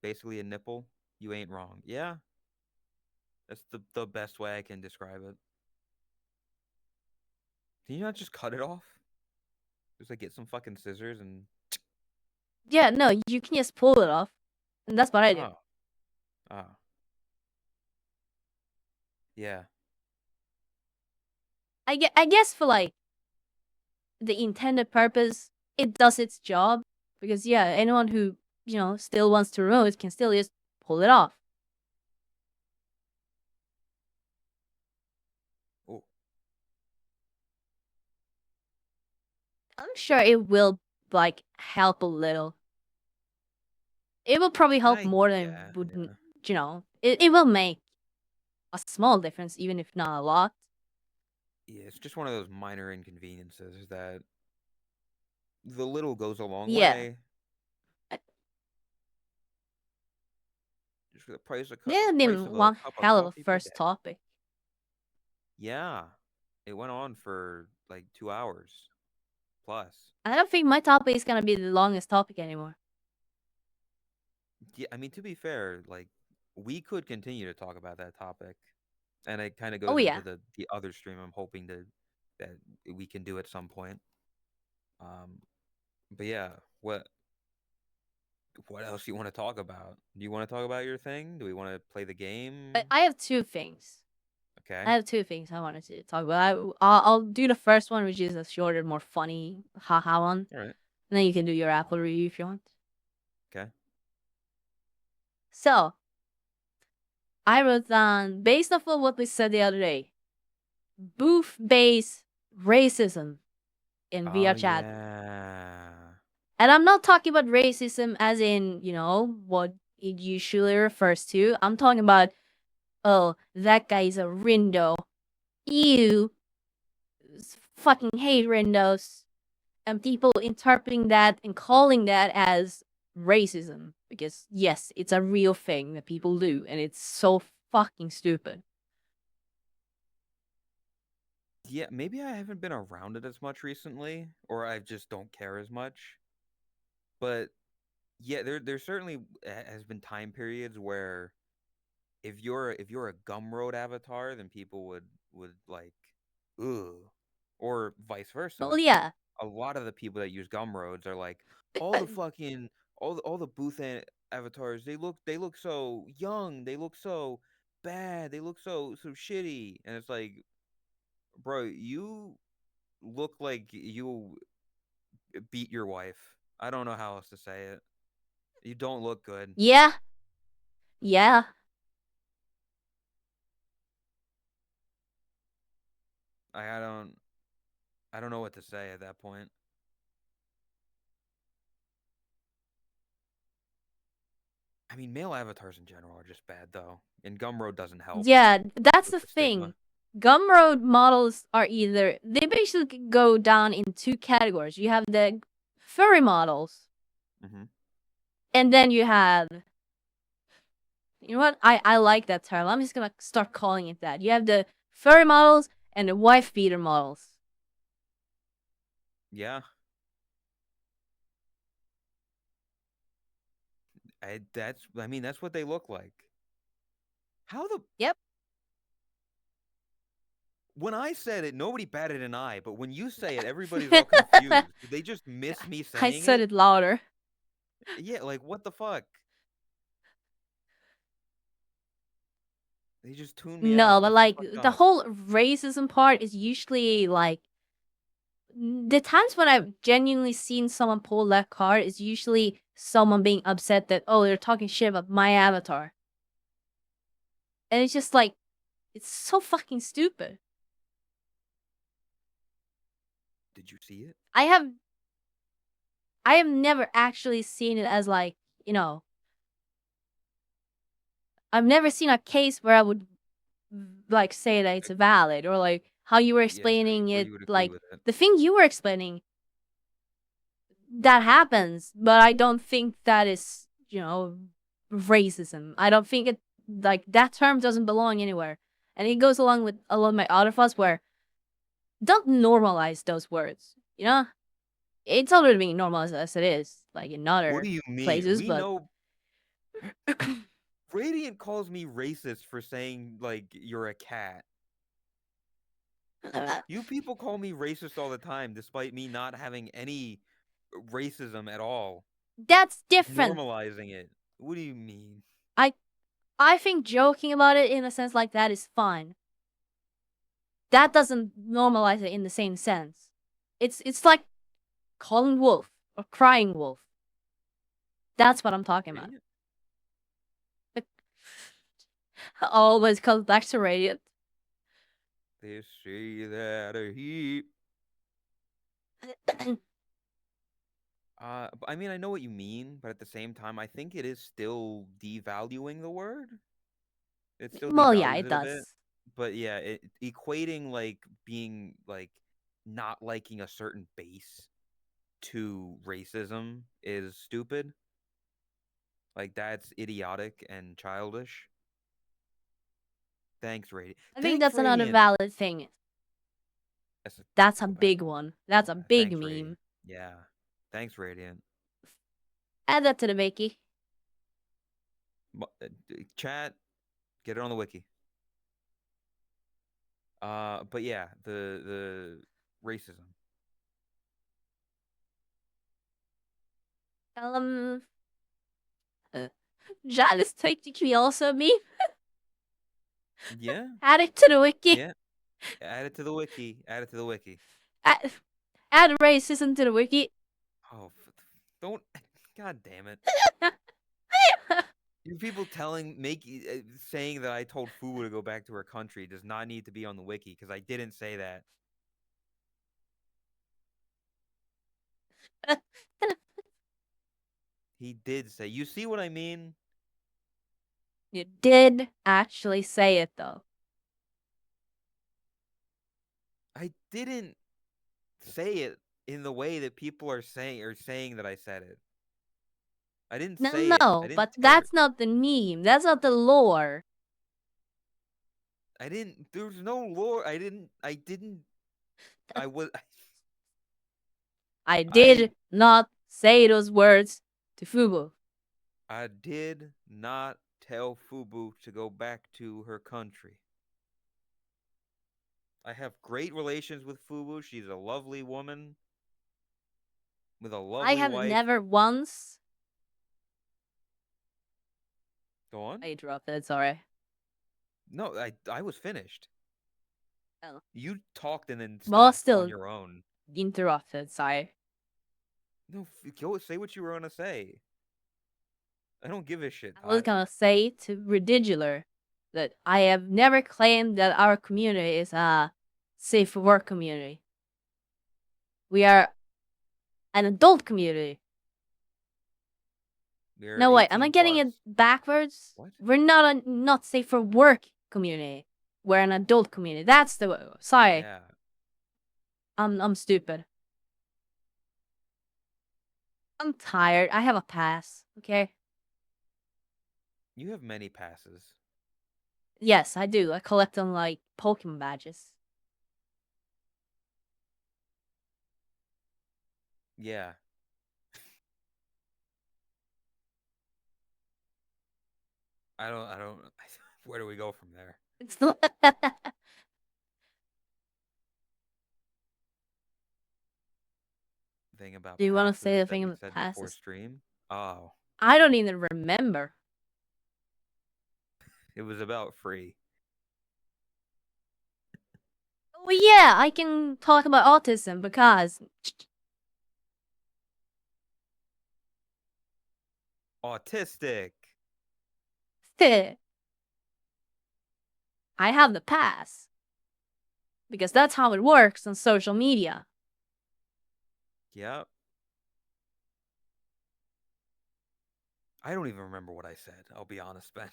Basically a nipple. You ain't wrong. Yeah, that's the best way I can describe it. Can you not just cut it off? Just like get some fucking scissors and Yeah, no, you can just pull it off, and that's what I do. oh, oh, yeah. I guess for like the intended purpose, it does its job because yeah, anyone who still wants to roast can still just pull it off. Oh, I'm sure it will like help a little. It will probably help more than yeah, it would. yeah. It will make a small difference, even if not a lot. Yeah, it's just one of those minor inconveniences that the little goes a long Yeah. way. I- Just for the price of Yeah, price then of a one cup of hell of a coffee per first day. topic. Yeah, it went on for like 2 hours plus. I don't think my topic is gonna be the longest topic anymore. Yeah, I mean to be fair, like we could continue to talk about that topic, and it kind of Oh goes into yeah. the other stream. I'm hoping that we can do at some point. Um, but yeah, what else you want to talk about? Do you want to talk about your thing? Do we want to play the game? I have two things. I Okay. have two things I wanted to talk about. I'll do the first one, which is a shorter, more funny, haha one. All right. And then you can do your Apple review if you want. Okay. So, I wrote down, based off of what we said the other day, booth-based racism in Oh VR chat. yeah. And I'm not talking about racism as in, what it usually refers to. I'm talking about, oh, that guy is a Rindo. Ew. Fucking hate Rindos. And people interpreting that and calling that as racism. Because, yes, it's a real thing that people do. And it's so fucking stupid. Yeah, maybe I haven't been around it as much recently, or I just don't care as much. But yeah, there certainly has been time periods where if you're a Gumroad avatar, then people would like, ugh, or vice Well, versa. yeah. A lot of the people that use Gumroads are like, all the fucking all the avatars. They look so young. They look so bad. They look so shitty. And it's like, bro, you look like you beat your wife. I don't know how else to say it. You don't look good. Yeah. Yeah. I don't know what to say at that point. I mean, male avatars in general are just bad though, and Gumroad doesn't help Yeah, that's with the the stigma. thing. Gumroad models are either they basically go down in two categories. You have the furry models, Hmm. and then you have what? I like that term. I'm just gonna start calling it that. You have the furry models and the wife beater models. Yeah, I mean that's what they look like. How the Yep. When I said it, nobody batted an eye, but when you say it, everybody's all confused. Did they just miss me I saying said it? it louder. Yeah, like what the fuck? They just tune me No, out. but That's like fucked the up. whole racism part is usually like the times when I've genuinely seen someone pull that card is usually someone being upset that, oh, they're talking shit about my avatar. And it's just like, it's so fucking stupid. Did you see it? I have never actually seen it as like, you know, I've never seen a case where I would like say that it's valid, or like how you were Yeah, explaining where it, you would agree like with it. the thing you were explaining that happens, but I don't think that is, you know, racism. I don't think it, like, that term doesn't belong anywhere. And it goes along with a lot of my other thoughts where don't normalize those words, you know? It's already being normalized as it is, like in What do other you mean? places, We but know Radiant calls me racist for saying like you're a cat. You people call me racist all the time, despite me not having any racism at all. that's different. Normalizing it. What do you mean? I I think joking about it in a sense like that is fine. That doesn't normalize it in the same sense. It's like calling wolf or crying wolf. That's what I'm talking about. Radiant? Always comes back to Radiant. They say that he. But I mean, I know what you mean, but at the same time, I think it is still devaluing the word. It still Well, yeah, devalues it it a bit. does. But yeah, equating like being like not liking a certain base to racism is stupid. Like that's idiotic and childish. Thanks, Radiant. I think Thanks, that's another Radiant. valid thing. That's a Go back. big one. That's a big Thanks, meme. Radiant. Yeah. Thanks, Radiant. Add that to the wiki. Chat, get it on the wiki. But yeah, the racism. Um, Janice technically also a meme. Yeah, Add it to the wiki. yeah. Add it to the wiki. Add it to the wiki. Add racism to the wiki. Oh, don't. God damn it. You people saying that I told Fu to go back to her country does not need to be on the wiki because I didn't say that. He did say. You see what I mean? You did actually say it though. I didn't say it in the way that people are saying that I said it. I didn't No, say it. I no, didn't but tell. that's not the meme. That's not the lore. I didn't. There's no lore. I didn't. I was. I I did not say those words to Fubu. I did not tell Fubu to go back to her country. I have great relations with Fubu. She's a lovely woman with a I lovely have wife. never once. Go on. I interrupted. Sorry. No, I was finished. Oh. You talked and then Well, stopped on still your own. interrupted. Sorry. No, go say what you were gonna say. I don't give a shit, I was Tot. gonna say to Ridicular that I have never claimed that our community is a safe for work community. We are an adult community. We're No, wait, am I 18 getting it plus. backwards? What? We're not a not safe for work community. We're an adult community. That's the sorry. Yeah. I'm stupid. I'm tired. I have a pass. Okay. You have many passes. Yes, I do. I collect them like Pokemon badges. Yeah. I don't where do we go from there? It's not. Thing about Do you want to say the passes that thing we about said before passes? stream? Oh, I don't even remember. it was about free. Well, yeah, I can talk about autism because Autistic. I have the pass. Because that's how it works on social media. Yep. I don't even remember what I said. I'll be honest, Ben.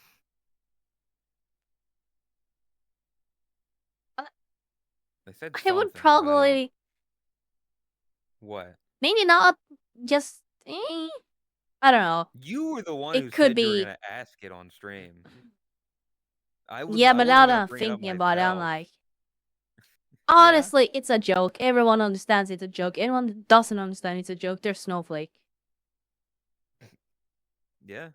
Uh, I said I would something, but I don't. probably What? maybe not just I don't know. You were the one who It could said you were be gonna ask it on stream. yeah, I but now wasn't that gonna I'm bring it up thinking about it, I'm myself. like Yeah? honestly, it's a joke. Everyone understands it's a joke. Anyone that doesn't understand it's a joke, they're snowflake. Yeah.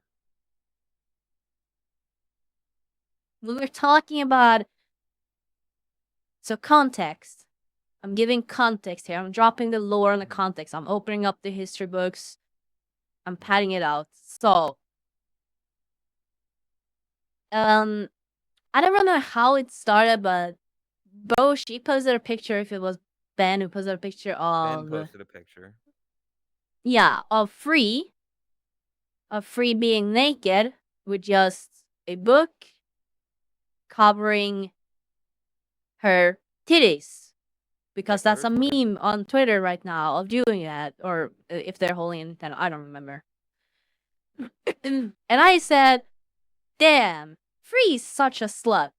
We were talking about so context. I'm giving context here. I'm dropping the lore and the context. I'm opening up the history books. I'm padding it out. So, I don't remember how it started, but she posted a picture. If it was Ben who posted a picture Ben of posted a picture. of Free being naked with just a book covering her titties. Because Check out that's her a Twitter. meme on Twitter right now of doing that, or if they're holding a Nintendo, I don't remember. And I said, "Damn, Free's such a slut."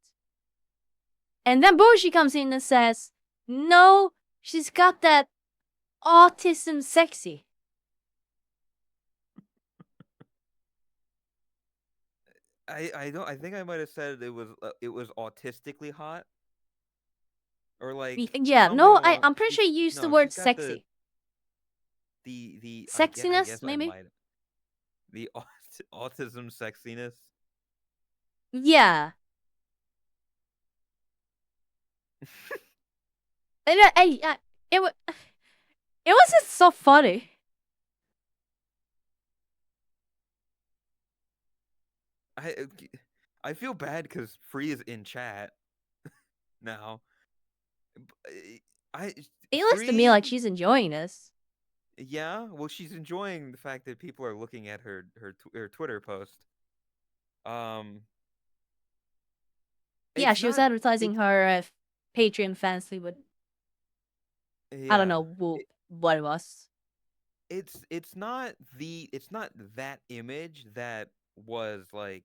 And then Boshi comes in and says, "No, she's got that autism sexy." I don't. I think I might have said it was autistically hot, or like Yeah, something no, along. I'm pretty sure you used the No, word she's got sexy. the. I Sexiness, guess I maybe? might the autism sexiness. Yeah. And it was it was just so funny. I I feel bad because Free is in chat now. I It looks to me Free. like she's enjoying this. Yeah, well, she's enjoying the fact that people are looking at her Twitter post. Um, Yeah, it's she was not advertising it's her Patreon fansly with I don't yeah. know what it was. It's not that image that was like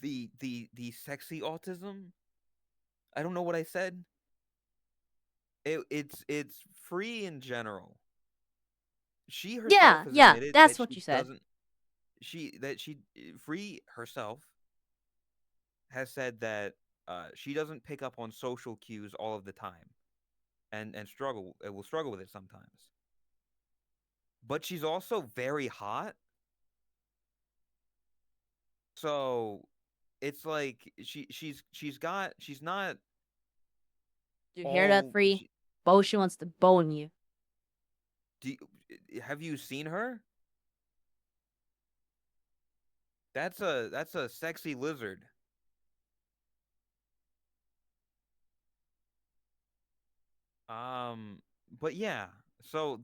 the sexy autism. I don't know what I said. It's Free in general. She herself Yeah, has yeah, admitted that's that what she you said. doesn't she that she Free herself has said that she doesn't pick up on social cues all of the time and struggle will struggle with it sometimes. But she's also very hot. So it's like she's not Do you hear that, all Free? Boshi wants to bone you. do have you seen her? That's a sexy lizard. Um, but yeah, so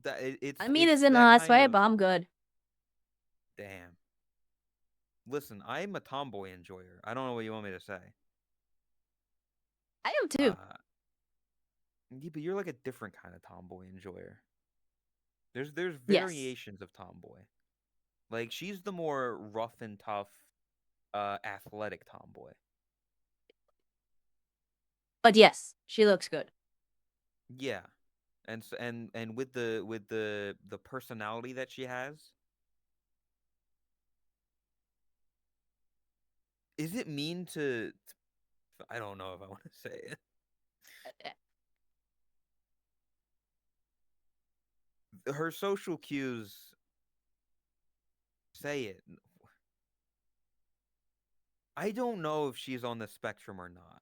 I mean, it's it's in a that nice kind way, of but I'm good. damn. Listen, I'm a tomboy enjoyer. I don't know what you want me to say. I am too. Uh, yeah, but you're like a different kind of tomboy enjoyer. There's Yes. variations of tomboy. Like she's the more rough and tough, athletic tomboy. But yes, she looks good. Yeah, and with the personality that she has, is it mean to? I don't know if I want to say it. Her social cues say it. I don't know if she's on the spectrum or not.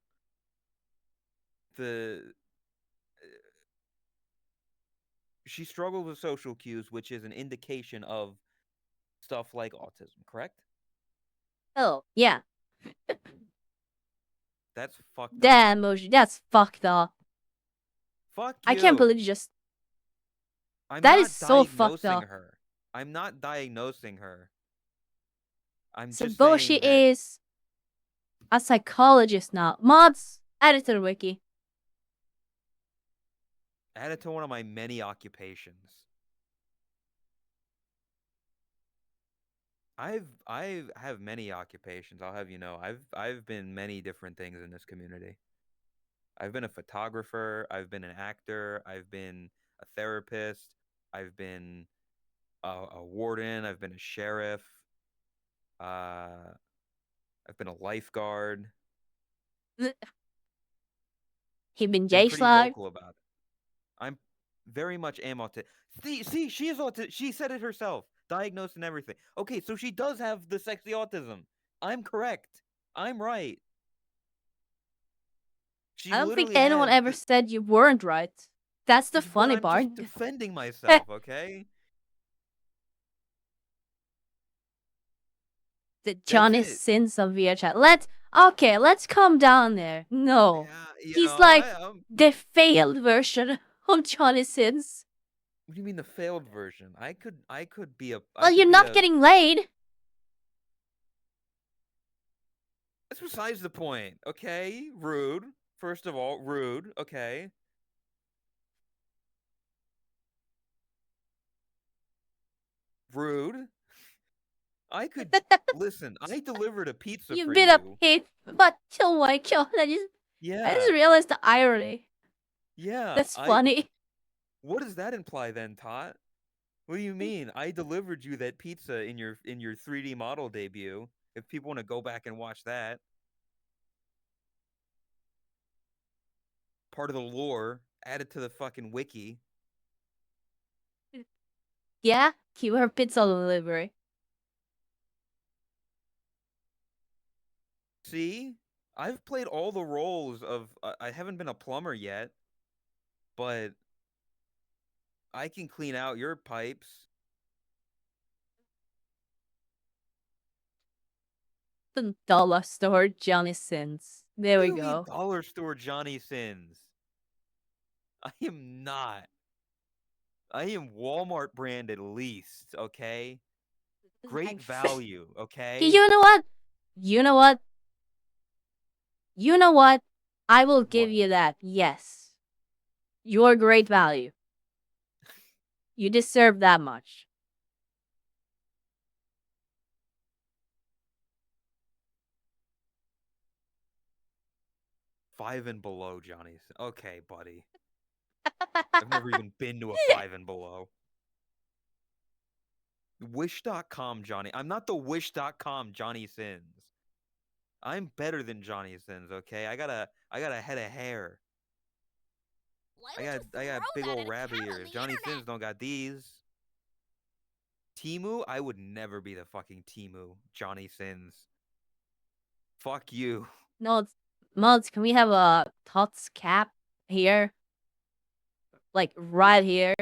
The She struggles with social cues, which is an indication of stuff like autism, correct? Oh, yeah. That's fucked up. Damn, Moji, that's fucked up. Fuck I can't you. believe you just. I'm That is not so fucked diagnosing up. her. I'm not diagnosing her. I'm So just saying Boshi that is a psychologist now. Mods, add it to the wiki. add it to one of my many occupations. I have many occupations. I'll have you know. I've been many different things in this community. I've been a photographer, I've been an actor, I've been a therapist, I've been a warden, I've been a sheriff, uh I've been a lifeguard. He been Been J pretty Slug. vocal about it. I'm very much am autistic. See, she is autistic. She said it herself. Diagnosed and everything. Okay, so she does have the sexy autism. I'm correct. I'm right. She I don't think literally anyone has ever said you weren't right. That's the but funny I'm part. just defending myself, okay? The That's Johnny it. Sins of VHS. Let's calm down there. No. Yeah, He's like the failed version of Johnny Sins. what do you mean the failed version? I could be a I Well, you're could be not a getting laid. That's besides the point, okay? Rude. First of all, rude, okay? Rude. I could listen, I delivered a pizza You've for been a you. pig, but oh my god, I just Yeah. realized the irony. Yeah. That's I funny. What does that imply then, Tot? What do you mean? I delivered you that pizza in your 3D model debut. If people want to go back and watch that, part of the lore added to the fucking wiki. Yeah, keyword pizza delivery. See? I've played all the roles of I haven't been a plumber yet, but I can clean out your pipes. The dollar store Johnny Sins. There What we do you mean go. dollar store Johnny Sins? I am not. I am Walmart brand at least, okay? Great value, okay? You know what? You know what? You know what? I will give What? you that. Yes. You're great value. You deserve that much. Five and below Johnny's. Okay, buddy. I've never even been to a five and below. Wish.com Johnny. I'm not the Wish.com Johnny Sins. I'm better than Johnny Sins, okay? I got a head of hair. Why would you I throw got big that old at a rabbit cat on ears. the Johnny internet? Sins don't got these. Timu, I would never be the fucking Timu. Johnny Sins. Fuck you. No, Mods, can we have a Tots cap here? Like right here.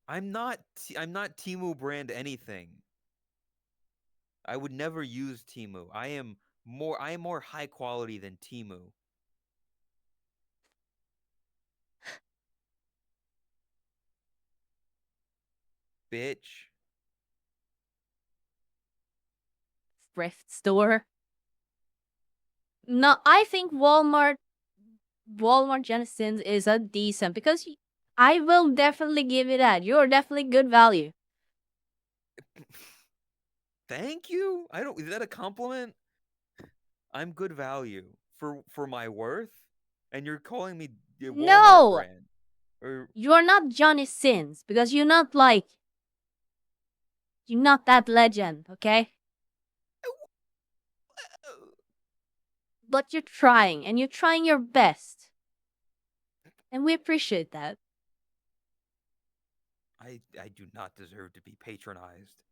I'm not Timu brand anything. I would never use Timu. I am more high quality than Timu. Bitch. Thrift store. No, I think Walmart Johnny Sins is a decent because I will definitely give you that. You're definitely good value. Thank you? I don't Is that a compliment? I'm good value for my worth, and you're calling me the Walmart No, brand. Or you're not Johnny Sins because you're not that legend, okay? But you're trying and you're trying your best. And we appreciate that. I do not deserve to be patronized.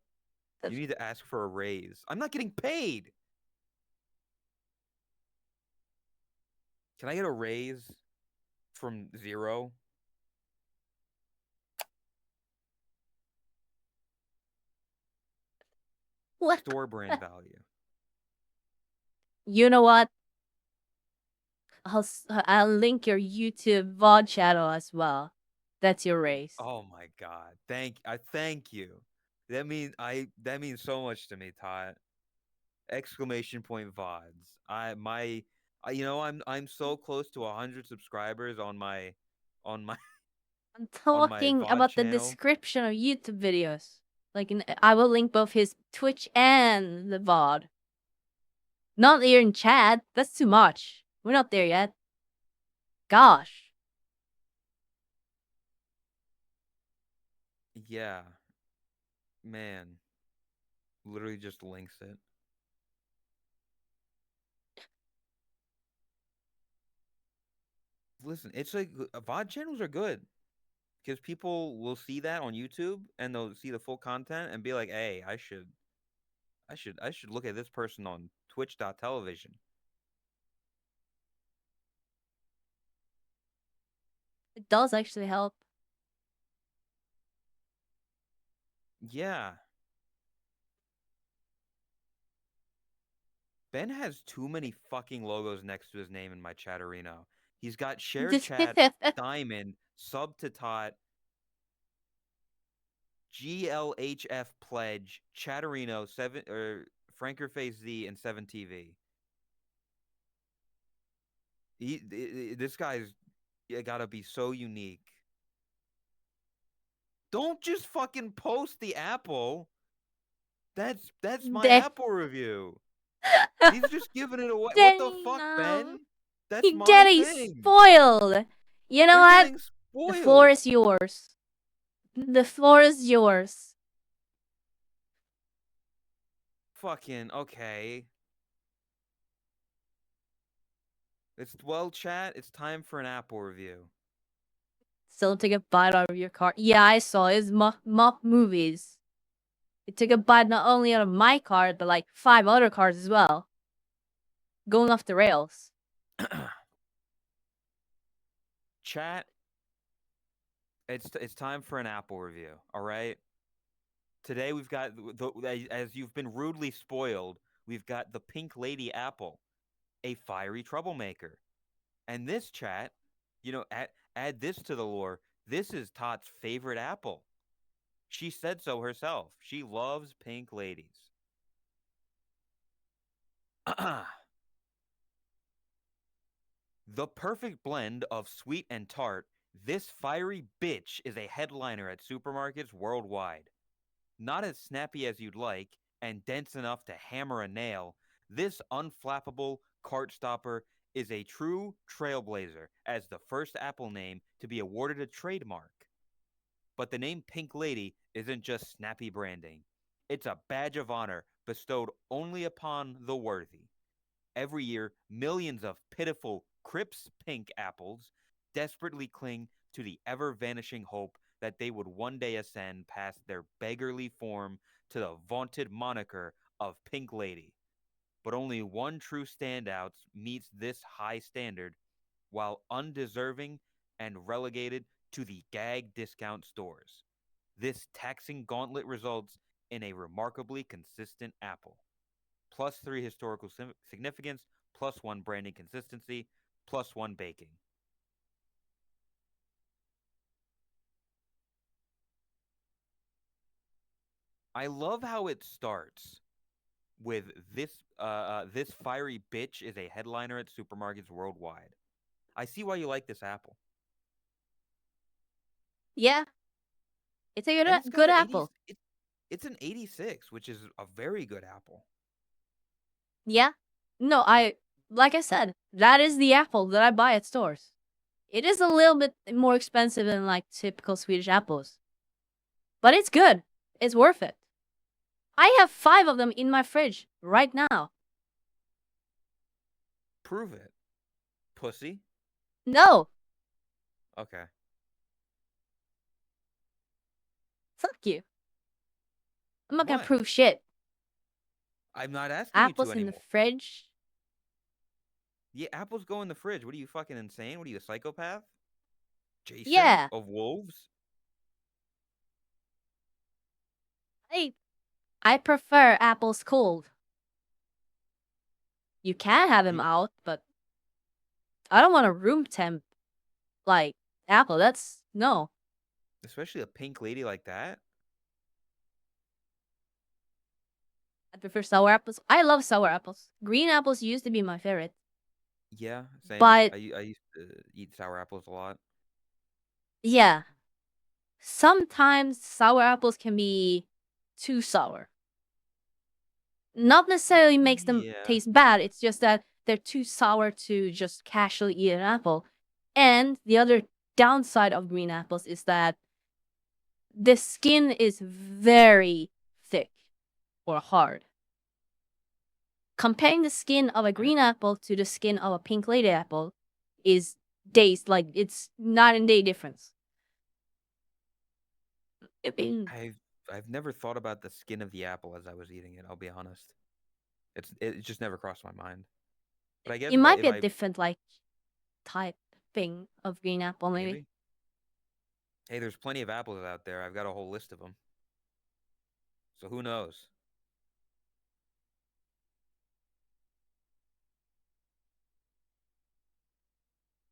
You need to ask for a raise. I'm not getting paid. Can I get a raise from 0? What? Store brand value. You know what? I'll link your YouTube VOD channel as well. That's your race. Oh my God. Thank you. That means so much to me, Todd. Exclamation point VODs. I'm so close to 100 subscribers on my I'm on my talking VOD about the channel. description of YouTube videos. I will link both his Twitch and the VOD. Not here in chat. That's too much. We're not there yet. Gosh. Yeah, man. Literally just links it. Listen, it's like VOD channels are good because people will see that on YouTube and they'll see the full content and be like, "Hey, I should look at this person on Twitch.television." It does actually help. Yeah. Ben has too many fucking logos next to his name in my Chatterino. He's got share chat, diamond, sub to tot, GLHF pledge, Chatterino, 7 or Frankerface Z and 7TV. This guy's gotta be so unique. Don't just fucking post the apple. That's my Da- Apple review. He's just giving it away. What the fuck, Damn. Ben? That's He my getting thing. spoiled. You know You're what? getting The floor spoiled. is yours. The floor is yours. Fucking okay. Chat, it's time for an Apple review. Still take a bite out of your card. Yeah, I saw his mop movies. It took a bite not only out of my card, but like 5 other cards as well. Going off the rails. Chat, it's time for an Apple review. All right. Today we've got as you've been rudely spoiled, we've got the Pink Lady Apple, a fiery troublemaker. And this chat, add this to the lore. This is Tot's favorite apple. She said so herself. She loves pink ladies. The perfect blend of sweet and tart, this fiery bitch is a headliner at supermarkets worldwide. Not as snappy as you'd like, and dense enough to hammer a nail, this unflappable cart stopper is a true trailblazer as the first Apple name to be awarded a trademark. But the name Pink Lady isn't just snappy branding. It's a badge of honor bestowed only upon the worthy. Every year, millions of pitiful Crips pink apples desperately cling to the ever vanishing hope that they would one day ascend past their beggarly form to the vaunted moniker of Pink Lady. But only one true standout meets this high standard, while undeserving and relegated to the gag discount stores. This taxing gauntlet results in a remarkably consistent apple. +3 historical significance, +1 branding consistency, +1 baking. I love how it starts with this fiery bitch is a headliner at supermarkets worldwide. I see why you like this apple. Yeah. It's a And it's got good an 80 apple. it's an 86, which is a very good apple. Yeah. No, like I said, that is the apple that I buy at stores. It is a little bit more expensive than like typical Swedish apples. But it's good. It's worth it. I have 5 of them in my fridge right now. Prove it. Pussy. No. Okay. Fuck you. I'm not gonna What? prove shit. I'm not asking you to Apples in the anymore. fridge. Yeah, apples go in the fridge. What are you, fucking insane? What are you, a psychopath? Jason Yeah. of Wolves? I prefer apples cold. You can have them You out, but I don't want a room temp like apple. That's no. Especially a pink lady like that. I prefer sour apples. I love sour apples. Green apples used to be my favorite. Yeah, same. But I used to eat sour apples a lot. yeah, sometimes sour apples can be too sour. Not necessarily makes them Yeah. taste bad. It's just that they're too sour to just casually eat an apple. And the other downside of green apples is that the skin is very thick or hard. Comparing the skin of a green apple to the skin of a pink lady apple is days, like it's night and day difference. I've never thought about the skin of the apple as I was eating it. I'll be honest. It just never crossed my mind. But I guess It might if be a I different like type thing of green apple, maybe. maybe. Hey, there's plenty of apples out there. I've got a whole list of them. So who knows?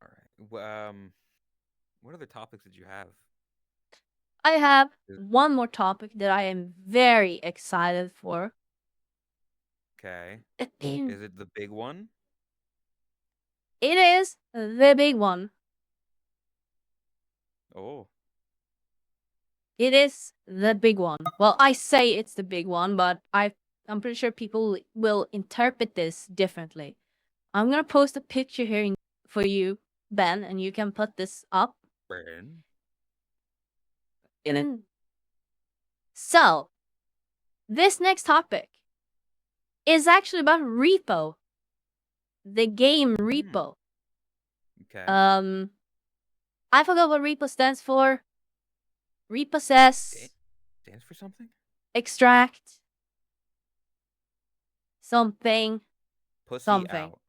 All right. What other topics did you have? I have Is- one more topic that I am very excited for. Okay. It Is it the big one? is the big one. Oh, It is the big one. Well, I say it's the big one, but I'm pretty sure people will interpret this differently. I'm gonna post a picture here for you, Ben, and you can put this up. Ben. So, this next topic is actually about Repo, the game Repo. Okay. I forgot what Repo stands for. Repossess, Stands for something? extract, something, Pussy something. out.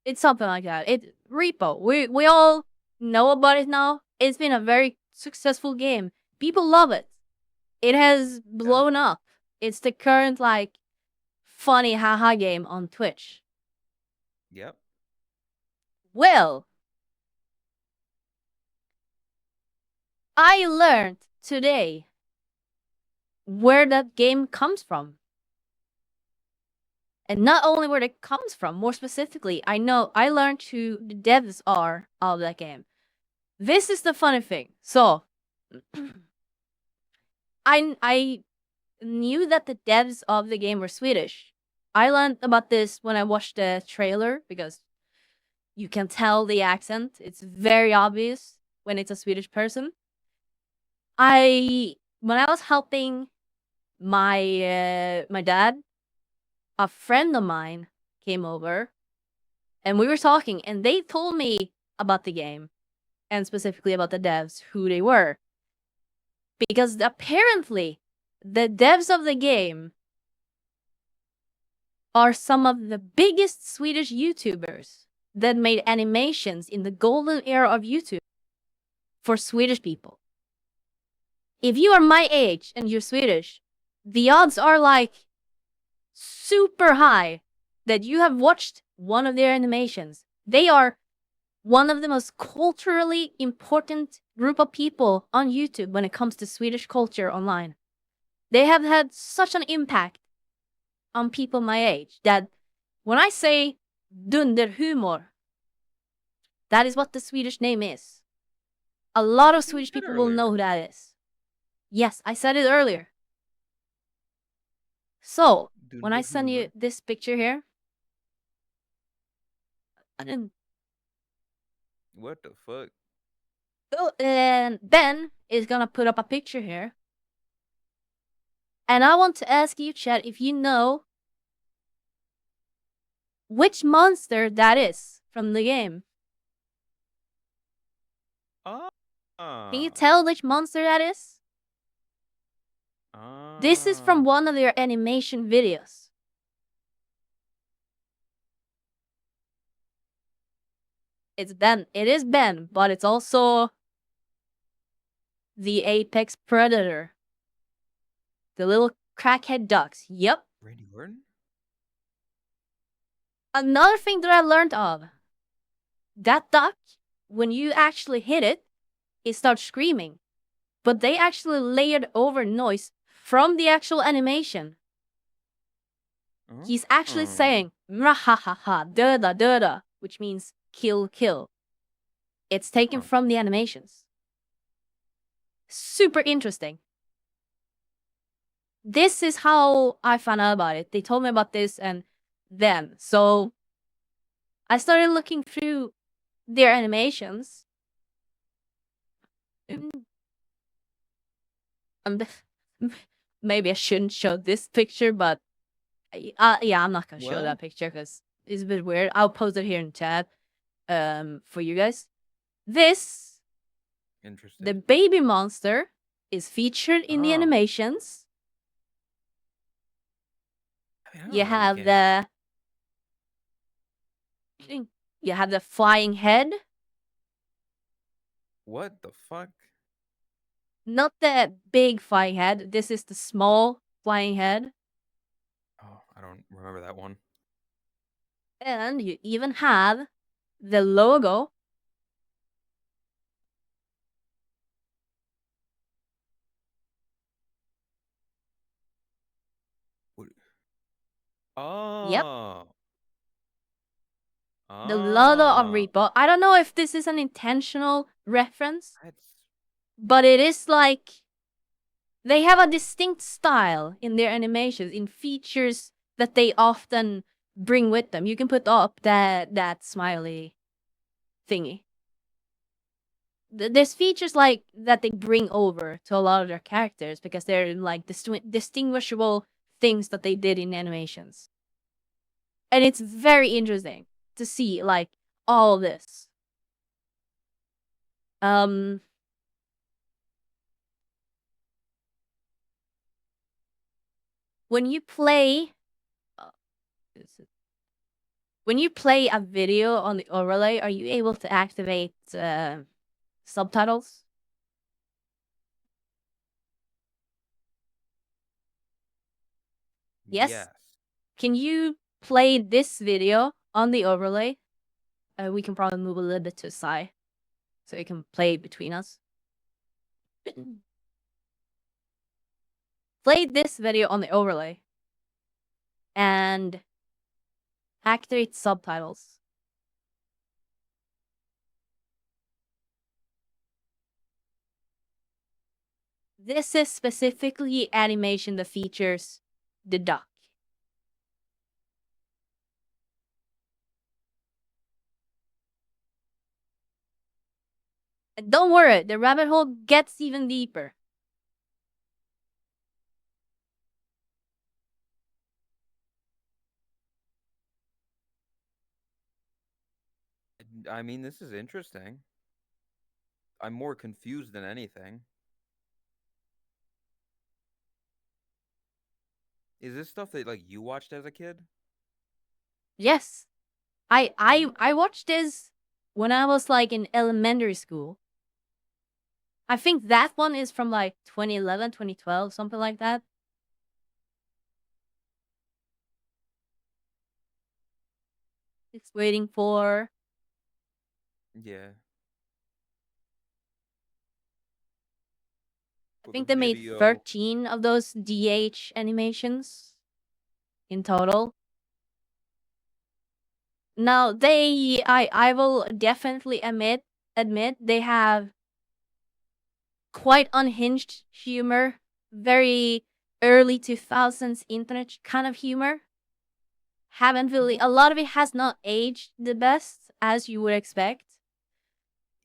It's something like that. It Repo. We all know about it now. It's been a very successful game. People love it. It has blown up. It's the current like funny haha game on Twitch. Yep. Well, I learned today where that game comes from. And not only where it comes from, more specifically, I learned who the devs are of that game. This is the funny thing. So, I knew that the devs of the game were Swedish. I learned about this when I watched the trailer because you can tell the accent. It's very obvious when it's a Swedish person. When I was helping my dad, a friend of mine came over and we were talking and they told me about the game and specifically about the devs, who they were. Because apparently the devs of the game are some of the biggest Swedish YouTubers that made animations in the golden era of YouTube for Swedish people. If you are my age and you're Swedish, the odds are like super high that you have watched one of their animations. They are one of the most culturally important group of people on YouTube when it comes to Swedish culture online. They have had such an impact on people my age that when I say dunderhumor, that is what the Swedish name is. A lot of Swedish people will know who that is. Yes, I said it earlier. So, when I send you this picture here, What the fuck? and Ben is gonna put up a picture here. And I want to ask you, chat, if you know which monster that is from the game. Can you tell which monster that is? This is from one of their animation videos. It's Ben. It is Ben, but it's also the apex predator. The little crackhead ducks. Yep. Randy Orton? Another thing that I learned of, that duck, when you actually hit it, it starts screaming. But they actually layered over noise from the actual animation. He's actually saying "mrahahaha, da da," which means kill, kill. It's taken from the animations. Super interesting. This is how I found out about it. They told me about this and then. So I started looking through their animations. Maybe I shouldn't show this picture, but yeah, I'm not gonna show that picture because it's a bit weird. I'll post it here in chat for you guys. This, Interesting. the baby monster, is featured in the animations. You have the flying head. What the fuck? Not the big flying head. This is the small flying head. Oh, I don't remember that one. And you even have the logo. Oh. Yep. The logo of Repo. I don't know if this is an intentional reference, but it is like they have a distinct style in their animations, in features that they often bring with them. You can put up that smiley thingy. There's features like that they bring over to a lot of their characters because they're like distinguishable things that they did in animations. And it's very interesting to see like all of this. When you play a video on the overlay, are you able to activate subtitles? Yes. Can you play this video on the overlay? We can probably move a little bit to the side so you can play between us. Play this video on the overlay and activate subtitles. This is specifically animation that features the duck. And don't worry, the rabbit hole gets even deeper. I mean, this is interesting. I'm more confused than anything. Is this stuff that like you watched as a kid? Yes. I watched this when I was like in elementary school. I think that one is from like 2011, 2012, something like that. It's waiting for... Yeah. I think they made 13 of those DH animations in total. Now I will definitely admit they have quite unhinged humor, very early 2000s internet kind of humor. Haven't really, a lot of it has not aged the best as you would expect.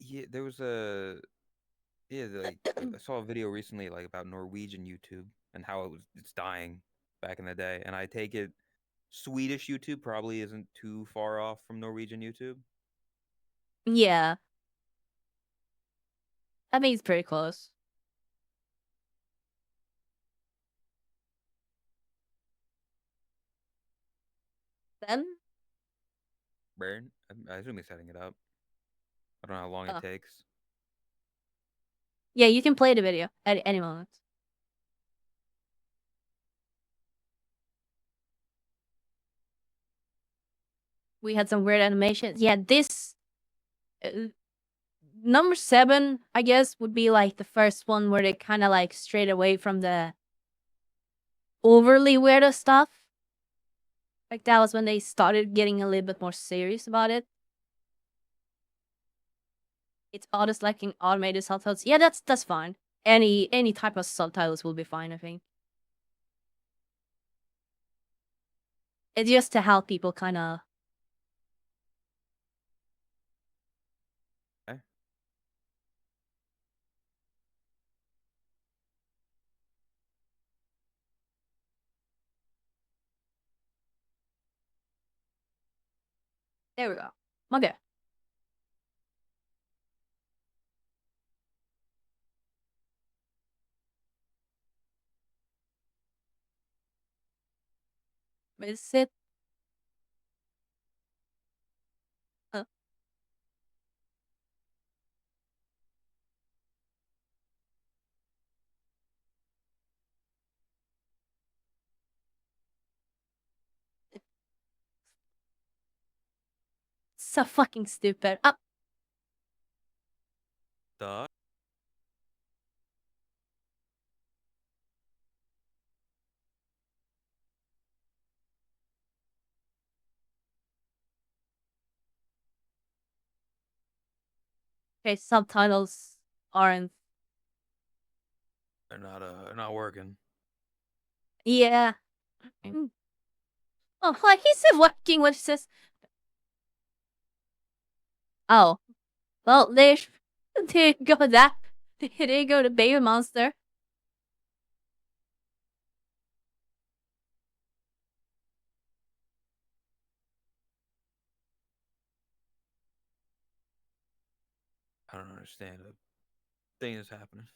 Yeah, there was like I saw a video recently like about Norwegian YouTube and how it's dying back in the day, and I take it Swedish YouTube probably isn't too far off from Norwegian YouTube. Yeah. I think it's pretty close. Then? Burn? I assume he's setting it up. I don't know how long it takes. Yeah, you can play the video at any moment. We had some weird animations. Yeah, this number 7, I guess, would be like the first one where they kind of like strayed away from the overly weirdo stuff. Like that was when they started getting a little bit more serious about it. It's honest lacking automated subtitles. Yeah, that's fine. Any type of subtitles will be fine, I think. It's just to help people kind of. Okay. There we go. Okay. Is it? Uh, so fucking stupid. Duh. Okay, subtitles aren't. They're not working. Yeah. Oh, like he said working with this. Oh. Well, there you go that. There you go the baby monster. I don't understand. A thing is happening.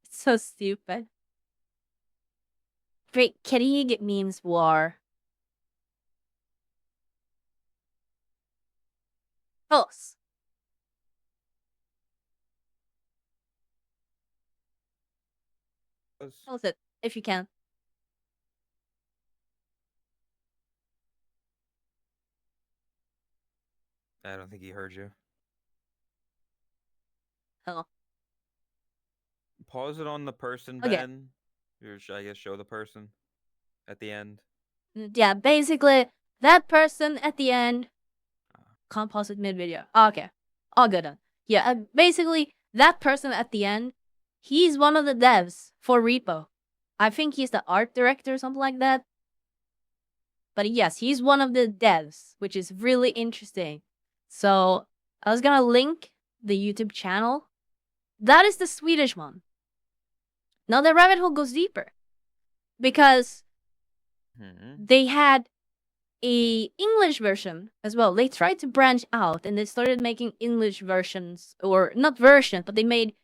It's so stupid. Great, can you get memes war? Close. Close it, if you can. I don't think he heard you. Oh. Pause it on the person, Okay. Ben. Or should I guess show the person at the end? Yeah, basically, that person at the end. Composite mid video. Okay. All good then. Yeah, basically, that person at the end, he's one of the devs for Repo. I think he's the art director or something like that. But yes, he's one of the devs, which is really interesting. So I was gonna link the YouTube channel. That is the Swedish one. Now the rabbit hole goes deeper because they had a English version as well. They tried to branch out and they started making English versions, or not versions, but they made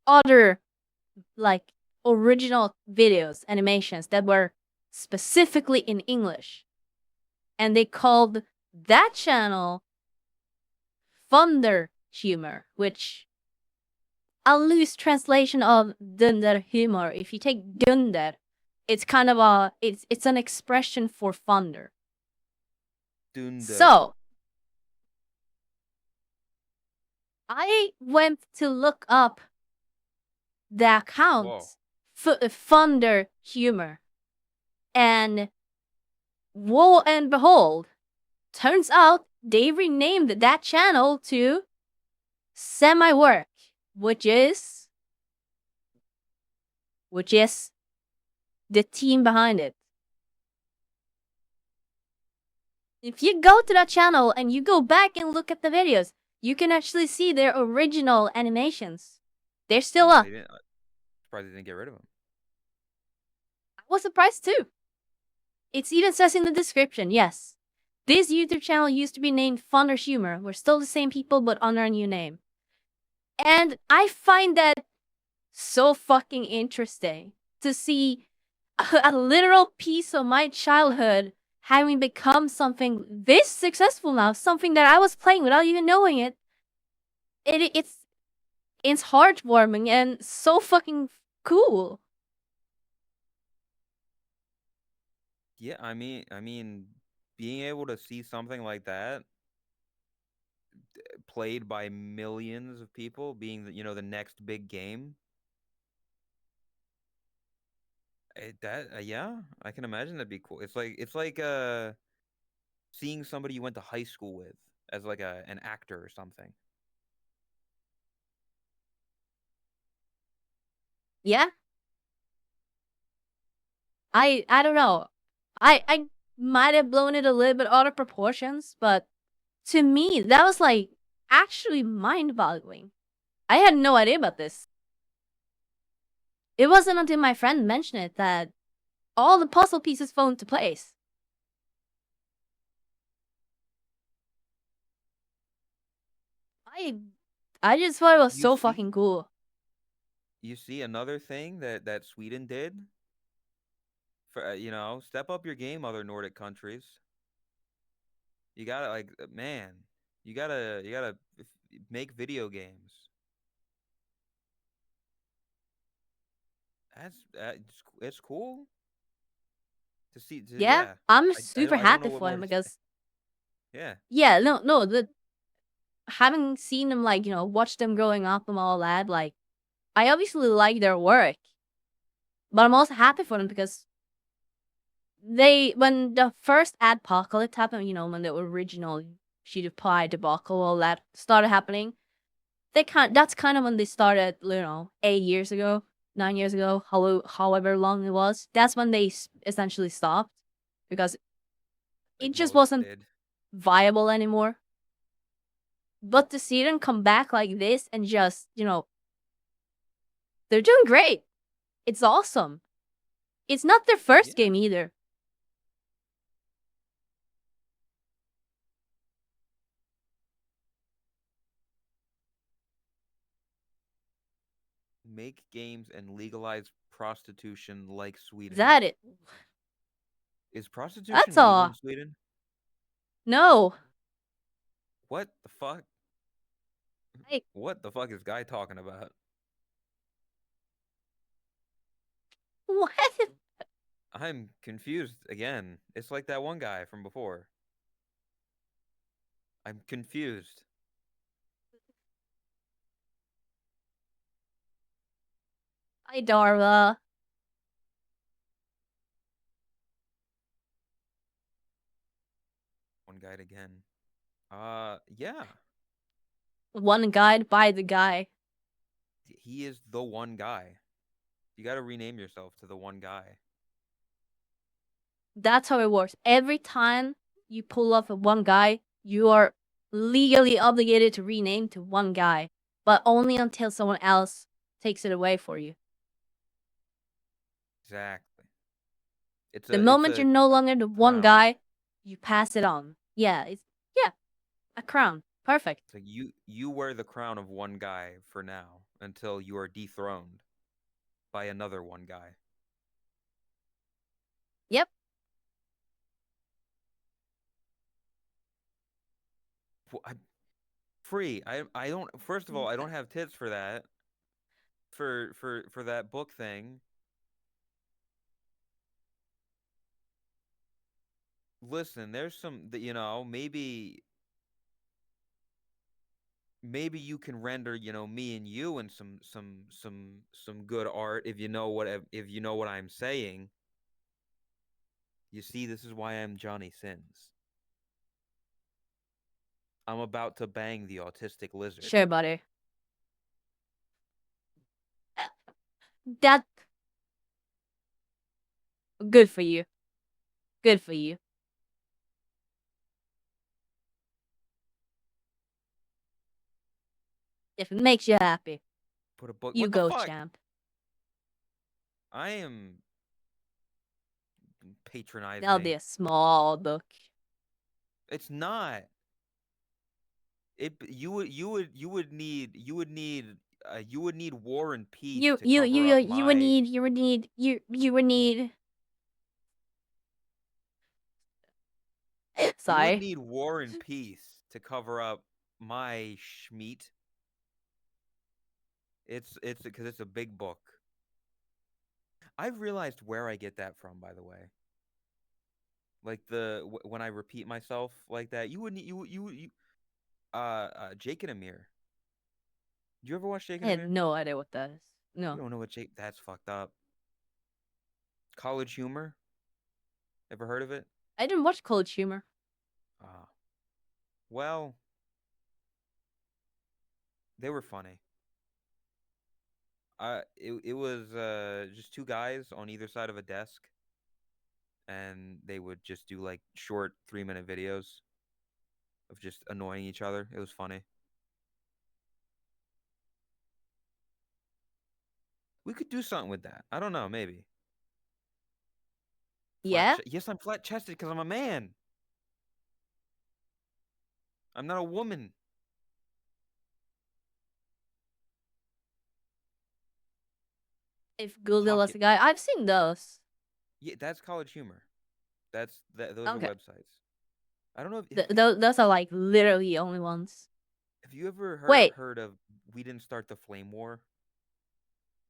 other like original videos, animations that were specifically in English. And they called that channel Thunder Humor, which a loose translation of Dunder Humor. If you take Dunder, it's kind of it's an expression for thunder. Dunder. So I went to look up the account Thunder Humor, and woe and behold, turns out they renamed that channel to Semi Work, which is the team behind it. If you go to that channel and you go back and look at the videos, you can actually see their original animations. They're still up. I'm surprised they didn't get rid of them. I was surprised too. It even says in the description, yes. This YouTube channel used to be named Thunder Humor. We're still the same people, but under a new name. And I find that so fucking interesting to see a literal piece of my childhood having become something this successful now, something that I was playing without even knowing it. It's heartwarming and so fucking cool. Yeah, I mean, being able to see something like that played by millions of people, being the next big game. Yeah, I can imagine that'd be cool. It's like seeing somebody you went to high school with as like an actor or something. Yeah, I don't know. I might have blown it a little bit out of proportions, but to me that was like actually mind-boggling. I had no idea about this. It wasn't until my friend mentioned it that all the puzzle pieces fell into place. I I just thought it was You so see, fucking cool. you see another thing that Sweden did for step up your game, other Nordic countries. You gotta man, you gotta make video games. It's cool to see. Yeah, Yeah, I'm super I don't know happy what for more him to say. because Yeah, yeah, no, the having seen them like, watch them growing up and all that, like I obviously like their work, but I'm also happy for them because when the first adpocalypse happened, when the original Sheet of Pie debacle, all that started happening, that's kind of when they started, 8 years ago, 9 years ago, however long it was. That's when they essentially stopped because like it just most wasn't did. viable anymore. But to see them come back like this and just, they're doing great. It's awesome. It's not their first Yeah, game either. make games and legalize prostitution like Is Sweden. that it? Is That's prostitution legal in all. Sweden? No. What the fuck? Like, What the fuck is guy talking about? what? I'm confused again. It's like that one guy from before. I'm confused. Hi, Darla. One guy again. Yeah. One guide by the guy. He is the one guy. You got to rename yourself to the one guy. That's how it works. Every time you pull off a one guy, you are legally obligated to rename to one guy, but only until someone else takes it away for you. Exactly. It's The a it's moment a you're no longer the one crown. guy, you pass it on. Yeah, a crown. Perfect. It's like you wear the crown of one guy for now until you are dethroned by another one guy. Yep. I'm free. I don't. First of all, I don't have tits for that. For that book thing. Listen, there's some that maybe you can render me and you and some good art if you know what I'm saying. You see, this is why I'm Johnny Sins. I'm about to bang the autistic lizard. Sure, buddy. That good for you. Good for you. If it makes you happy, Put a book. you What the go, fuck? champ. I am That'll be patronizing. a small book. It's not. You would need War and Peace You to you cover you up you would my. need you would need. You would Sorry. need War and Peace to cover up my schmeat. It's because it's a big book. I've realized where I get that from, by the way. Like when I repeat myself like that, you wouldn't you Jake and Amir. Did you ever watch Jake I and had Amir? no idea what that is. You No, don't know what Jake? That's fucked up. College Humor. Ever heard of it? I didn't watch College Humor. Ah, well, they were funny. It was just two guys on either side of a desk, and they would just do like short 3-minute videos of just annoying each other. It was funny. We could do something with that. I don't know, maybe. Yeah. Yes, I'm flat chested because I'm a man. I'm not a woman. If Google was Pocket. a guy, I've seen those. Yeah, that's College Humor. Those are Okay. websites. I don't know if Those are like literally the only ones. have you ever Wait, heard of We Didn't Start the Flame War?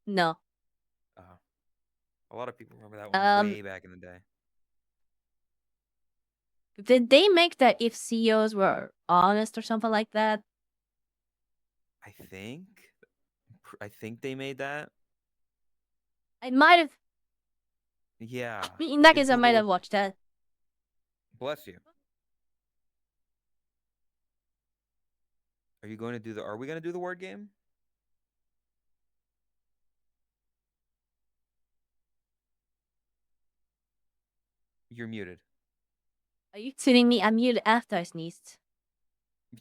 no. Uh, a lot of people remember that one Um, way back in the day. did they make that if CEOs were honest or something like that? I think they made that. I might have. Yeah. In that If case, I might Google have watched that. bless you. Are you going to do the Are we going to do the word game? You're muted. Are you kidding me? I muted after I sneezed.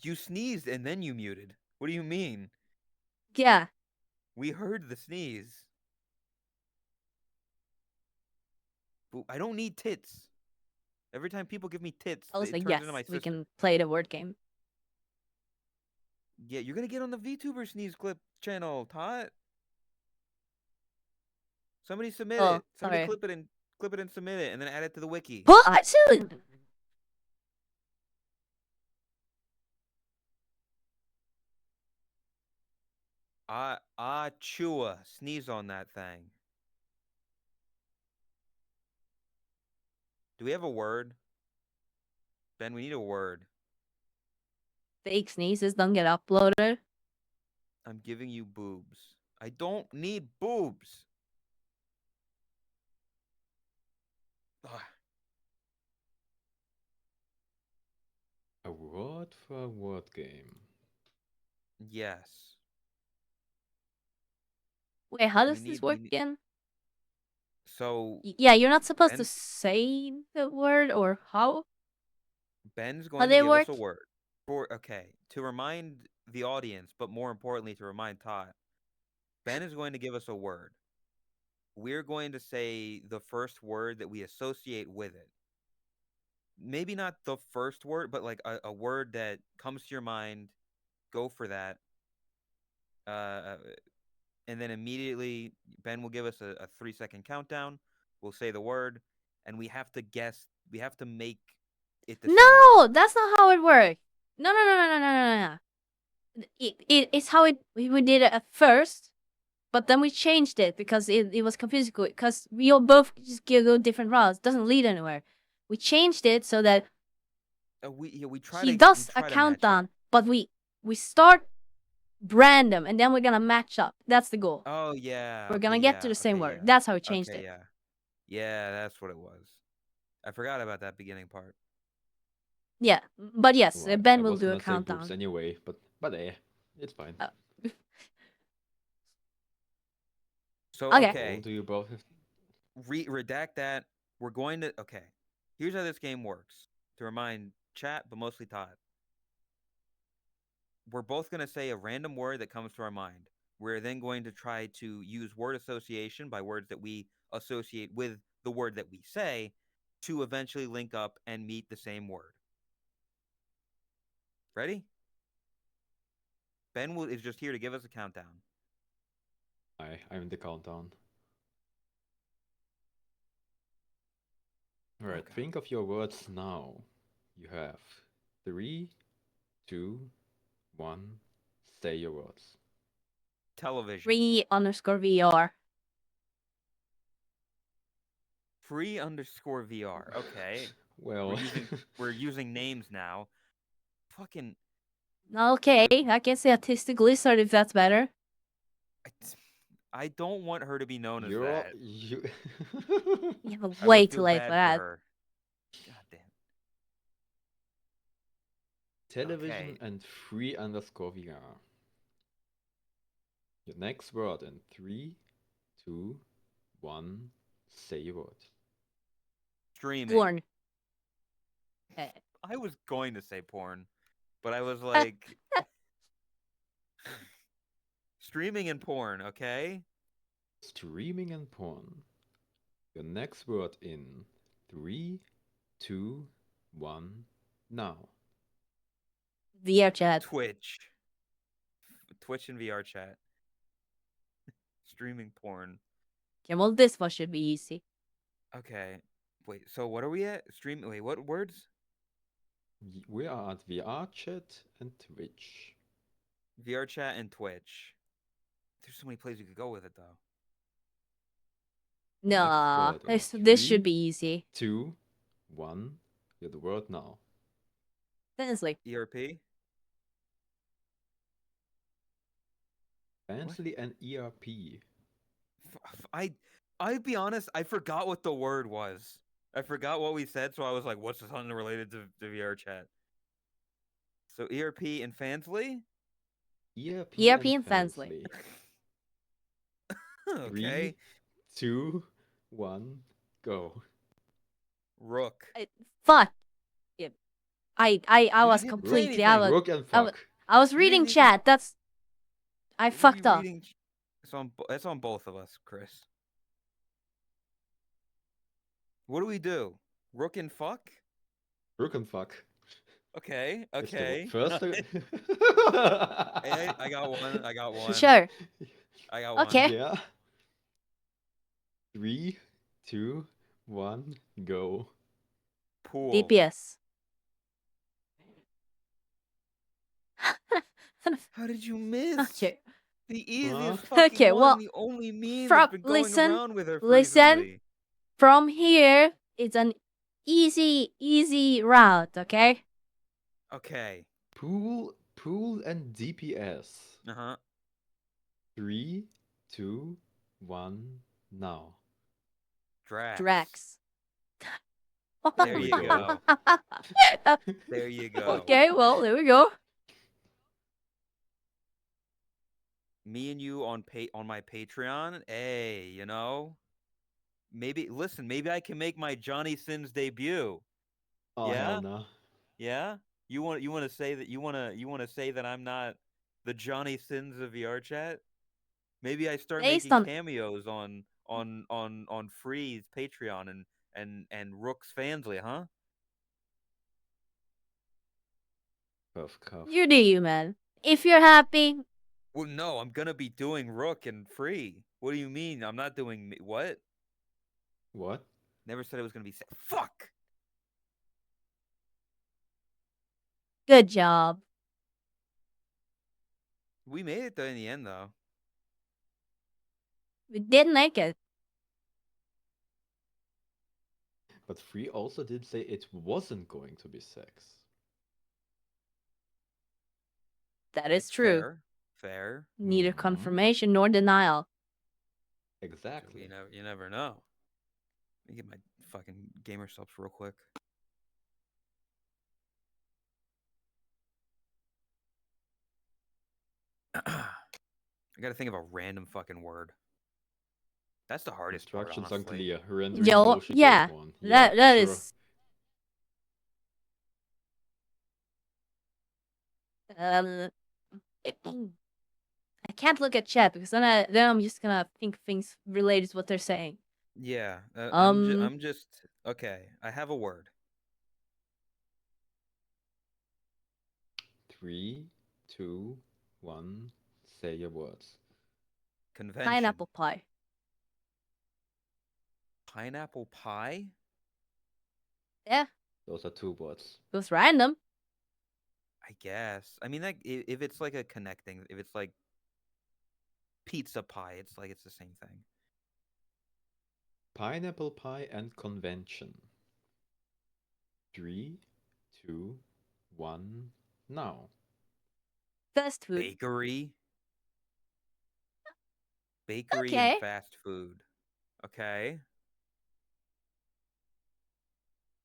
You sneezed and then you muted. What do you mean? Yeah. We heard the sneeze. But I don't need tits. Every time people give me tits, I was it like, turns into my yes, we sister. can play the word game. Yeah, you're gonna get on the VTuber sneeze clip channel, Tot. Somebody submit Oh, it. Somebody sorry. clip it and submit it, and then add it to the wiki. What? Chua, sneeze on that thing. Do we have a word? Ben, we need a word. Fake sneezes don't get uploaded. I'm giving you boobs. I don't need boobs. Ugh. A word for a word game. Yes. Wait, how We does this need work again? so Yeah, you're not supposed to Ben say the word or how? Ben's How going to they give us work? a word. To remind the audience, but more importantly to remind Todd, Ben is going to give us a word. We're going to say the first word that we associate with it. Maybe not the first word, but like a word that comes to your mind. Go for that. Uh, and then immediately Ben will give us a 3-second countdown. We'll say the word, and we have to guess. We have to make it the same word. No, that's not how it works. No. It's how we did it at first, but then we changed it because it was confusing. Because we all both just go different routes. It doesn't lead anywhere. We changed it so that We he we does a try to match up. countdown, but we start random and then we're gonna match up. That's the goal. Oh yeah. We're Okay. gonna get to Yeah. the same Okay. word. Yeah. That's how we changed Okay. it. Yeah. Yeah. That's what it was. I forgot about that beginning part. Yeah, but yes, Right. I Ben will was do a gonna say boobs countdown. anyway, but it's fine. So Okay. okay, Oh, do you both have... redact that. We're going to okay. Here's how this game works. To remind chat, but mostly Todd. We're both going to say a random word that comes to our mind. We're then going to try to use word association by words that we associate with the word that we say to eventually link up and meet the same word. Ready? Ben is just here to give us a countdown. I'm in the countdown. Alright, Okay. think of your words now. You have 3, 2, 1. Say your words. Television. Free_VR. Free_VR. Okay. Well, We're using names now. Fucking. Okay, I can say Autistic Lizard if that's better. I don't want her to be known as you're that. you. Yeah, but I way would too feel late bad for for that. her. God damn. Television Okay. and free_VR. Your next word in 3, 2, 1. Say your word. Streaming. Porn. I was going to say porn, but I was like, streaming and porn, okay? Streaming and porn. Your next word in 3, 2, 1. Now. VR chat. Twitch. Twitch and VR chat. Streaming porn. Okay, well, this one should be easy. Okay. Wait, so what are we at? Wait, what words? We are at VR chat and Twitch. VR chat and Twitch. There's so many places you could go with it, though. Nah, word in this should 3, be easy. 2, 1. You're the word now. Honestly. ERP? Bentley and ERP. I'd be honest, I forgot what the word was. I forgot what we said, so I was like, what's something related to VR chat? So ERP and Fansly? ERP and Fansly. Okay. 3, 2, 1. Go. Rook. Fuck. Yeah. I You was didn't say completely anything. out of. Rook and fuck. I was You reading didn't even- chat. That's. I What are you fucked up. reading? It's on both of us, Chris. What do we do? Rook and fuck? Rook and fuck. Okay, It's the okay. first. Hey, I got one. I got one. Sure. I got one. Okay. Yeah. 3, 2, 1. Go. Pool. DPS. How did you miss? Okay. The easiest Huh? fucking Okay, one. well, The only meme from- that's been going listen, around with her listen. recently. From here, it's an easy route, okay? Okay. Pool and DPS. Uh-huh. 3, 2, 1. Now. Drax. Drax. There we you go. go. There you go. Okay, well, there we go. Me and you on my Patreon. Hey, you know? Maybe maybe I can make my Johnny Sins debut. Oh Yeah? hell no. Yeah? You want to say that you want to say that I'm not the Johnny Sins of VR chat? Maybe I start Based making on- cameos on Free's Patreon and Rook's Fansly, huh? Cuff, cuff. You do you, man. If you're happy, Well, no, I'm gonna be doing Rook and Free. What do you mean? I'm not doing what? What? Never said it was gonna be. Fuck. good job. We made it though in the end, though. We did make it. But Free also did say it wasn't going to be sex. That is true. Fair. Neither Mhm. confirmation nor denial. Exactly. You never know. Let me get my fucking gamer subs real quick. I gotta think of a random fucking word. That's the hardest part, Instructions honestly. unclear. Rendering Yo, bullshit yeah, one. that sure. is. I can't look at chat because then I'm just gonna think things related to what they're saying. Yeah. Um, I'm just okay. I have a word. 3, 2, 1. Say your words. Convention. Pineapple pie. Pineapple pie? Yeah, Those are 2 words. it was random. I guess. I mean, like, if it's like a connecting, if it's like pizza pie, it's like it's the same thing. Pineapple pie and convention. 3, 2, 1. Now. Fast food. Bakery. Bakery and Okay. fast food. Okay.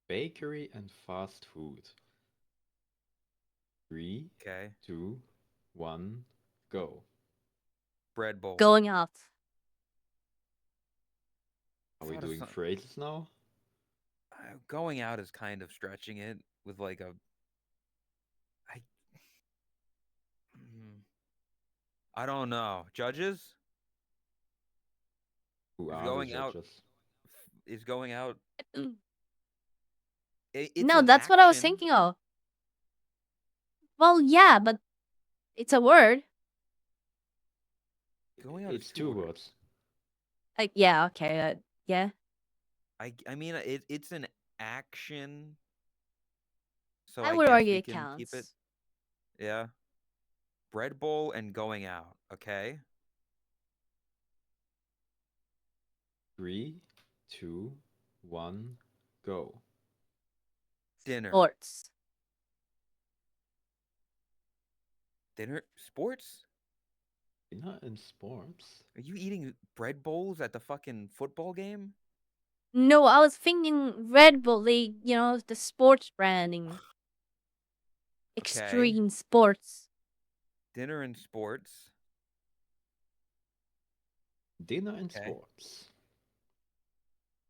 Bakery and fast food. 3, Okay. 2, 1. Go. Bread bowl. Going out. Are we Thought of doing some- phrases now? Going out is kind of stretching it with like a. I. Hmm. I don't know. Judges? Who Is are the going out. judges? Is going out. Mm. It's No, an that's what I was action. thinking of. Well, yeah, but it's a word. Going out is It's 2 words. Like, yeah, okay, yeah. I mean, it's an action. So I I would guess argue we it can keep it. counts. Yeah. Bread bowl and going out. Okay. 3, 2, 1. Go. Dinner. Sports. Dinner. Sports? Dinner and sports. Are you eating bread bowls at the fucking football game? No, I was thinking Red Bull, the sports branding. Okay. Extreme sports. Dinner and sports. Dinner and Okay. sports.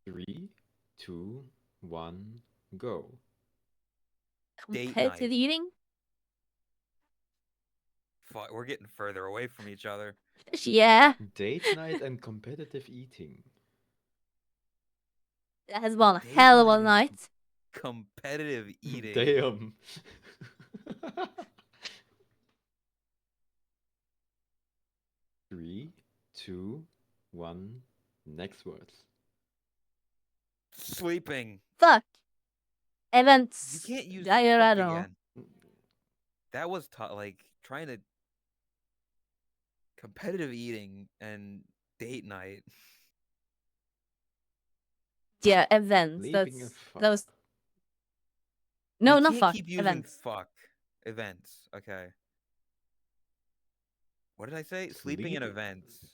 3, 2, 1. Go. Date Competitive night. eating? Fuck, we're getting further away from each other. Yeah, Date night and competitive eating. that has one Date hell of night a and night. Competitive eating. Damn. 3, 2, 1. Next words. Sleeping. Fuck. Events. You can't use I fuck don't know. again. That was tough. Like trying to competitive eating and date night. Yeah, events. Sleeping and That was. fuck. No, We not can't fuck. keep using Events. fuck. Events. Okay. What did I say? Sleeping and Sleep- events.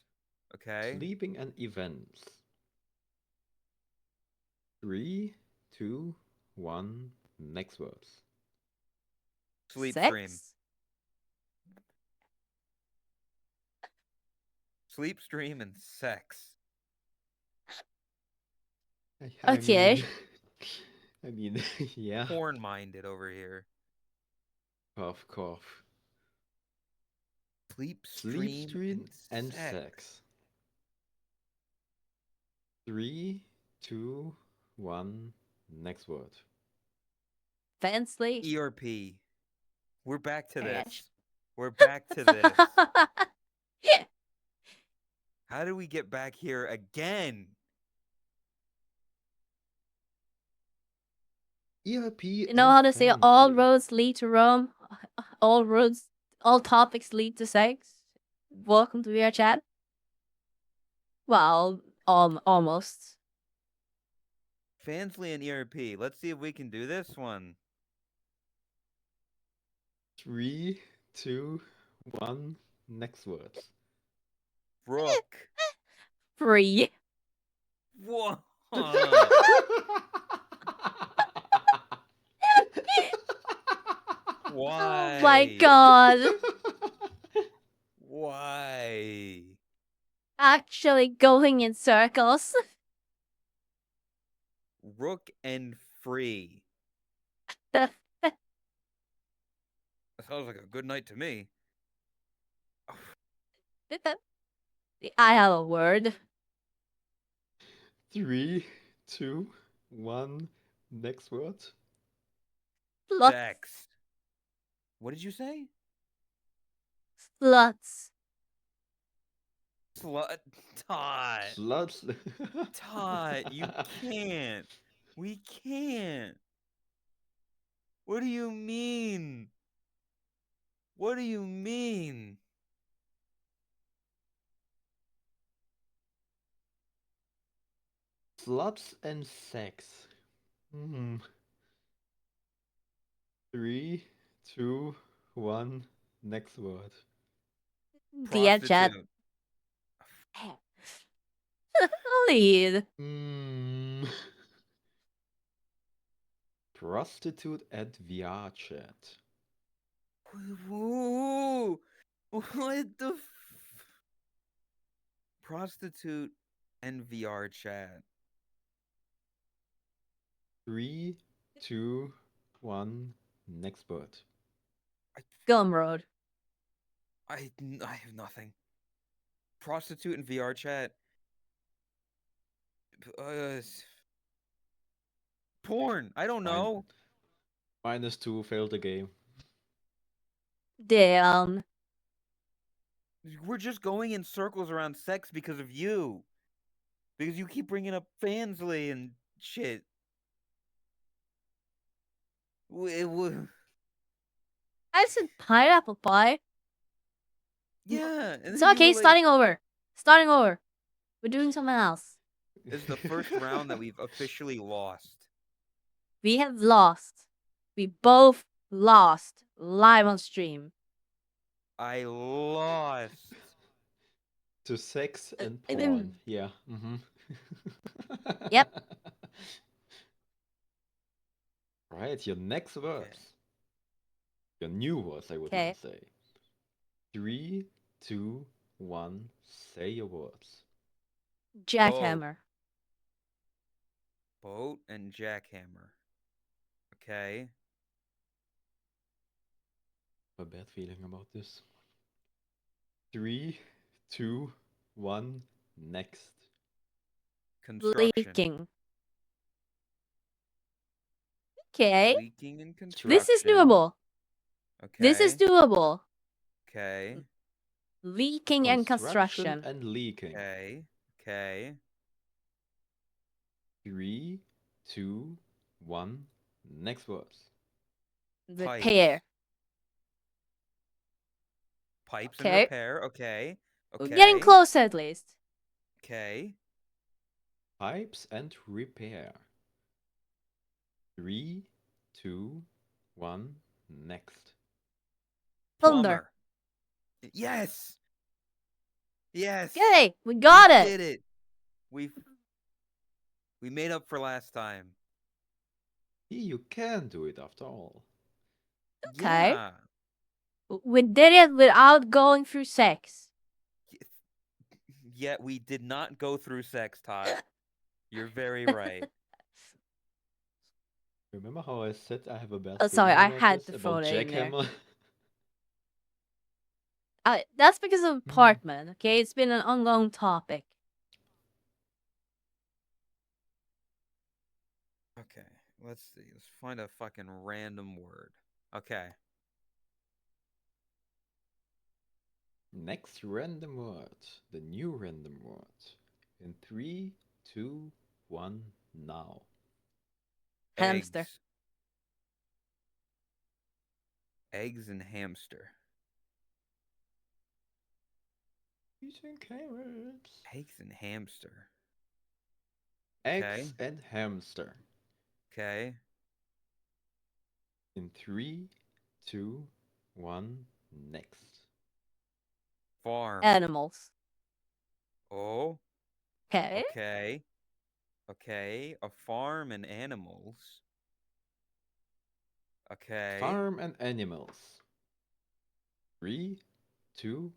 Okay. Sleeping and events. 3, 2, 1. Next words. Sleep Sex? stream. Sleep stream and sex. Okay. I mean, yeah. Porn minded over here. Cough, cough. Sleep Sleep stream stream and sex. sex. 3, 2, 1. Next word. Fancy. ERP. We're back to Trash. this. We're back to this. Yeah. How do we get back here again? ERP. You know how to say all roads lead to Rome? All topics lead to sex? Welcome to VR chat. Well, almost. Fansly and ERP. Let's see if we can do this one. 3, 2, 1. Next words. Rook. Free. Whoa. Why? Oh my god. Why? Actually going in circles. Rook and free. The That sounds like a good night to me. I have a word. 3, 2, 1. Next word. Lots. Sex. What did you say? Sluts. Slut. Todd. Sluts. Todd, you can't. We can't. What do you mean? What do you mean? Sluts and sex. Hmm. 3, 2, 1. Next word. The end chat. Prostitute. Lead. Hmm. Prostitute and VR chat. Ooh, what the prostitute and VR chat. 3, 2, 1. Next word. Gumroad. I have nothing. Prostitute and VR chat. Porn. I don't Fine. know. -2 failed the game. Damn. We're just going in circles around sex because of you. Because you keep bringing up Fansley and shit. I said pineapple pie. Yeah, and It's then you okay. were like, Starting over. Starting over. We're doing something else. "This is the first round that we've officially lost." We have lost. We both lost live on stream. I lost. To sex and and porn. then- Yeah. Mm-hmm. Yep. Right, your next words. Your new words, I would even Okay. say. 3, 2, 1. Say your words. Jackhammer. Boat and jackhammer. Okay. A bad feeling about this. 3, 2, 1. Next. Construction. Leaking. Okay. Leaking and construction. This is doable. Okay. This is doable. Okay. Leaking and construction. and leaking. Okay. Okay. 3, 2, 1. Next words. Repair. Pipes and Okay. repair. Okay. We're Okay. getting close at least. Okay. Pipes and repair. 3, 2, 1. Next. Plumber. Plumber. Yes. Yes. Okay, we got We it. did it. We made up for last time. You can do it after all. Okay. Yeah. We did it without going through sex. Yet we did not go through sex, Todd. You're very right. Remember how I said I have a bad Oh, feeling sorry, I about had this? to About throw that in there. jackhammer? That's because of apartment, okay? It's been an ongoing topic. Okay, let's see. Let's find a fucking random word. Okay. Next random word. The new random word. In 3, 2, 1, now. Hamster. Eggs. Eggs and hamster. Eating carrots. Eggs and hamster. Eggs and hamster. Okay. In 3, 2, 1, next. Farm. Animals. Oh. Okay. Okay. Okay. A farm and animals. Okay. Farm and animals. 3, 2,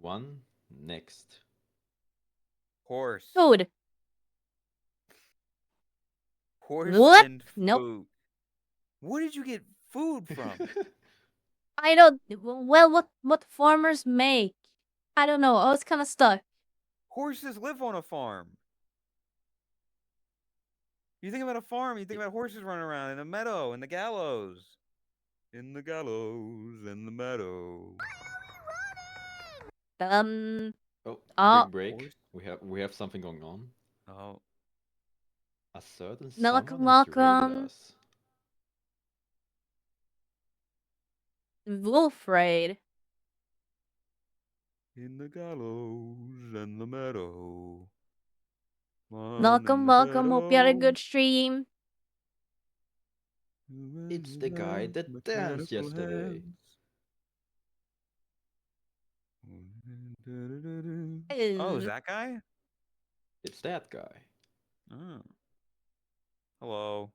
1, next. Horse. Food. Horse What? and Nope. food. Where did you get food from? I don't. Well, what farmers make? I don't know. I was kind of stuck. Horses live on a farm. You think about a farm, you think about horses running around in a meadow, in the gallows. In the gallows and the meadow. Um. Oh, Oh, quick break. Horse. We have something going on. Oh, A certain welcome, someone has raided welcome. us. Wolf raid. in the gallows and the meadow. One in Welcome, the welcome. Hope you had a meadow. good stream. It's the guy that danced Mechanical yesterday. hands. Oh, is Uh, that guy? It's that guy. Oh. Hello.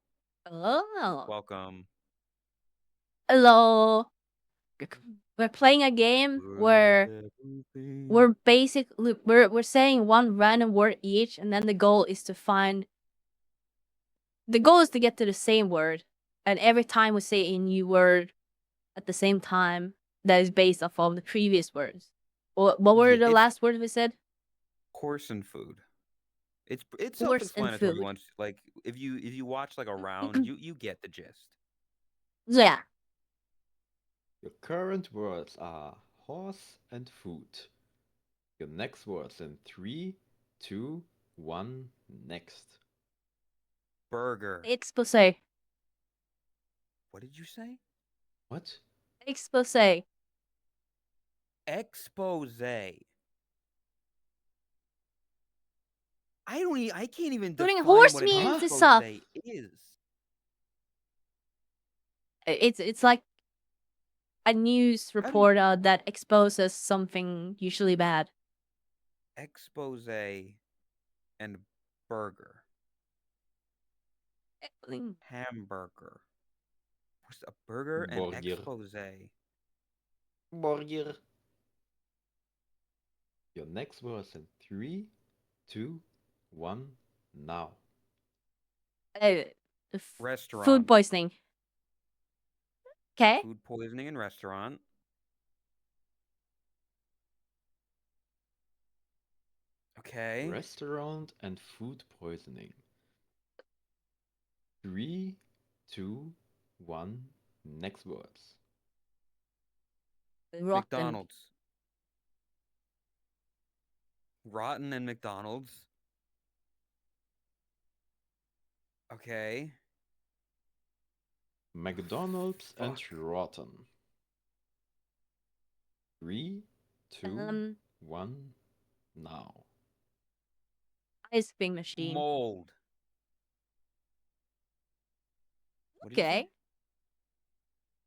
Oh, Welcome. hello. We're playing a game where we're basically we're saying one random word each, and then the goal is to find. The goal is to get to the same word, and every time we say a new word at the same time, that is based off of the previous words. What were Yeah, the it's last words we said? horse and food. It's Horse and self-explanatory food. once like if you watch like a round, you get the gist. Yeah. Your current words are horse and food. Your next words in 3, 2, 1, next. Burger. Expose. What did you say? What? Expose. Expose. I can't even Putting define horse what an meat Huh? into expose stuff. is. It's like a news How do you reporter that exposes something usually bad. expose and burger? Hamburger. What's a burger and Burger. expose? Burger. Your next words in 3, 2, 1, now. Uh, food Restaurant. poisoning. Okay. Food poisoning in restaurant. Okay. Restaurant and food poisoning. 3, 2, 1, next words. Rotten. McDonald's. Rotten and McDonald's. Okay. McDonald's and Fuck. rotten. 3, 2, 1, now. Ice cream machine. Mold. What did you Okay. say?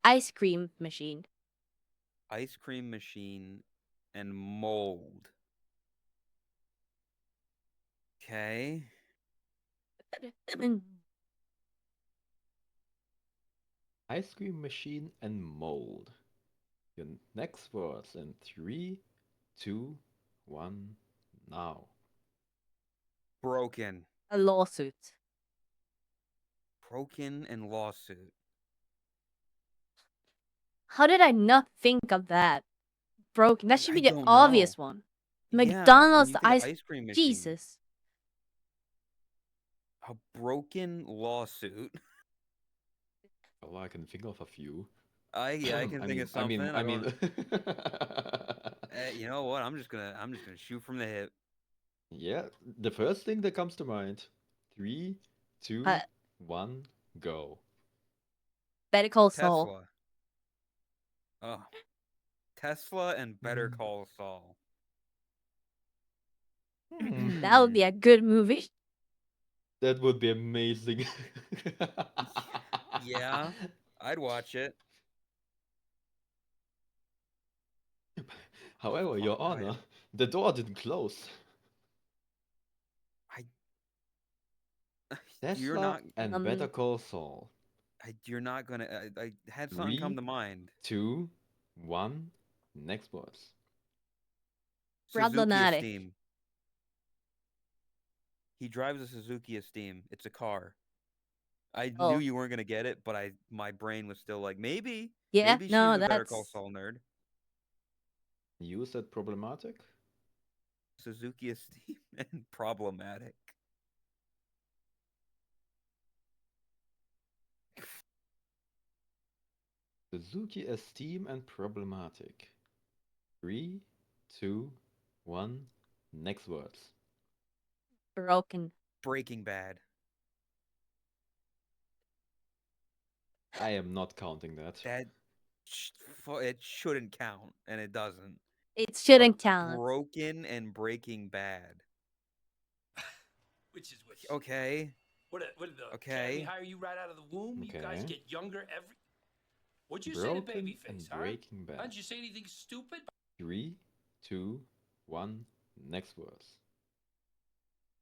Ice cream machine. Ice cream machine and mold. Okay. Ice cream machine and mold. Your next words in 3, 2, 1, now. Broken. A lawsuit. Broken and lawsuit. How did I not think of that? Broken. That should I be the don't know. obvious one. Yeah, when McDonald's, you the think of ice. ice cream machine, Jesus. a broken lawsuit. Oh, I can think of a few. I can I think mean, of I something. mean, I I mean. don't. You know what? I'm just gonna shoot from the hip. Yeah, the first thing that comes to mind. 3, 2, 1, go. Better Call Saul. Tesla. Oh, Tesla and Better Call Saul. That would be a good movie. That would be amazing. Yeah, I'd watch it. However, Fuck, Your now I Honor, the door didn't close. you're Tesla not and Better Call Saul. you're not gonna. I had something come to 3, mind. 2, 1, next words. Suzuki Problematic. Esteem. He drives a Suzuki Esteem. It's a car. I knew Oh. you weren't gonna get it, but my brain was still like maybe Yeah, she's no, a Better Call that's Saul nerd. You said problematic? Suzuki Esteem and problematic. Suzuki esteem and problematic. 3, 2, 1. Next words. Broken. Breaking Bad. I am not counting that. That it shouldn't count, and it doesn't. It But shouldn't count. Broken and Breaking Bad. Which is which? Okay. What did the Okay. academy hire you right out of the womb? You guys Okay. get younger every. What'd you say to Broken and Babyface, huh? Breaking Bad. Didn't you say anything stupid? 3, 2, 1. Next words.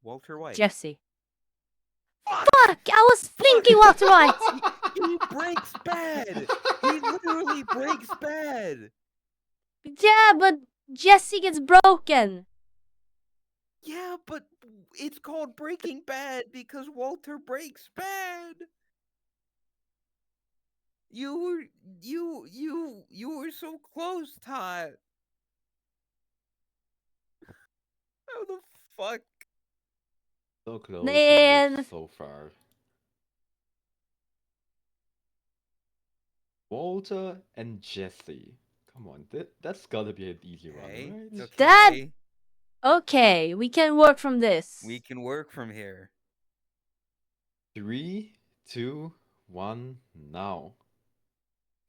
Walter White. Jesse. Fuck! I was thinking Walter White. He breaks bad. He literally breaks bad. Yeah, but Jesse gets broken. Yeah, but it's called Breaking Bad because Walter breaks bad. You were so close, Todd. How the fuck? So close and Man. yet so far. Walter and Jesse. Come on, that's gotta be an easy Okay. one, right? Okay. That- Okay, we can work from this. We can work from here. 3, 2, 1. Now.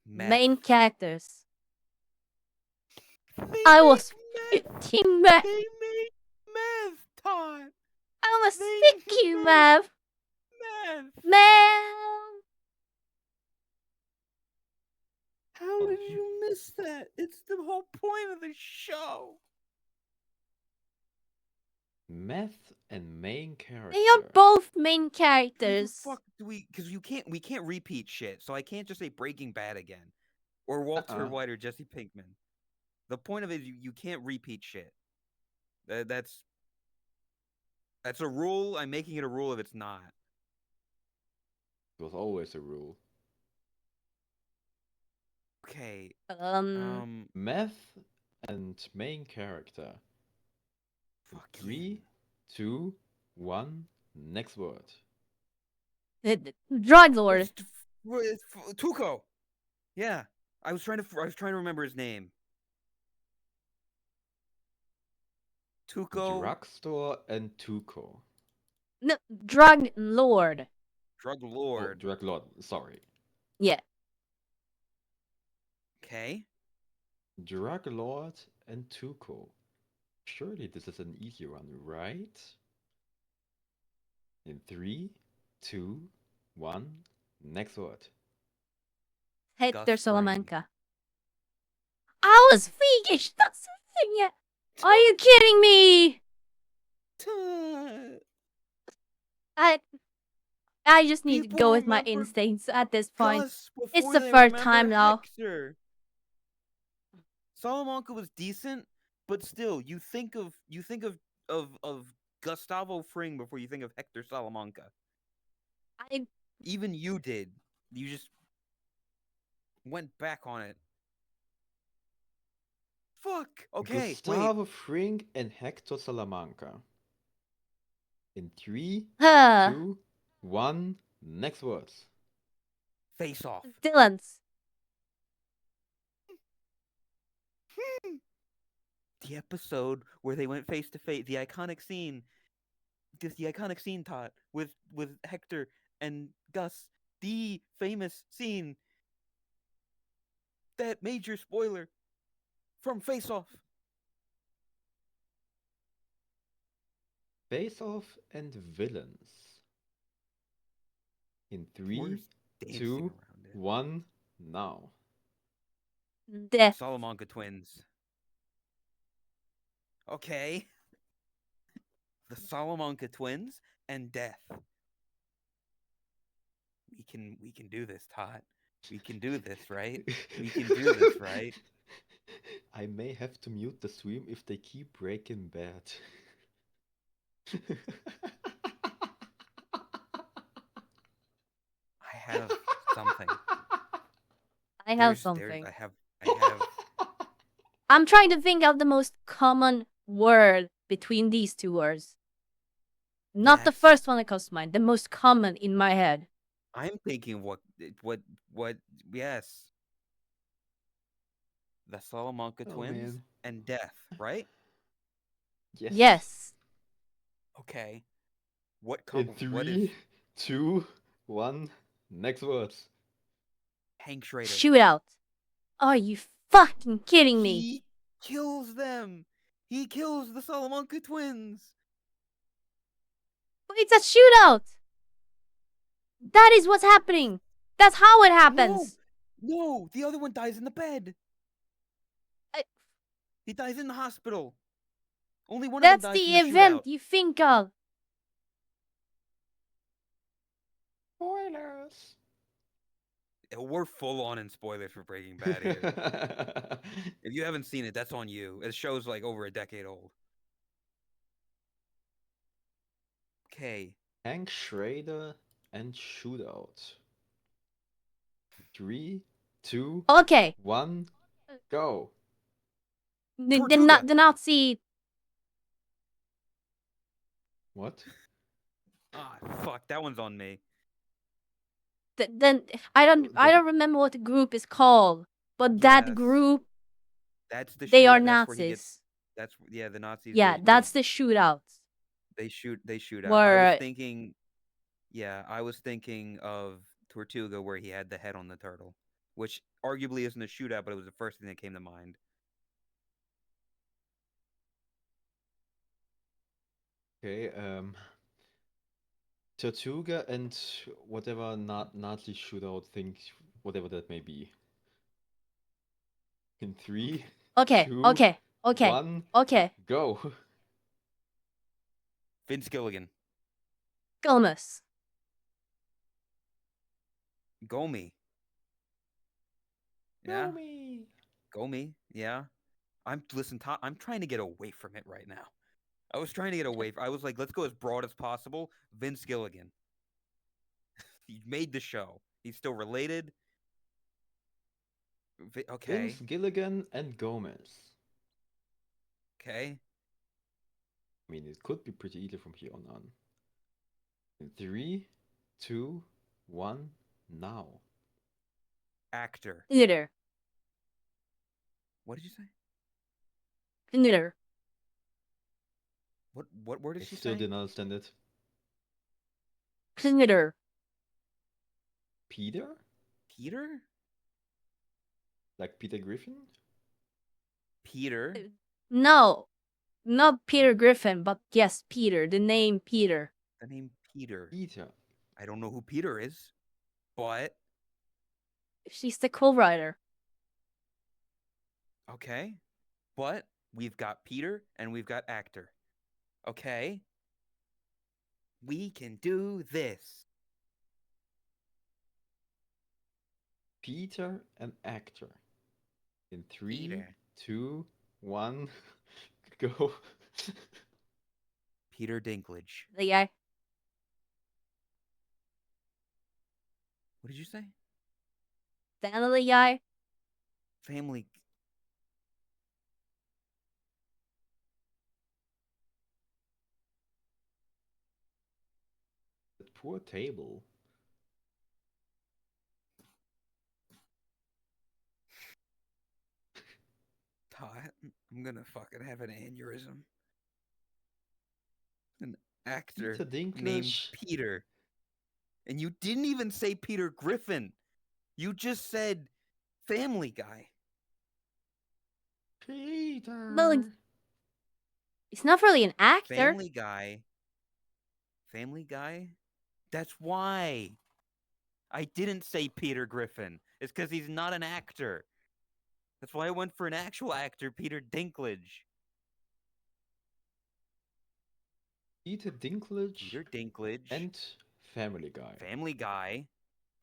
Main Meth. characters. They I was make meth. thinking meth. They make meth, Todd. I was They thinking meth. Meth. Man. How did you miss that? It's the whole point of the show. Meth and main character. They are both main How the characters. fuck do we? Because we can't repeat shit. So I can't just say Breaking Bad again, or Walter White or Jesse Pinkman. The point of it is you can't repeat shit. That's a rule. I'm making it a rule if it's not. It was always a rule. Okay. Meth and main character. Fuck 3, 2, 1. Next word. Drug lord. It's Tuco. Yeah, I was trying to remember his name. Tuco. Drugstore and Tuco. No, drug lord. Drug Oh, Lord. Drug Lord. Sorry. Yeah. Okay. Drug Lord and Tuco. Surely this is an easy one, right? In 3, 2, 1. Next word. Hector Gus Fring. Salamanca. I was freakish. That's the thing. Yeah. Are you kidding me? I just need to People go with my remember instincts at this point. Gus It's before the they third remember time now. Hector. Salamanca was decent, but still, you think of Gustavo Fring before you think of Hector Salamanca. Even you did. You just went back on it. Fuck. Okay. Gustavo Fring and Hector Salamanca. In 3, Huh. 2, 1. Next words. Face Off. Dylan's. The episode where they went face to face. The iconic scene. Just the iconic scene, Todd, with Hector and Gus. The famous scene. That major spoiler from Face Off. Face Off and Villains. In 3, Worst dancing 2, around it. 1. Now. Death. Salamanca twins. Okay. The Salamanca twins and Death. We can do this, Todd. We can do this, right? We can do this, right? I may have to mute the stream if they keep Breaking Bad. I have something. I have There's- something. I have I'm trying to think of the most common word between these two words. Not the Yes. first one that comes to mind. The most common in my head. I'm thinking of what yes. the Salamanca Oh, twins, man. and death, right? Yes. Yes. Okay. What In what is 3, 2, 1. Next words. Hank Schrader? Shootout. Are you fucking kidding me? He kills them. He kills the Salamanca twins. It's a shootout. That is what's happening. That's how it happens. No, the other one dies in the bed. I- He dies in the hospital. Only one of them That's dies the from the event shootout. you think of. Spoilers. We're full on in spoilers for Breaking Bad here. If you haven't seen it, that's on you. It show's like over a decade old. Okay. Hank Schrader and shootout. 3, 2, Okay. 1. Go. Tortuga. The Nazi. What? Ah, fuck. That one's on me. Then I don't remember what the group is called, but that Yes. group, That's the they are shootout. That's where he Nazis. gets. The Nazis. Yeah, that's the shootout. They shoot out. I was Where thinking. Yeah, I was thinking of Tortuga, where he had the head on the turtle, which arguably isn't a shootout, but it was the first thing that came to mind. Okay, Tortuga and whatever Nazi shootout thing, whatever that may be. In 3, okay, 2, okay, okay, 1, okay. go. Vince Gilligan. Gomez. Gomi. Yeah. Naomi. Gomi. Yeah. I'm trying to get away from it right now. I was trying to get away. I was like, let's go as broad as possible. Vince Gilligan. He made the show. He's still related. Okay. Vince Gilligan and Gomez. Okay. I mean, it could be pretty easy from here on. In 3, 2, 1, now. Actor. Knitter. What did you say? Knitter. What word I did she still say? didn't understand it. Knitter. Peter? Peter? Like Peter Griffin? Peter? No, not Peter Griffin, but yes, Peter. The name Peter. The name Peter. Peter. I don't know who Peter is, but She's the co-writer. okay. But we've got Peter and we've got actor. Okay. We can do this. Peter and actor. In 3, Peter. 2, 1, go. Peter Dinklage. The guy. What did you say? The guy. Family. That poor table. Todd, I'm gonna fucking have an aneurysm. An actor Peter named Dinklage. Peter. And you didn't even say Peter Griffin. You just said Family Guy. Peter. Well, it's not really an actor. Family Guy. Family Guy? That's why. I didn't say Peter Griffin. It's because he's not an actor. That's why I went for an actual actor, Peter Dinklage. Peter Dinklage Peter Dinklage. and Family Guy. Family Guy.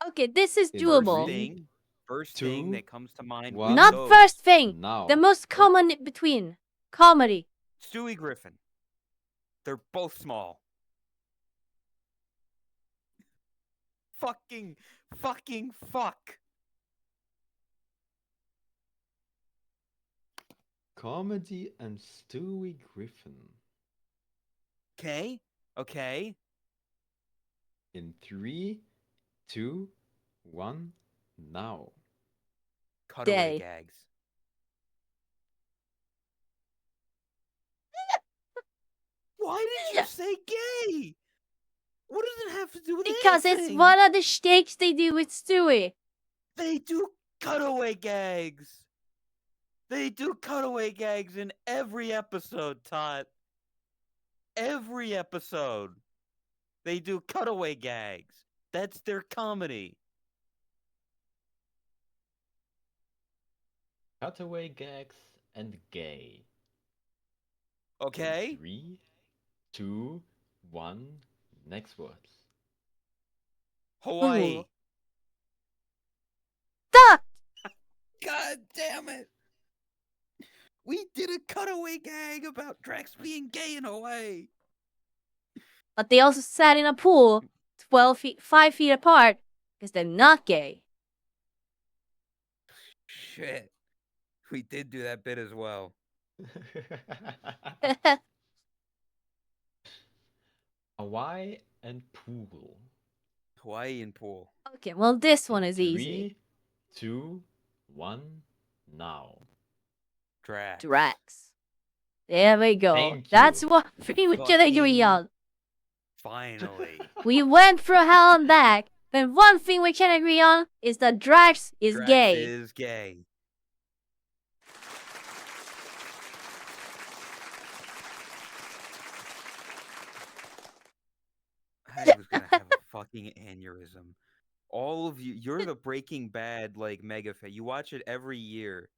Okay, this is In doable. three, First two, thing that comes to mind. one. Not goes. first thing. Now. The most common in between. Comedy. Stewie Griffin. They're both small. Fucking fuck. Comedy and Stewie Griffin. Okay. In 3, 2, 1, now. Cutaway Day. gags. Why did you say gay? What does it have to do with Because it's anything? one of the shakes they do with Stewie. They do cutaway gags. They do cutaway gags in every episode, Tot. Every episode. They do cutaway gags. That's their comedy. Cutaway gags and gay. Okay? In 3, 2, 1. Next words. Hawaii. Ooh. Duh! God damn it. We did a cutaway gag about Drax being gay in Hawaii. But they also sat in a pool 5 feet apart because they're not gay. Shit. We did do that bit as well. Hawaii and pool. Hawaii and pool. Okay, well, this one In is easy. 3, 2, 1. Now. Drax. Drax. There we go. Thank That's you. what we can agree Fucking- on. Finally. We went through hell and back, but one thing we can agree on is that Drax is Drax gay. is gay. I was gonna have a fucking aneurysm. All of you, you're the Breaking Bad like mega fan. You watch it every year.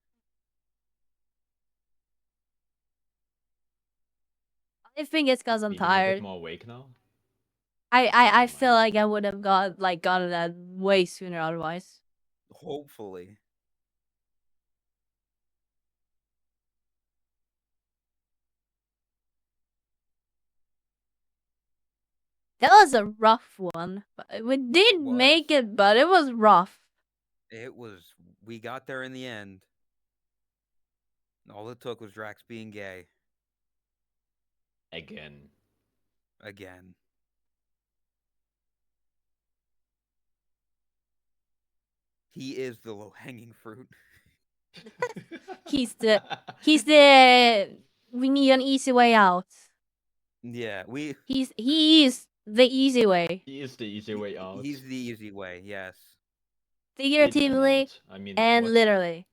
I think it's because I'm Feeling a bit tired. more awake now? I feel like I would have gotten that way sooner otherwise. Hopefully. That was a rough one. We did Was. make it, but it was rough. It was. We got there in the end. All it took was Drax being gay Again. again. He is the low-hanging fruit. He's the we need an easy way out. Yeah, He is the easy way. He is the easy way out. He's the easy way. Yes. In and Figuratively out. I mean, and what? literally.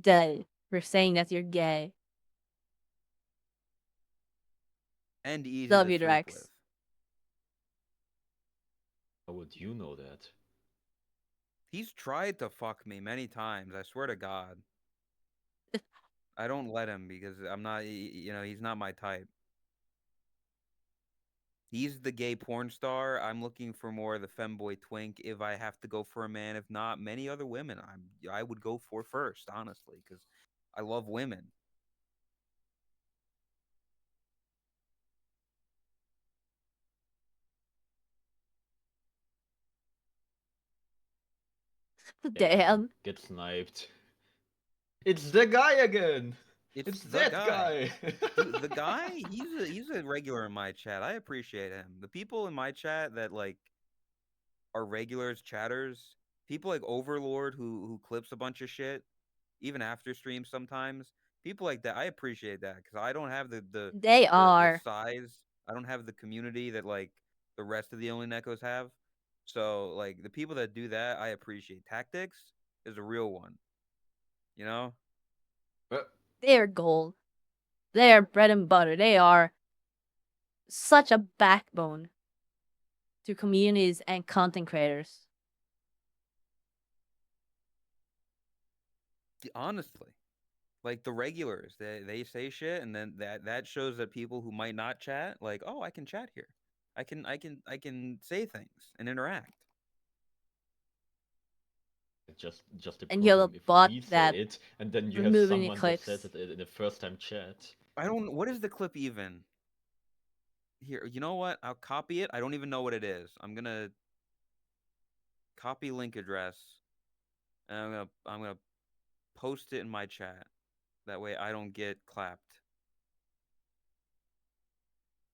Duh. We're saying that you're gay. And easy Love to you, sleep Drax. with. How would you know that? He's tried to fuck me many times. I swear to God. I don't let him because I'm not. He's not my type. He's the gay porn star. I'm looking for more of the femboy twink. If I have to go for a man, if not, many other women I would go for first, honestly, because I love women. Damn. Get sniped. It's the guy again! It's the that guy! Dude, the guy, he's a regular in my chat. I appreciate him. The people in my chat that like are regulars, chatters, people like Overlord who clips a bunch of shit, even after streams sometimes. People like that, I appreciate that because I don't have the They are. size. I don't have the community that like the rest of the Only Neckos have. So like the people that do that, I appreciate. Tactics is a real one. You know? They're gold. They're bread and butter. They are such a backbone to communities and content creators. Honestly. Like the regulars, they say shit, and then that shows that people who might not chat, like, oh, I can chat here, I can say things and interact. Just a And you have problem a if bot we say that it, and then you have removing the someone that clips. says it in the first time chat. I don't. What is the clip even? Here, you know what? I'll copy it. I don't even know what it is. I'm gonna copy link address, and I'm gonna post it in my chat. That way, I don't get clapped.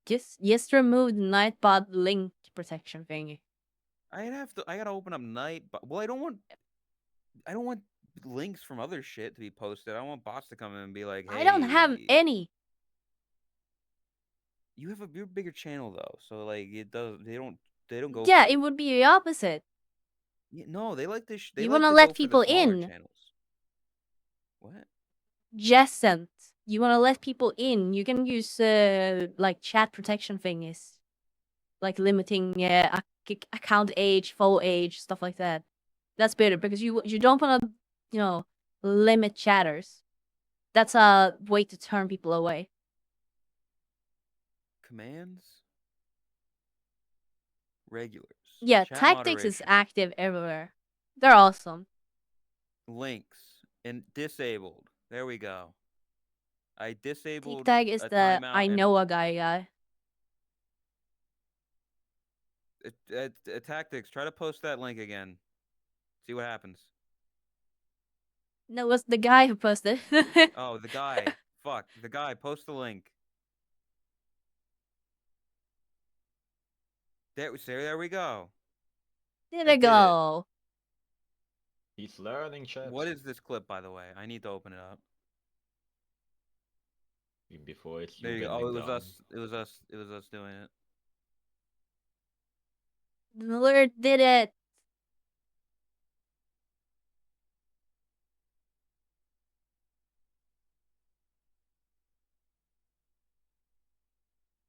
Just remove the Nightbot link protection thingy. I gotta open up Night, but well, I don't want links from other shit to be posted. I don't want bots to come in and be like, I don't have "Hey, any. you're a bigger channel though, so like it does. They don't go Yeah, for it you. would be the opposite. Yeah, no, they like this. They You like wanna to go let for the people smaller in. channels. What? Jessent. You wanna let people in. You can use like chat protection thingies, like limiting account age, full age, stuff like that. That's better because you don't wanna limit chatters. That's a way to turn people away. Commands, regulars, Yeah, chat tactics is moderation, active everywhere. They're awesome. links, and disabled. There we go. I disabled TikTok is a the timeout I and know a guy. tactics. Try to post that link again. See what happens. No, it was the guy who posted. Oh, the guy. Fuck. The guy. Post the link. There we go. There I we did it. go. He's learning, chat. What is this clip, by the way? I need to open it up. Before it's There you you go. Oh, bending it was down. us. It was us. It was us doing it. Miller did it.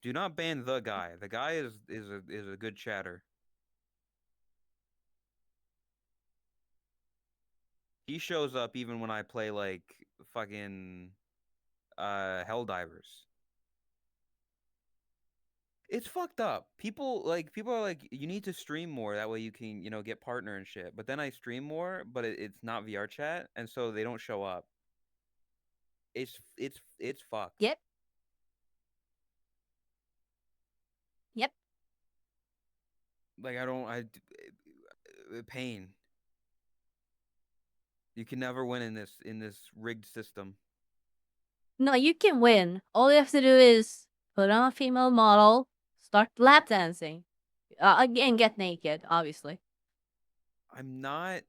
Do not ban the guy. The guy is a good chatter. He shows up even when I play like fucking Helldivers. It's fucked up. People are like, you need to stream more. That way you can, get partner and shit. But then I stream more, but it's not VR chat, and so they don't show up. It's fucked. Yep. Yep. Like pain. You can never win in this rigged system. No, you can win. All you have to do is put on a female model, start lap dancing. Again, get naked, obviously. I'm not.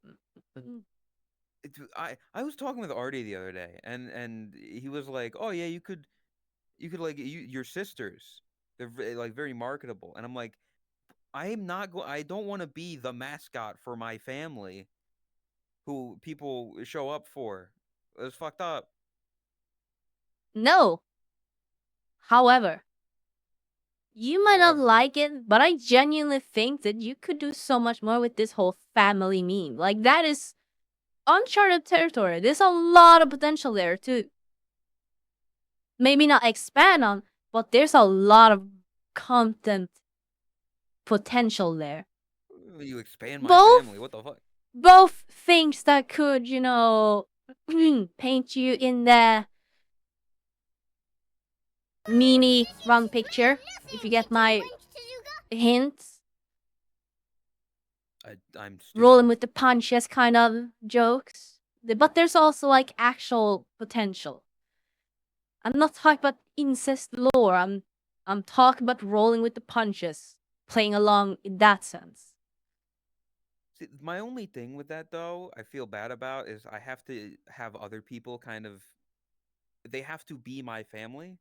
I was talking with Artie the other day, and he was like, "Oh yeah, you could like your sisters. They're like very marketable." And I'm like, I am not going. I don't want to be the mascot for my family, who people show up for. It's fucked up. No. However, you might not However, like it, but I genuinely think that you could do so much more with this whole family meme. Like, that is uncharted territory. There's a lot of potential there to maybe not expand on, but there's a lot of content potential there. you expand my Both family. What the fuck? both things that could, paint you in the mini run picture, if you get my hints. I'm Rolling stupid. with the punches kind of jokes. But there's also like actual potential. I'm not talking about incest lore. I'm talking about rolling with the punches, playing along in that sense. See, my only thing with that though, I feel bad about is I have to have other people kind of. They have to be my family.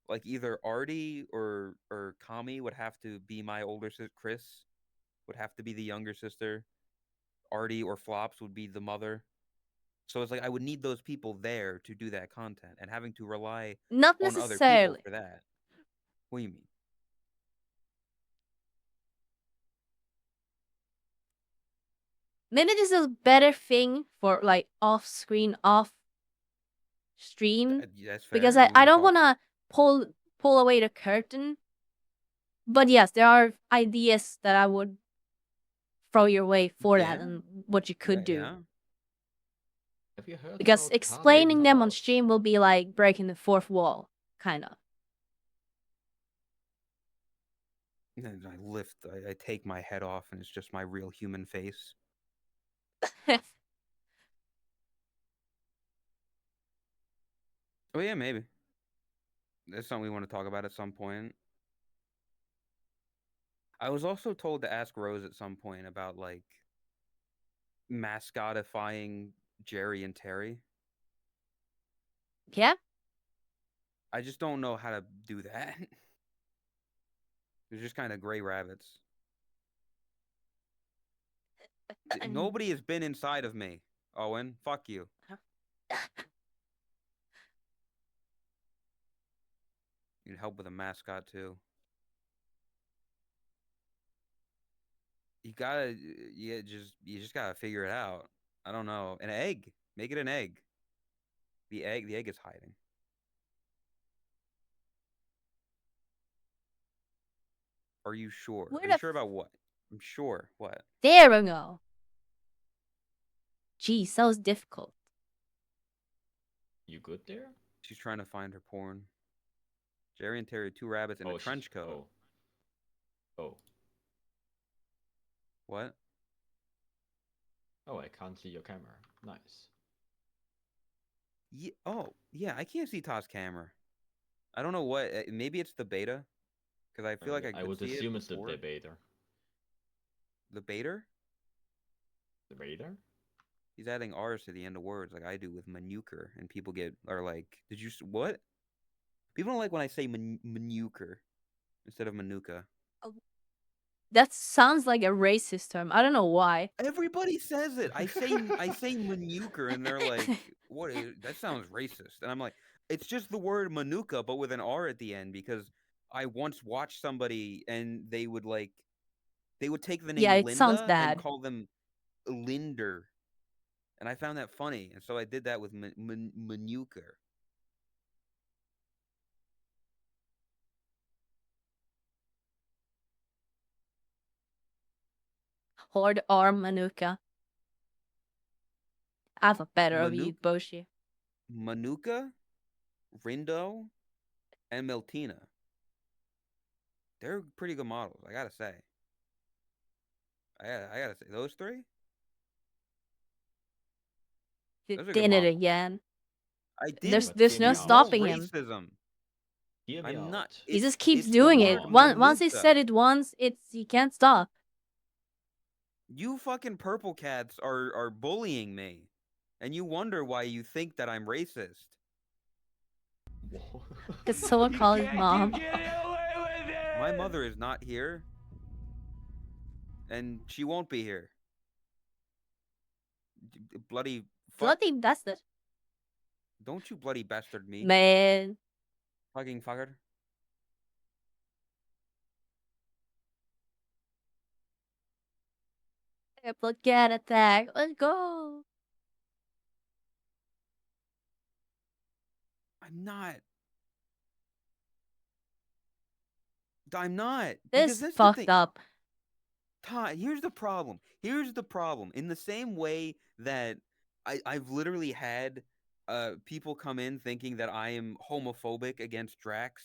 Like either Artie or Kami would have to be my older sister. Chris would have to be the younger sister. Artie or Flops would be the mother. So it's like I would need those people there to do that content, and having to rely Not on other people necessarily. for that. What do you mean? Maybe this is a better thing for like off screen, off stream. That's Because fair. You I want to don't talk? wanna pull away the curtain. But yes, there are ideas that I would throw your way for that Yeah, and what you could do. yeah. Have you heard Because about explaining them on Totless? stream will be like breaking the fourth wall, kind of. And I take my head off, and it's just my real human face. Oh yeah, maybe. That's something we want to talk about at some point. I was also told to ask Rose at some point about like mascotifying Jerry and Terry. Yeah. I just don't know how to do that. They're just kind of gray rabbits. Nobody has been inside of me, Owen. Fuck you. Need help with a mascot too. You just gotta figure it out. I don't know. An egg. Make it an egg. The egg is hiding. Are you sure? Where Are you the sure about what? I'm sure. What? There we go. Geez, that was difficult. You good there? She's trying to find her porn. Jerry and Terry, two rabbits in a trench coat. Oh. What? Oh, I can't see your camera. Nice. Yeah, oh, yeah, I can't see Todd's camera. I don't know what. Maybe it's the beta, because I feel like I I could would see assume it it's the before. debater. The beta? Debater? He's adding R's to the end of words like I do with manuker, and people are like, "Did you what?" People don't like when I say manuker instead of manuka. That sounds like a racist term. I don't know why. Everybody says it. I say manuker, and they're like, "What? That sounds racist." And I'm like, "It's just the word manuka, but with an R at the end." Because I once watched somebody, and they would take the name Yeah, it sounds Linda and bad. call them Linder, and I found that funny, and so I did that with manuker. Horde or Manuka. I have a better of you, Boshi. Manuka, Rindo, and Meltina. They're pretty good models, I gotta say. I gotta say, those three. He Those are good did it models. again. I did. There's no stopping him. Racism. I'm not. He just keeps doing it. Once he said it once, he can't stop. You fucking purple cats are bullying me, and you wonder why you think that I'm racist. Because someone called his mom. My mother is not here, and she won't be here. Bloody fuck. Bloody bastard. Don't you bloody bastard me. Man. Fucking fucker. Blood cat attack. Let's go. I'm not. This is fucked up. Todd, here's the problem. In the same way that I've literally had people come in thinking that I am homophobic against Drax.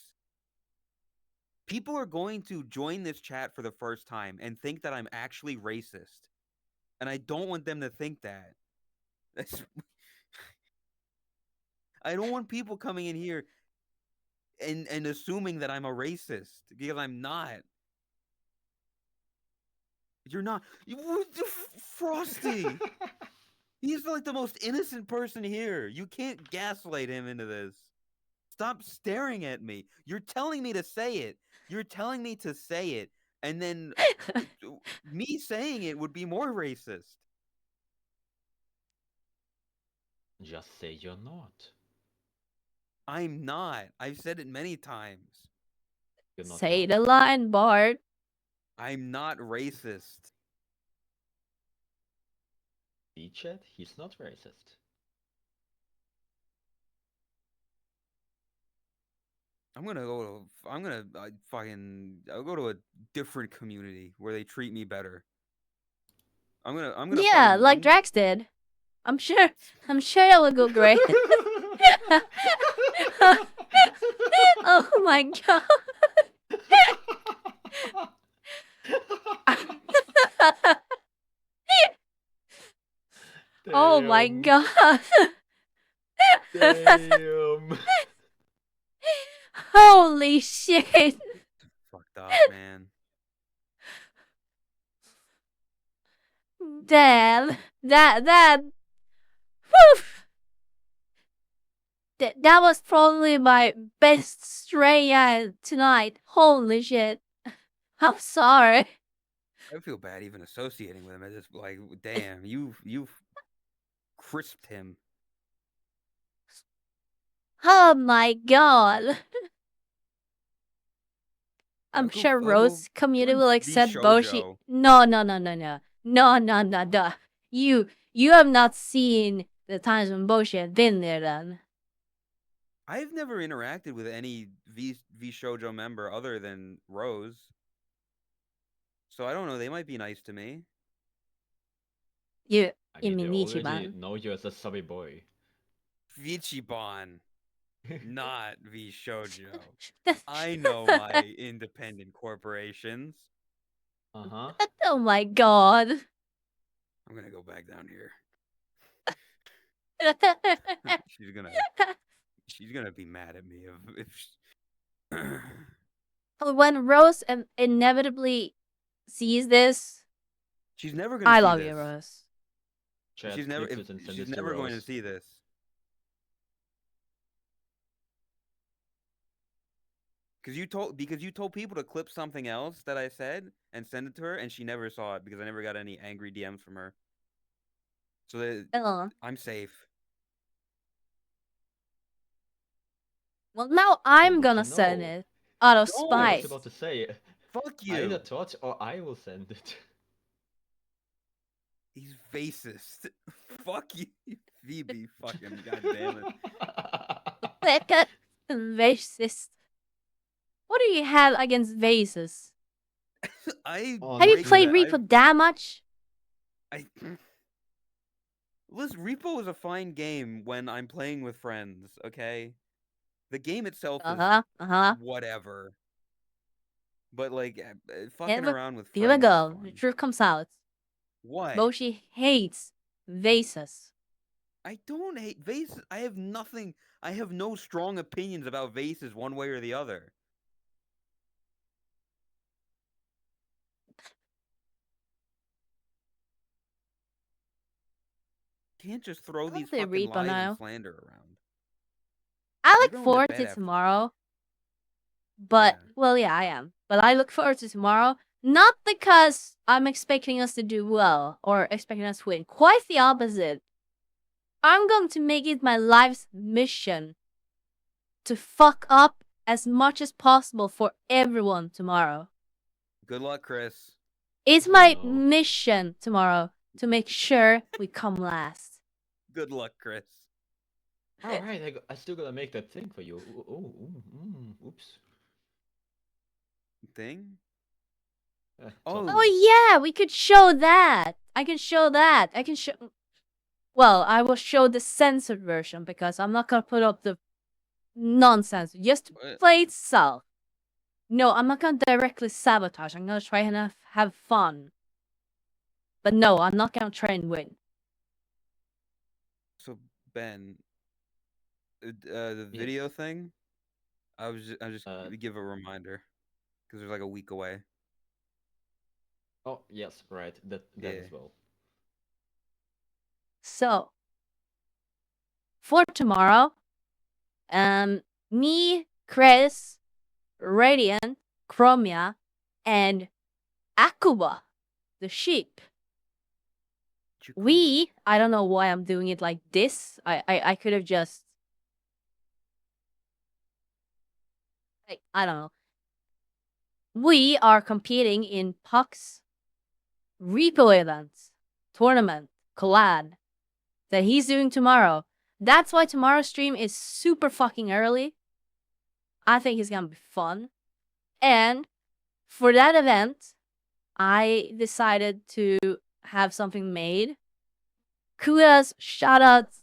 People are going to join this chat for the first time and think that I'm actually racist. And I don't want them to think that. I don't want people coming in here and assuming that I'm a racist, because I'm not. You're not. Frosty! He's like the most innocent person here. You can't gaslight him into this. Stop staring at me. You're telling me to say it. And then me saying it would be more racist. Just say you're not. I'm not. I've said it many times. You're not Say wrong. the line, Bart. I'm not racist. Chat, he's not racist. I'll go to a different community where they treat me better. Yeah, like Drax did. I'm sure that would go great. Oh my god. Oh my god. Damn. Holy shit. Fucked up, man. Damn. That Whew! That was probably my best stray tonight. Holy shit. I'm sorry. I feel bad even associating with him. It's just like, damn, you've crisped him. Oh my god. I'm sure I'll go Rose community will find accept Boshi. V-shoujo. No. No. You have not seen the times when Boshi had been there then. I've never interacted with any V-shoujo member other than Rose. So I don't know, they might be nice to me. You I you mean, they mean already Ichiban. know you as a subby boy. Vichiban, not V-shoujo. That's I know my independent corporations. Uh-huh. Oh my god. I'm gonna go back down here. She's gonna be mad at me if When Rose inevitably sees this, she's never gonna I see love this. you, Rose. Chat, She's never clip this and send she's this to never going to Rose. see this. Because you told people to clip something else that I said and send it to her, and she never saw it because I never got any angry DMs from her. So I'm safe. Well, now Oh, I'm good gonna to send know. it out of Don't. I was spite. about to say, Fuck either you. touch or I will send it. He's racist. Fuck you, Phoebe. Fucking goddamn it. Racist. What do you have against vases? Oh, Have you nothing. played Repo that much? Listen, Repo is a fine game when I'm playing with friends. Okay, the game itself is whatever. But like, fucking around with Here we friends is go. The fun. truth comes out. What? Boshi hates vases. I don't hate vases. I have nothing. I have no strong opinions about vases one way or the other. Can't just throw I these love the fucking Repo lies and now. slander around. I You're look going to forward bed to after tomorrow. But, Yeah. well, yeah, I am. But I look forward to tomorrow. Not because I'm expecting us to do well or expecting us to win. Quite the opposite. I'm going to make it my life's mission to fuck up as much as possible for everyone tomorrow. Good luck, Chris. It's Oh, my no. mission tomorrow to make sure we come last. Good luck, Chris. All right, I still gotta make that thing for you. Oops. Thing? Oh. Oh yeah, we could show that. I can show that. I can show. Well, I will show the censored version because I'm not gonna put up the nonsense. Just play itself. No, I'm not gonna directly sabotage. I'm gonna try and have fun. But no, I'm not gonna try and win. So Ben, the video thing. I just give a reminder because there's like a week away. Oh yes, right. That as well. So for tomorrow, me, Chris, Radiant, Chromia, and Akuba, the sheep. I don't know why I'm doing it like this. I could have just I don't know. We are competing in Puck's Repo events, tournament, collab that he's doing tomorrow. That's why tomorrow's stream is super fucking early. I think it's gonna be fun. And for that event, I decided to have something made. Kudos, shoutouts,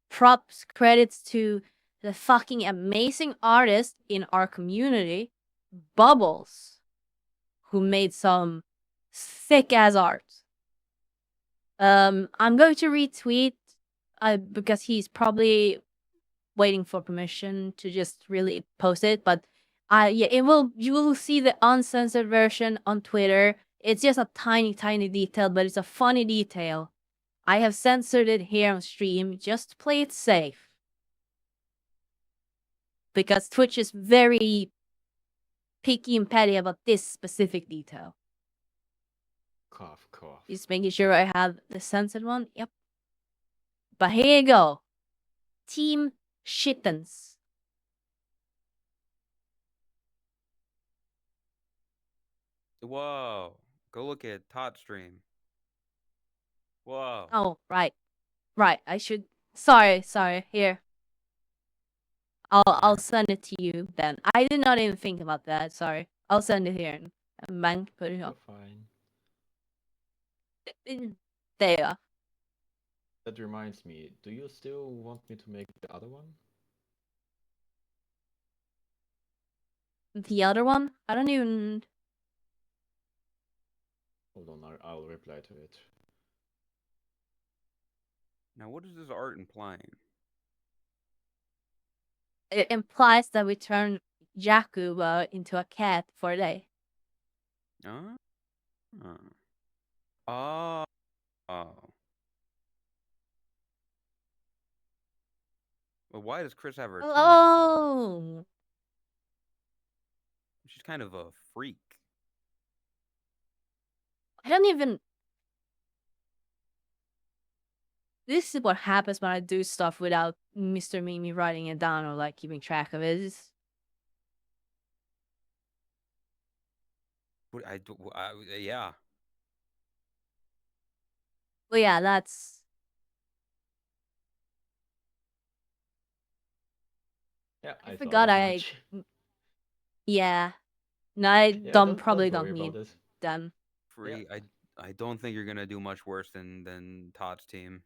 props, credits to the fucking amazing artist in our community, Bubbles, who made some thick ass art. I'm going to retweet because he's probably waiting for permission to just really post it. But yeah, you will see the uncensored version on Twitter. It's just a tiny detail, but it's a funny detail. I have censored it here on stream just to play it safe. Because Twitch is very picky and petty about this specific detail. Cough, cough. Just making sure I have the censored one. Yep. But here you go. Team Shittens. Whoa. Go look at Tot stream. Whoa. Oh, right. Right. I should. Sorry. Here. I'll send it to you then. I did not even think about that. Sorry. I'll send it here and bank put it You're up. fine. There you are. That reminds me, do you still want me to make the other one? The other one? I don't even. Hold on, I'll reply to it. Now, what is this art implying? It implies that we turn Jakuba into a cat for a day. Oh. Oh. Oh. Well, why does Chris have her tongue out? Oh. She's kind of a freak. I don't even. This is what happens when I do stuff without Mr. Mimi writing it down or like keeping track of it. Yeah. Well, yeah, that's. Yeah, I I forgot thought as I. much. Yeah. No, I Yeah, probably don't don't worry need about it. them. Free. Yeah. I don't think you're gonna do much worse than Todd's team.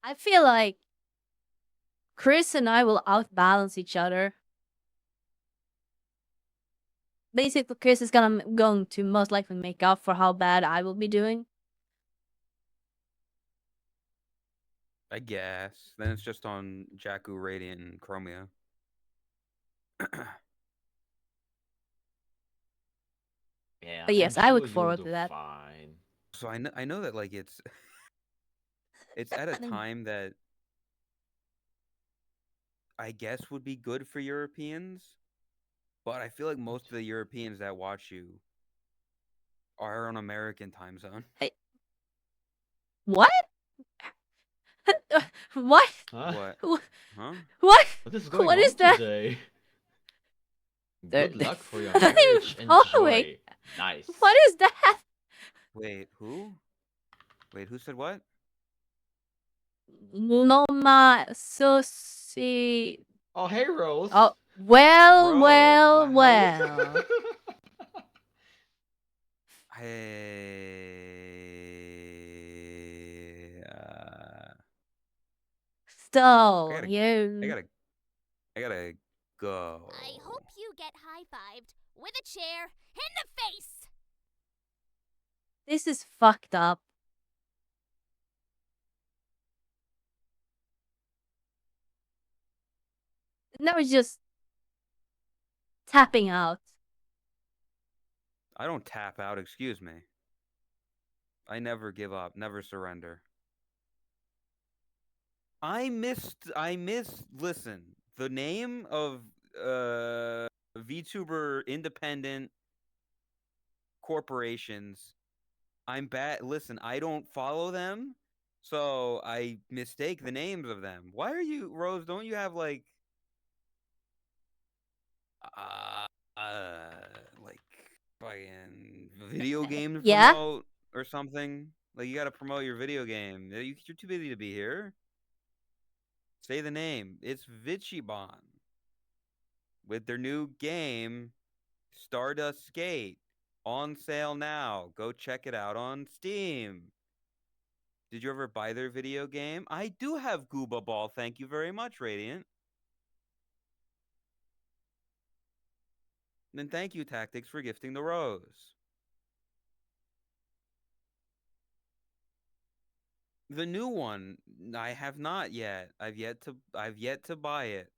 I feel like Chris and I will outbalance each other. Basically, Chris is going to most likely make up for how bad I will be doing. I guess. Then it's just on Jakku, Radiant, and Chromia. Yeah, But yes, I'm I sure look you'll forward do to that. fine. So I know that like it's at a time that I guess would be good for Europeans, but I feel like most of the Europeans that watch you are on American time zone. Hey. What? What? Huh? What? Huh? What? What is going What on is that? today? There- Good luck for your What are you marriage. following? Enjoy. Nice. What is that? Wait, who? Wait, who said what? Loma Sosi. Oh, hey, Rose. Oh, well, Bro, well, wow. well. Hey, So, I you. gotta go. I hope you get high-fived with a chair in the face. This is fucked up. Now it's just tapping out. I don't tap out, excuse me. I never give up, never surrender. Listen, the name of VTuber independent corporations, I'm bad. Listen, I don't follow them, so I mistake the names of them. Why are you, Rose, don't you have like uh like fucking video game to Yeah? promote or something? Like you gotta promote your video game. You're too busy to be here. Say the name. It's Vichibon with their new game, Stardust Skate, on sale now. Go check it out on Steam. Did you ever buy their video game? I do have Gooba Ball. Thank you very much, Radiant. And thank you, Tactics, for gifting the rose. The new one, I have not yet. I've yet to buy it.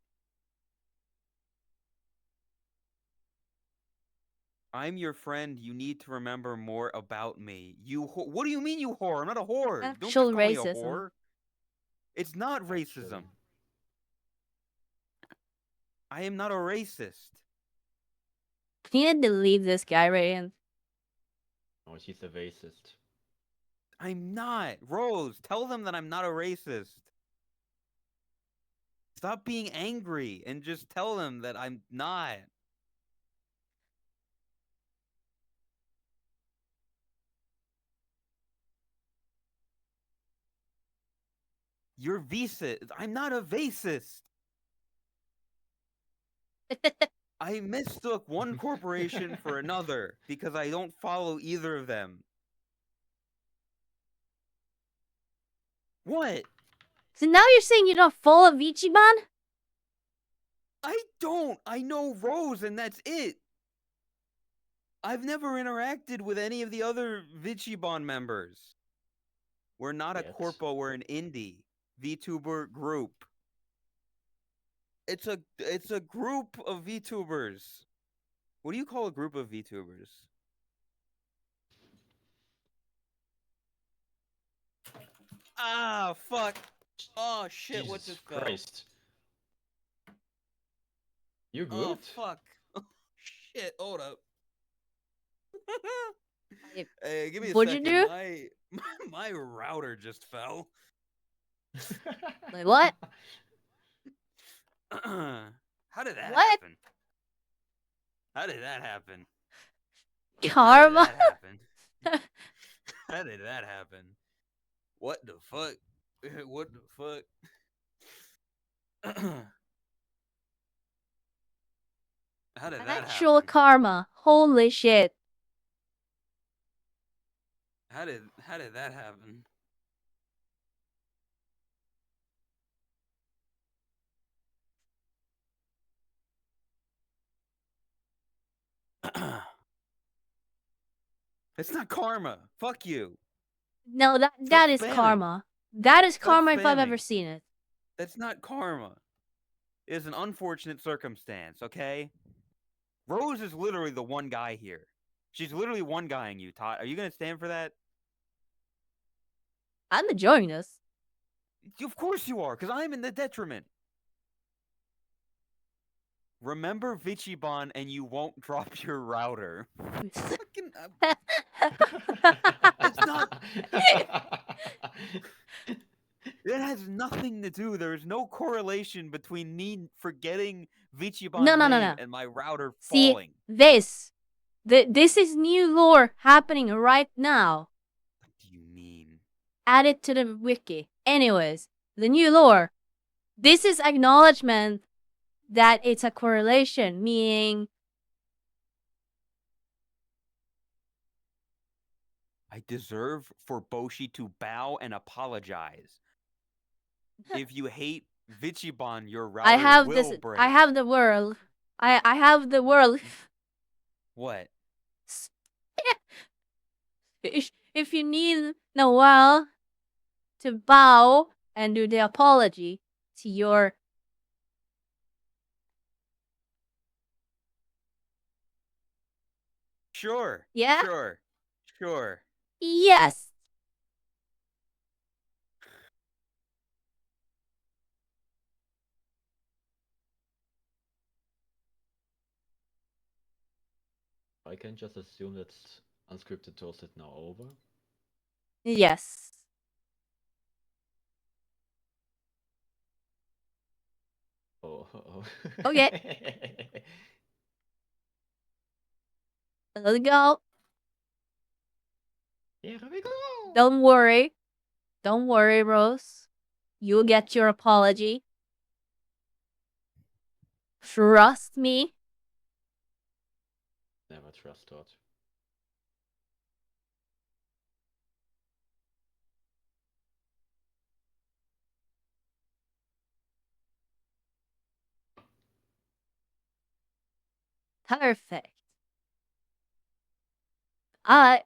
I'm your friend. You need to remember more about me. What do you mean, you whore? I'm not a whore. Don't Actual just call me a racism. whore. It's not Actually. racism. I am not a racist. Can you delete this guy, Radiant? Oh, she's a racist. I'm not. Rose, tell them that I'm not a racist. Stop being angry and just tell them that I'm not. You're visa. I'm not a racist. I mistook one corporation for another because I don't follow either of them. What? So now you're saying you don't follow Vichiban? I don't. I know Rose and that's it. I've never interacted with any of the other Vichiban members. We're not a Yet. corpo, we're an indie VTuber group. It's a group of VTubers. What do you call a group of VTubers? Ah, fuck. Oh shit, what Jesus just fell? Christ. You Oh good? fuck. Oh shit, hold up. I- Hey, give me a What'd you second. do? My router just fell. Like, what? How did that What? happen? How did that happen? Karma? How did that happen? How did that happen? What the fuck? What the fuck? How did that Actual happen? karma. Holy shit. How did that happen? It's not karma. Fuck you. No, that Stop is spamming. karma. That is Stop karma if I've ever spamming. seen it. That's not karma. It is an unfortunate circumstance, okay? Rose is literally the one guy here. She's literally one guying you, Todd. Are you gonna stand for that? I'm enjoying this. Of course you are, because I'm in the detriment. Remember Vichiban and you won't drop your router. Fucking, it's not. It has nothing to do. There is no correlation between me forgetting Vichiban's No. name and my router See, falling. this is new lore happening right now. What do you mean? Add it to the wiki. Anyways, the new lore. This is acknowledgement that it's a correlation, meaning I deserve for Boshi to bow and apologize. If you hate Vichiban, your router I have will this. break. I have the world. I have the world. What? If you need Noel to bow and do the apology to your Sure. Yeah? Sure. Sure. yes. I can just assume that unscripted toast is now over. Yes. Oh. Okay. Let's go. Here we go. Don't worry. Don't worry, Rose. You'll get your apology. Trust me. Never trust Todd. Perfect. I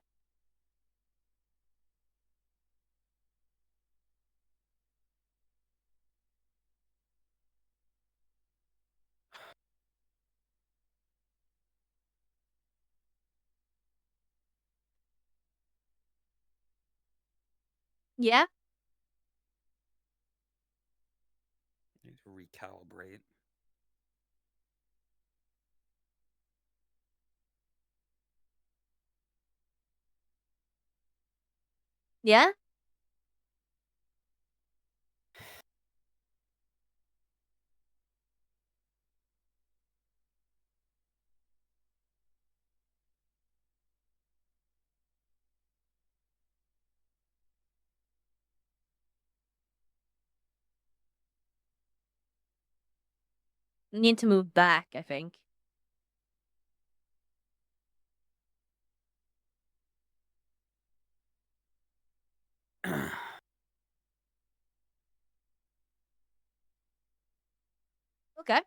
Yeah. Need to recalibrate. Yeah. Need to move back, I think. Okay.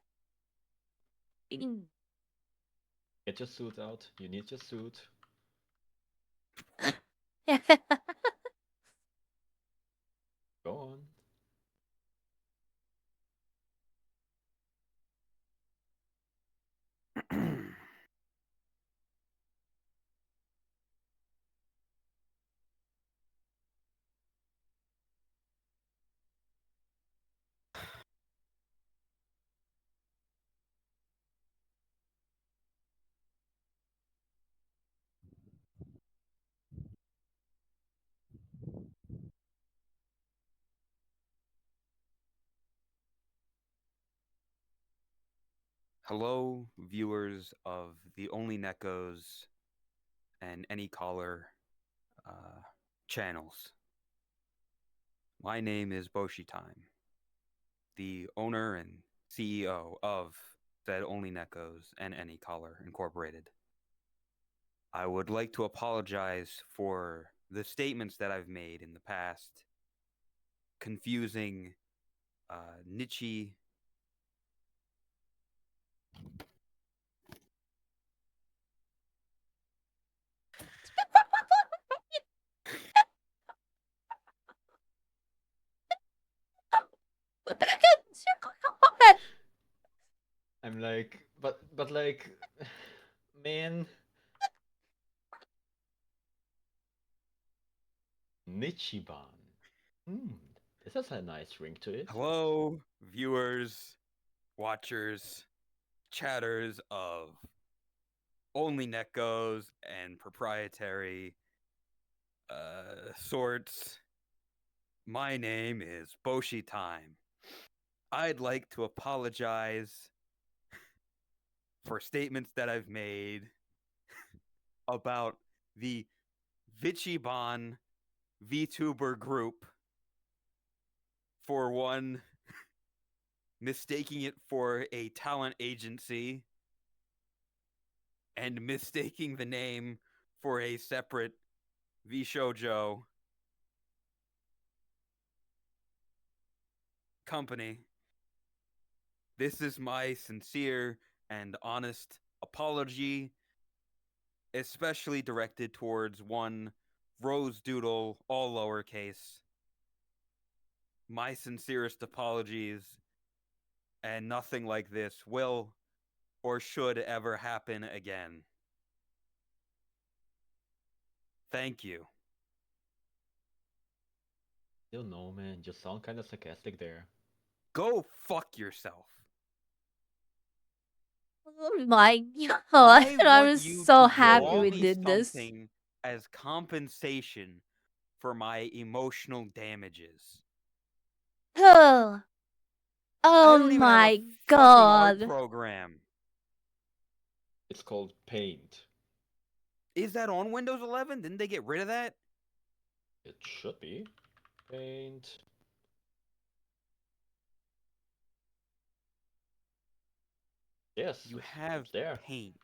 Get your suit out. You need your suit. Go on. Hello, viewers of the Only Neckos and Any Caller channels. My name is Boshi Time, the owner and CEO of said Only Neckos and Any Caller Incorporated. I would like to apologize for the statements that I've made in the past, confusing niche. I'm like, but like, man. Nichiban. This has a nice ring to it. Hello, viewers, watchers, chatters of Only Neckos and proprietary sorts. My name is Boshi Time. I'd like to apologize for statements that I've made about the Vichiban VTuber group, for one, mistaking it for a talent agency and mistaking the name for a separate VShojo company. This is my sincere and honest apology, especially directed towards one Rose Doodle, all lowercase. My sincerest apologies, and nothing like this will or should ever happen again. Thank you. Don't know, man. You sound kind of sarcastic there. Go fuck yourself. Oh my god. I I'm want you so to happy draw we me did this. something as compensation for my emotional damages. Oh, I oh don't even have a my fucking art god. program. It's called Paint. Is that on Windows 11? Didn't they get rid of that? It should be. Paint. Yes. You have it's there. Paint.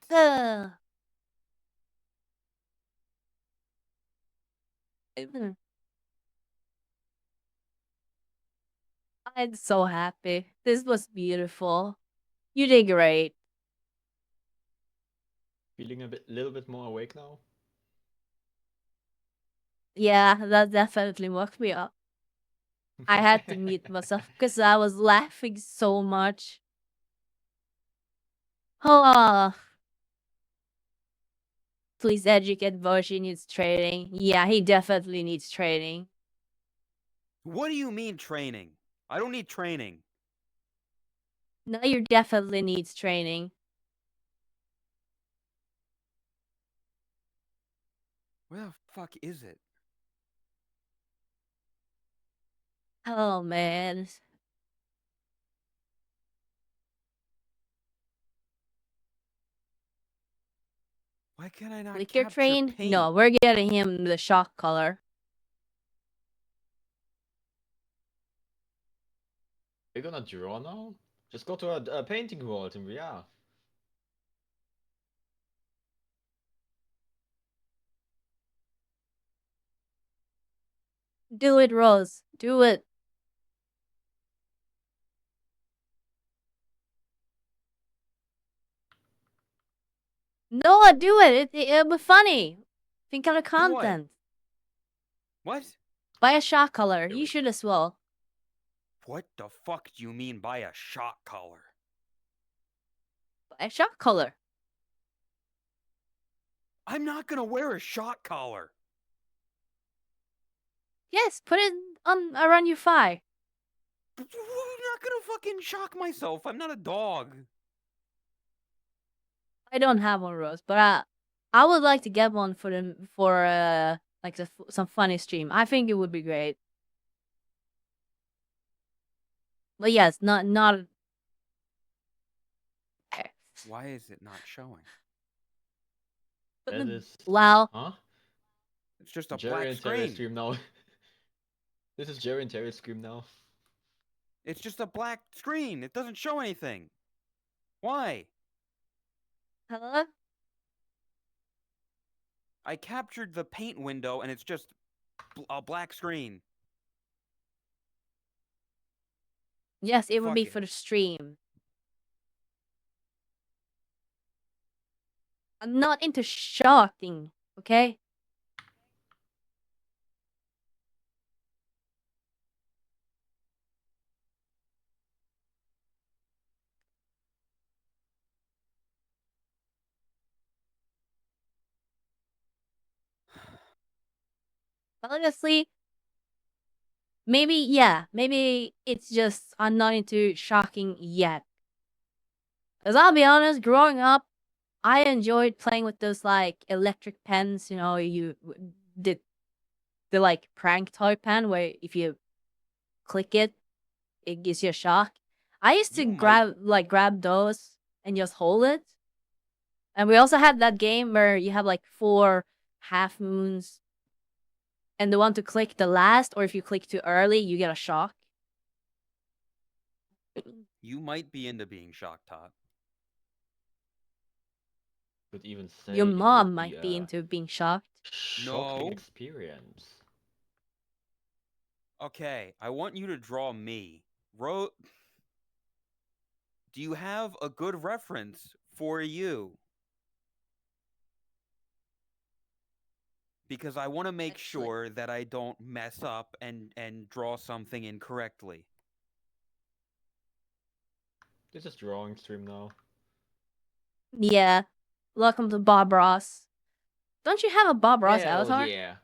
I'm so happy. This was beautiful. You did great. Feeling a little bit more awake now. Yeah, that definitely woke me up. I had to mute myself because I was laughing so much. Oh, please educate Boshi needs training. Yeah, he definitely needs training. What do you mean training? I don't need training. No, you definitely needs training. Where the fuck is it? Oh man. Why can I not Clicker capture train? paint? No, we're getting him the shock color. You're gonna draw now? Just go to a painting world in VR. Do it, Rose. Do it. Noah, do it. It'll be funny. Think of the Do what? content. What? Buy a shock color. Do You it. should as well. What the fuck do you mean by a shock collar? Buy a shock color. I'm not gonna wear a shock collar. Yes, put it on around your thigh. I'm not gonna fucking shock myself. I'm not a dog. I don't have one, Rose, but I would like to get one for them for like some funny stream. I think it would be great. But yes, not. Why is it not showing? That is. Wow. Huh? It's just a Jerry black and Terry screen. stream now. This is Jerry and Terry stream now. It's just a black screen. It doesn't show anything. Why? Hello? I captured the paint window and it's just a black screen. Yes, it would Fuck be it. for the stream. I'm not into shocking, okay? Honestly, maybe it's just I'm not into shocking yet. Cause I'll be honest, growing up, I enjoyed playing with those like electric pens. You know, the the like prank toy pen where if you click it, it gives you a shock. I used to You might. grab those and just hold it. And we also had that game where you have like 4 half moons, and the one to click the last, or if you click too early, you get a shock. You might be into being shock top. Could even say Your it mom would might be be a into being shocked. shocking No. experience. Okay, I want you to draw me. Do you have a good reference for you? Because I want to make Actually. sure that I don't mess up and draw something incorrectly. This is drawing stream now. Yeah. Welcome to Bob Ross. Don't you have a Bob Ross Hell avatar? yeah.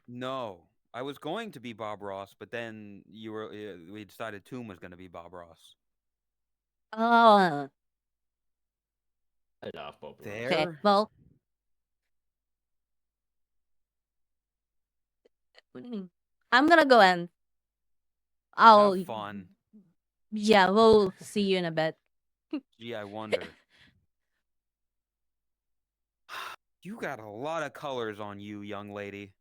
No, I was going to be Bob Ross, but then we decided Toom was going to be Bob Ross. Oh. I love Bob Ross. There. Okay, well. I'm gonna go and I'll Have fun. Yeah, we'll see you in a bit. Gee, I wonder. You got a lot of colors on you, young lady.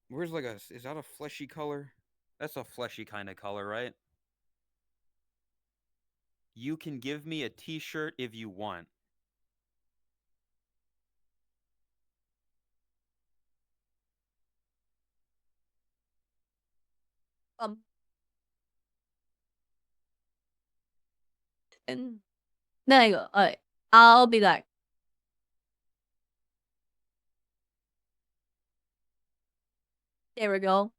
Where's like is that a fleshy color? That's a fleshy kind of color, right? You can give me a t-shirt if you want. Um and there you go. Alright. I'll be back. There we go.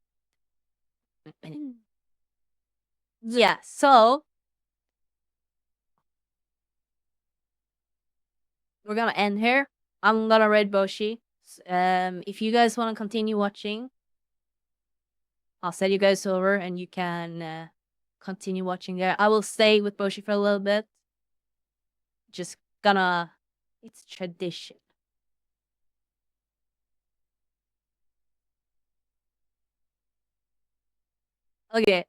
Yeah, so we're gonna end here. I'm gonna raid Boshi. If you guys want to continue watching, I'll send you guys over and you can continue watching there. I will stay with Boshi for a little bit. Just gonna, it's tradition. Okay.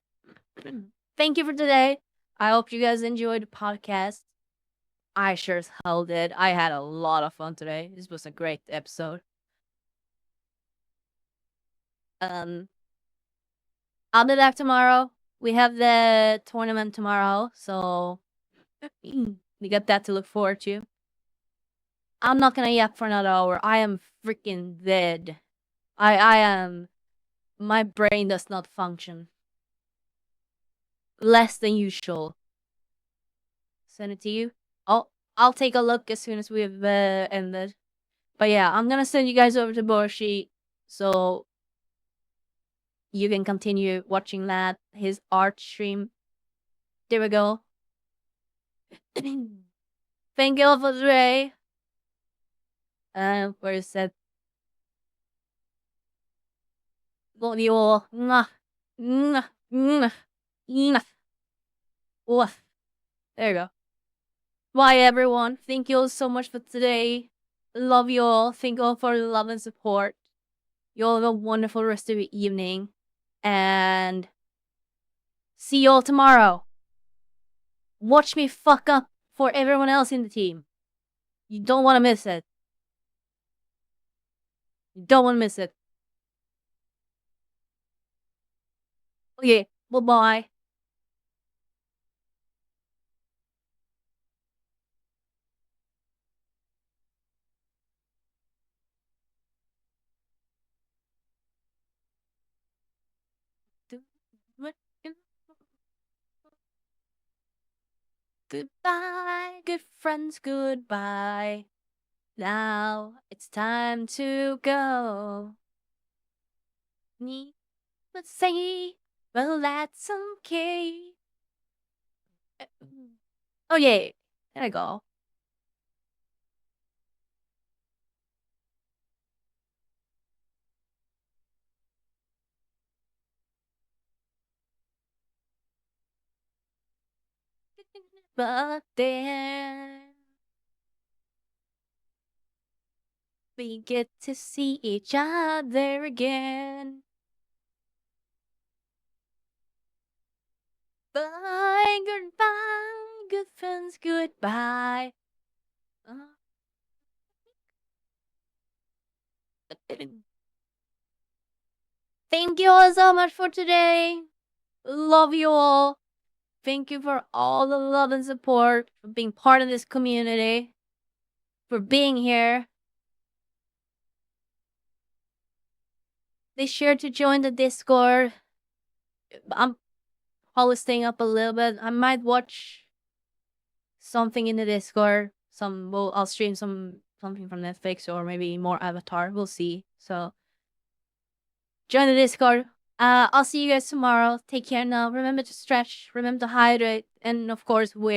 Thank you for today. I hope you guys enjoyed the podcast. I sure as hell did. I had a lot of fun today. This was a great episode. I'll be back tomorrow. We have the tournament tomorrow, so we got that to look forward to. I'm not gonna yap for another hour. I am freaking dead. I am. My brain does not function. Less than usual. Send it to you. I'll take a look as soon as we've ended. But yeah, I'm gonna send you guys over to Boshi, so you can continue watching that, his art stream. There we go. Thank you all for today. Where is that? Love you all. Mwah. Mwah. Mwah. Mwah. Woof. There you go. Bye everyone. Thank you all so much for today. Love you all. Thank you all for the love and support. You all have a wonderful rest of your evening. And see you all tomorrow. Watch me fuck up for everyone else in the team. You don't want to miss it. You don't want to miss it. Okay, bye-bye. Goodbye, good friends, goodbye. Now it's time to go. Let's say, well, that's okay. Oh, yeah. There I go. But then we get to see each other again. Bye, goodbye, good friends, goodbye. Thank you all so much for today. Love you all. Thank you for all the love and support, for being part of this community, for being here. Be sure to join the Discord. I'm probably staying up a little bit. I might watch something in the Discord. I'll stream something from Netflix or maybe more Avatar. We'll see. So join the Discord. I'll see you guys tomorrow. Take care now. Remember to stretch. Remember to hydrate. And of course, wear